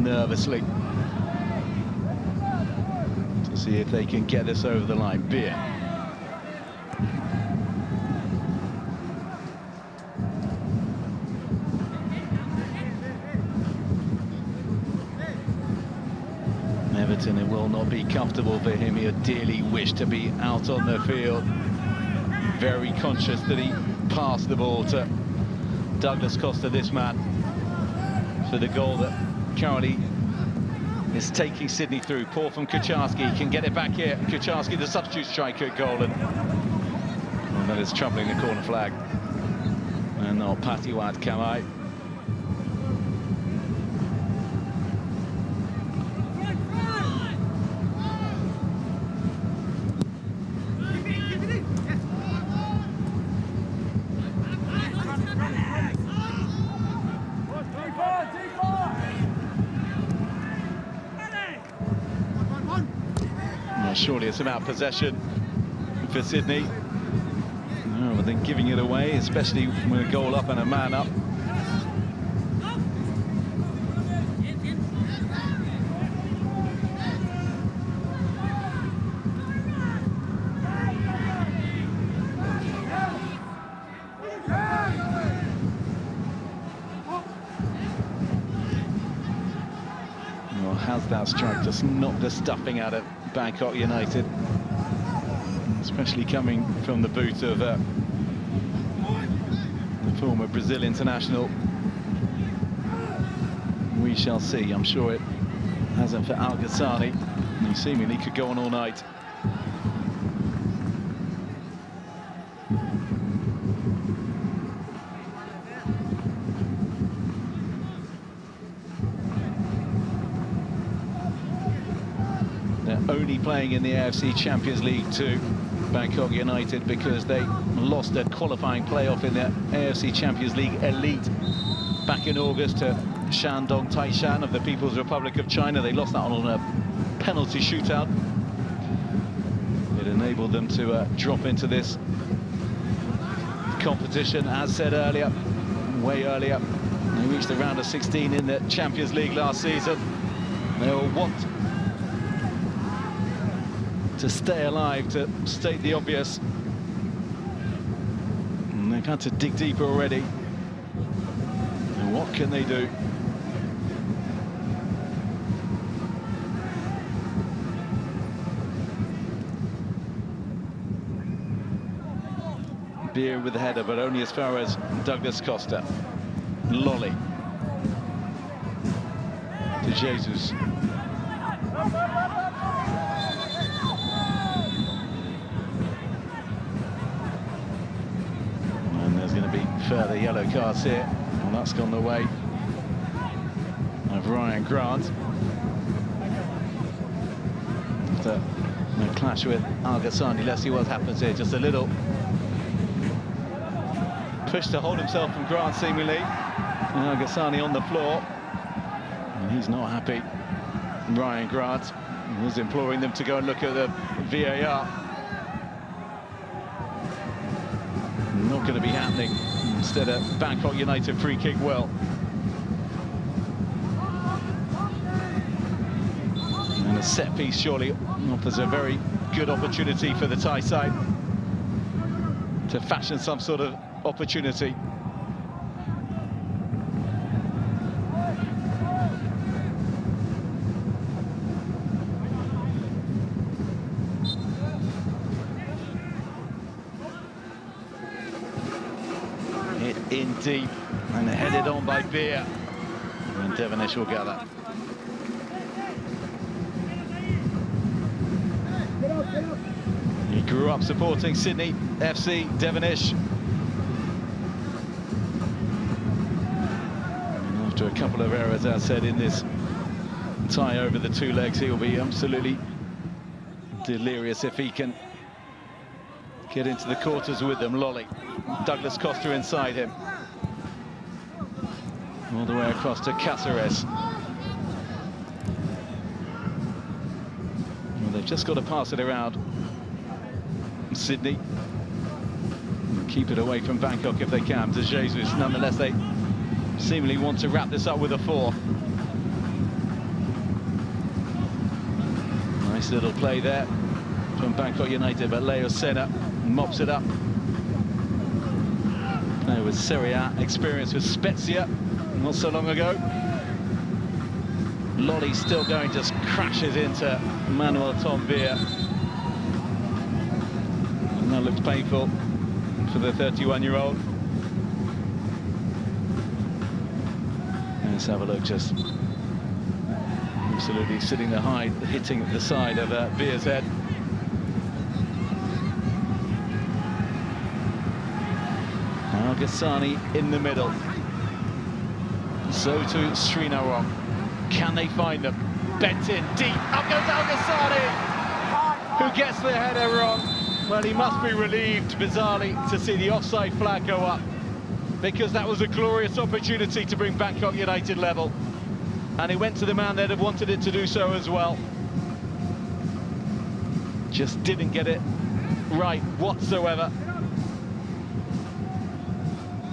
nervously to see if they can get this over the line. Beer. Everton, it will not be comfortable for him. He'd dearly wish to be out on the field. Very conscious that he passed the ball to Douglas Costa, this man, for the goal that currently is taking Sydney through. Poor from Kucharski, can get it back here. Kucharski, the substitute striker at goal, and that is troubling the corner flag. And not Patiwat Kamai. Surely it's about possession for Sydney, rather than giving it away, especially with a goal up and a man up. Well, how's that strike just knocked the stuffing out of Bangkok United, especially coming from the boot of the former Brazil international. We shall see. I'm sure it hasn't for Al Ghassani. He seemingly could go on all night. Only playing in the AFC Champions League Two, Bangkok United, because they lost their qualifying playoff in the AFC Champions League Elite back in August to Shandong Taishan of the People's Republic of China. They lost that on a penalty shootout. It enabled them to drop into this competition, as said earlier, way earlier. They reached the round of 16 in the Champions League last season. They will want to stay alive, to state the obvious. And they've had to dig deeper already. And what can they do? Beer with the header, but only as far as Douglas Costa. Lolly to Jesus. Further yellow cards here, and that's gone the way of Ryan Grant. After a clash with Al Ghassani, let's see what happens here. Just a little push to hold himself from Grant, seemingly. And Al Ghassani on the floor, and he's not happy. Ryan Grant was imploring them to go and look at the VAR. Not going to be happening. Instead, a Bangkok United free kick well. And a set piece surely offers a very good opportunity for the Thai side to fashion some sort of opportunity. deep and headed on by Beer. And Devonish will gather. He grew up supporting Sydney FC, Devonish. And after a couple of errors, as said, in this tie over the two legs, he'll be absolutely delirious if he can get into the quarters with them. Lolly, Douglas Costa inside him. All the way across to Cáceres. Well, they've just got to pass it around Sydney. And keep it away from Bangkok if they can. De Jesus, nonetheless, they seemingly want to wrap this up with a 4. Nice little play there from Bangkok United, but Leo Senna mops it up. Player with Serie A experience with Spezia not so long ago. Lolly still going, just crashes into Manuel Tom Beer. And that looks painful for the 31-year-old. Let's have a look, just absolutely sitting there high, hitting the side of Beer's head. Now Gassani in the middle. So to Srinaram. Can they find them? Bent in deep. Up goes Al-Ghassani, who gets the header wrong. Well, he must be relieved, bizarrely, to see the offside flag go up, because that was a glorious opportunity to bring Bangkok United level. And he went to the man that had wanted it to do so as well. Just didn't get it right whatsoever.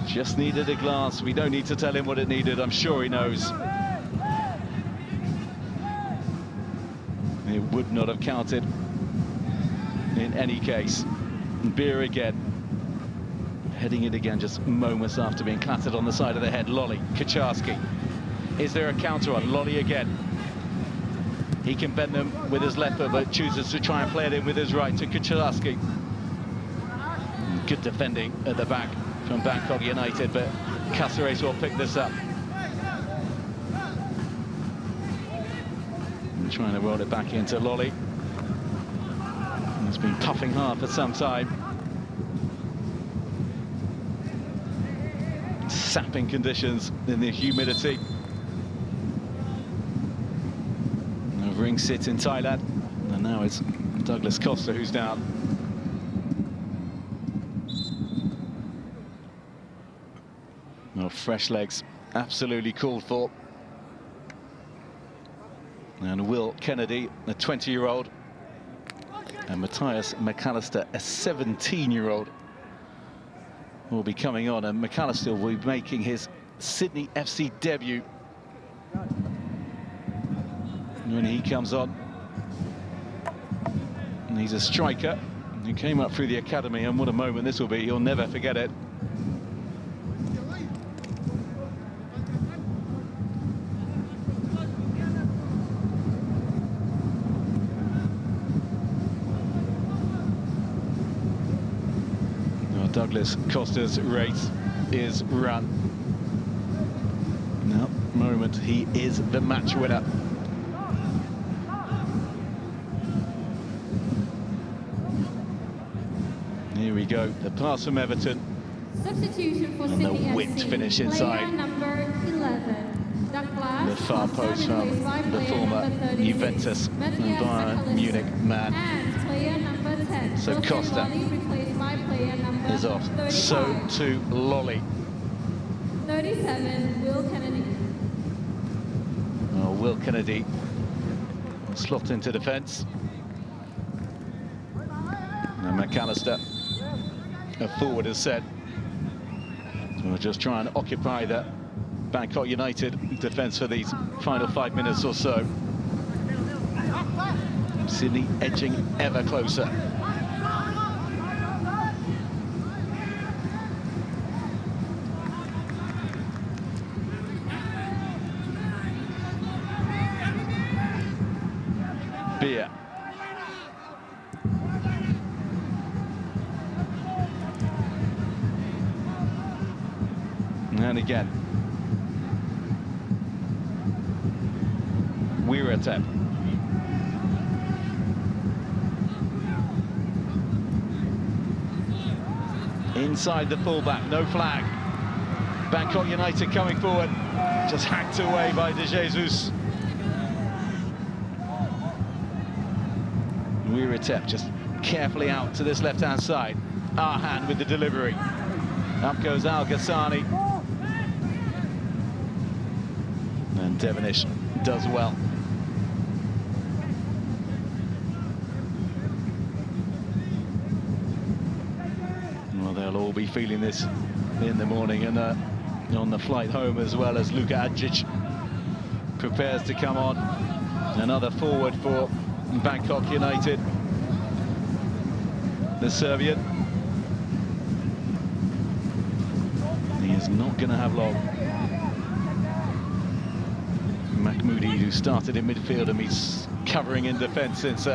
Just needed a glass. We don't need to tell him what it needed. I'm sure he knows. It would not have counted in any case. Beer again. Heading it again just moments after being clattered on the side of the head. Lolly, Kaczarski. Is there a counter on? Lolly again. He can bend them with his left foot, but chooses to try and play it in with his right to Kaczarski. Good defending at the back from Bangkok United, but Cáceres will pick this up. And trying to roll it back into Lolly. He's been puffing hard for some time. Sapping conditions in the humidity. Ring sit in Thailand, and now it's Douglas Costa who's down. Well, fresh legs, absolutely called for. And Will Kennedy, a 20-year-old, and Matthias McAllister, a 17-year-old, will be coming on, and McAllister will be making his Sydney FC debut when he comes on. And he's a striker who came up through the academy, and what a moment this will be. You'll never forget it. Now Douglas Costa's race is run. Now, moment, he is the match winner. Here we go, the pass from Everton. Substitution for And Sydney the whipped FC. finish inside. Player number 11, Douglas The far post from the former Juventus and Bayern Munich man. And player number 10, So Jose Costa Lolly, replaced by player number is off. 35. So to Lolly. 37, Will Kennedy. Oh, Will Kennedy slot into defence. And McAllister, a forward, is set. So we'll just try and occupy the Bangkok United defence for these final 5 minutes or so. Sydney edging ever closer. Beer. And again. Wiratep. Inside the fullback, no flag. Bangkok United coming forward, just hacked away by De Jesus. Wiratep just carefully out to this left-hand side. Arhan with the delivery. Up goes Al Ghassani. And Devonish does well. Well, they'll all be feeling this in the morning and on the flight home, as well as Luka Adjic prepares to come on. Another forward for Bangkok United. The Serbian. He is not going to have long. Mahmoudi, who started in midfield, and he's covering in defence since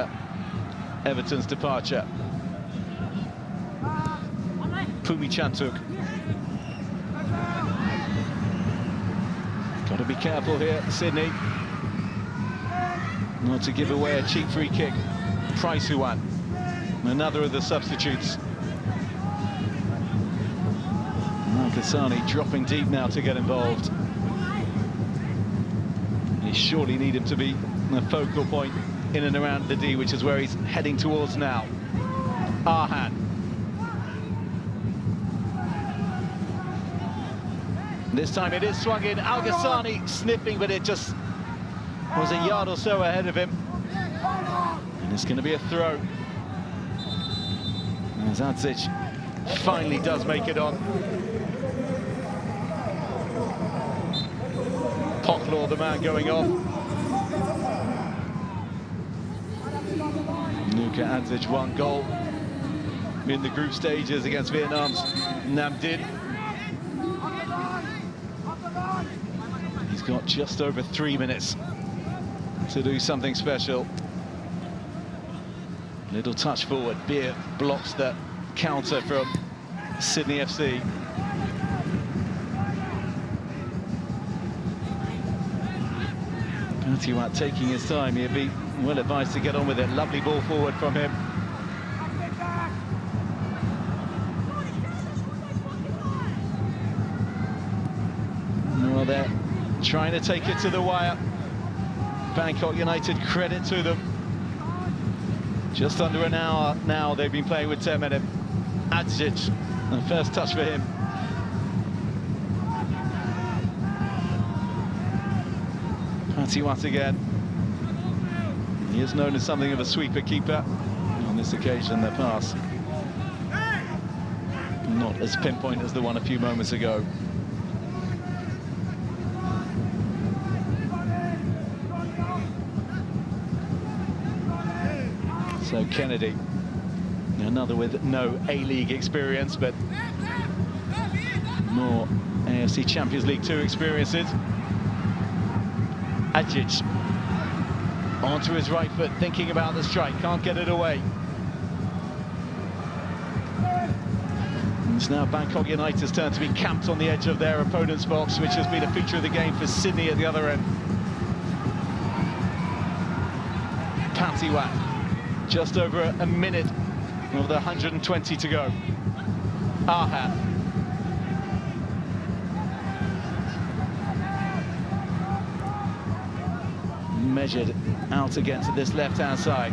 Everton's departure. Pumi Chantuk. Got to be careful here, Sydney. Not to give away a cheap free kick. Price Huan, another of the substitutes. Al-Ghassani dropping deep now to get involved. You surely need him to be a focal point in and around the D, which is where he's heading towards now. Arhan. This time it is swung in. Al-Ghassani sniffing, but it just was a yard or so ahead of him. And it's going to be a throw. As Adžić finally does make it on. Pocklaw, the man going off. Luka Adžić, one goal in the group stages against Vietnam's Nam Dinh. He's got just over 3 minutes to do something special. Little touch forward. Beer blocks the counter from Sydney FC. Patiwat taking his time. He'd be well advised to get on with it. Lovely ball forward from him. Well, they're trying to take it to the wire. Bangkok United, credit to them. Just under an hour now they've been playing with 10 minutes. Adžić, the first touch for him. Patiwat again. He is known as something of a sweeper keeper. On this occasion, the pass not as pinpoint as the one a few moments ago. So Kennedy, another with no A-League experience, but more AFC Champions League Two experiences. Adžić onto his right foot, thinking about the strike, can't get it away. It's now Bangkok United's turn to be camped on the edge of their opponent's box, which has been a feature of the game for Sydney at the other end. Patiwat. Just over a minute of the 120 to go. Arhan. Measured out against this left-hand side.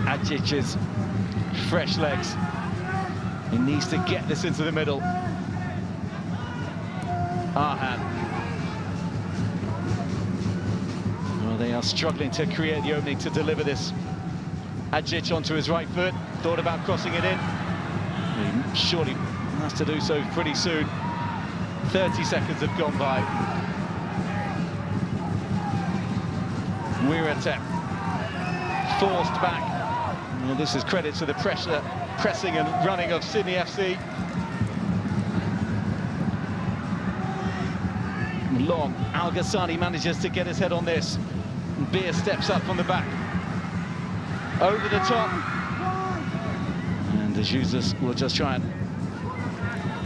Adžić's fresh legs. He needs to get this into the middle. Arhan. Well, they are struggling to create the opening to deliver this. Adžić onto his right foot, thought about crossing it in. He surely has to do so pretty soon. 30 seconds have gone by. Wiratep forced back. Well, this is credit to the pressing and running of Sydney FC. Long, Al-Ghassani manages to get his head on this. Beer steps up from the back. Over the top. And De Jesus will just try and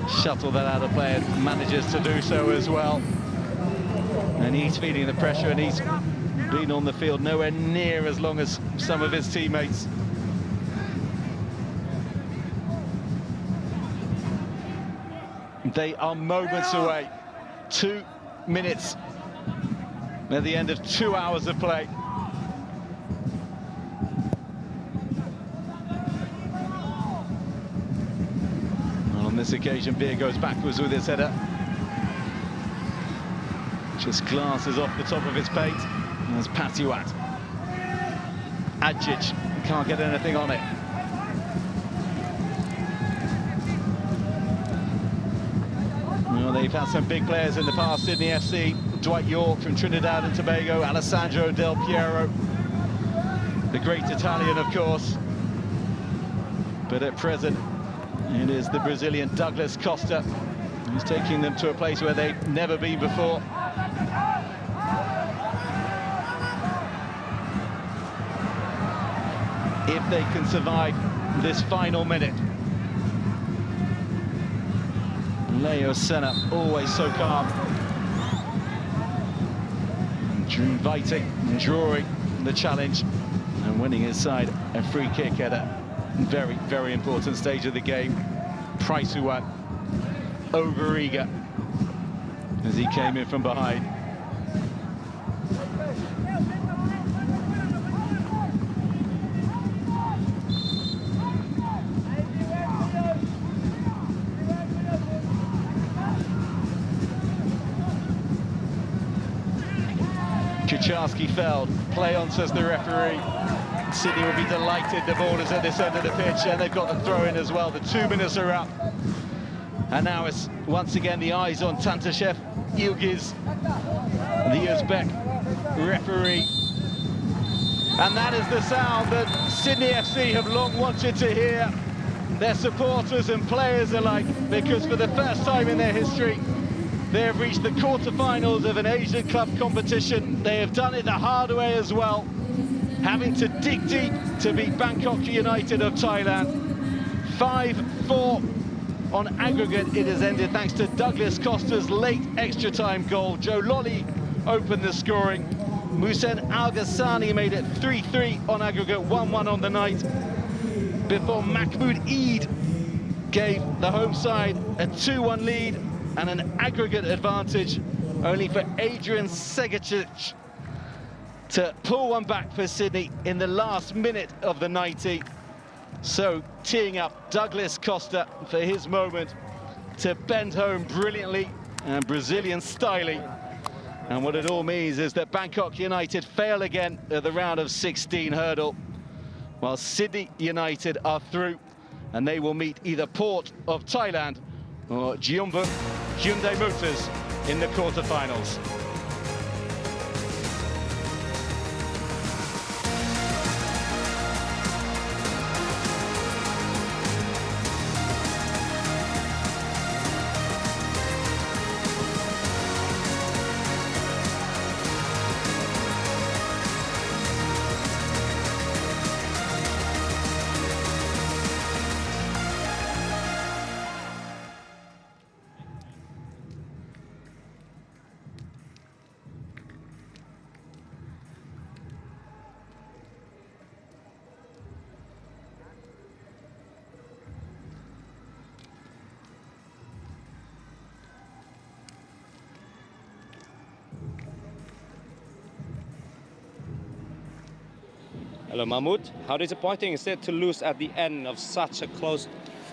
shuttle that out of play and manages to do so as well. And he's feeling the pressure, and he's been on the field nowhere near as long as some of his teammates. They are moments away. 2 minutes at the end of 2 hours of play. Well, on this occasion, Beer goes backwards with his header. Just glances off the top of his pate. There's Patiwat. Adjic can't get anything on it. Well, they've had some big players in the past, Sydney FC. Dwight York from Trinidad and Tobago, Alessandro Del Piero, the great Italian, of course. But at present, it is the Brazilian Douglas Costa who's taking them to a place where they've never been before. If they can survive this final minute. Leo Senna, always so calm. Inviting and drawing the challenge and winning his side a free kick at a very, very important stage of the game. Praisuat over-eager as he came in from behind. Kucharski-Feld, play on, says the referee. Sydney will be delighted the ball is at this end of the pitch, and they've got the throw in as well. The 2 minutes are up. And now it's once again the eyes on Tantashev Ilgiz, the Uzbek referee. And that is the sound that Sydney FC have long wanted to hear, their supporters and players alike, because for the first time in their history, they have reached the quarterfinals of an Asian club competition. They have done it the hard way as well, having to dig deep to beat Bangkok United of Thailand. 5-4 on aggregate it has ended, thanks to Douglas Costa's late extra-time goal. Joe Lolly opened the scoring. Musen Al-Ghassani made it 3-3 on aggregate, 1-1 on the night, before Mahmoud Eid gave the home side a 2-1 lead and an aggregate advantage, only for Adrian Segacic to pull one back for Sydney in the last minute of the 90. So teeing up Douglas Costa for his moment to bend home brilliantly and Brazilian styling. And what it all means is that Bangkok United fail again at the round of 16 hurdle, while Sydney United are through, and they will meet either Port of Thailand or Jeonbuk Hyundai Motors in the quarterfinals. Hello Mahmoud, how disappointing is it to lose at the end of such a close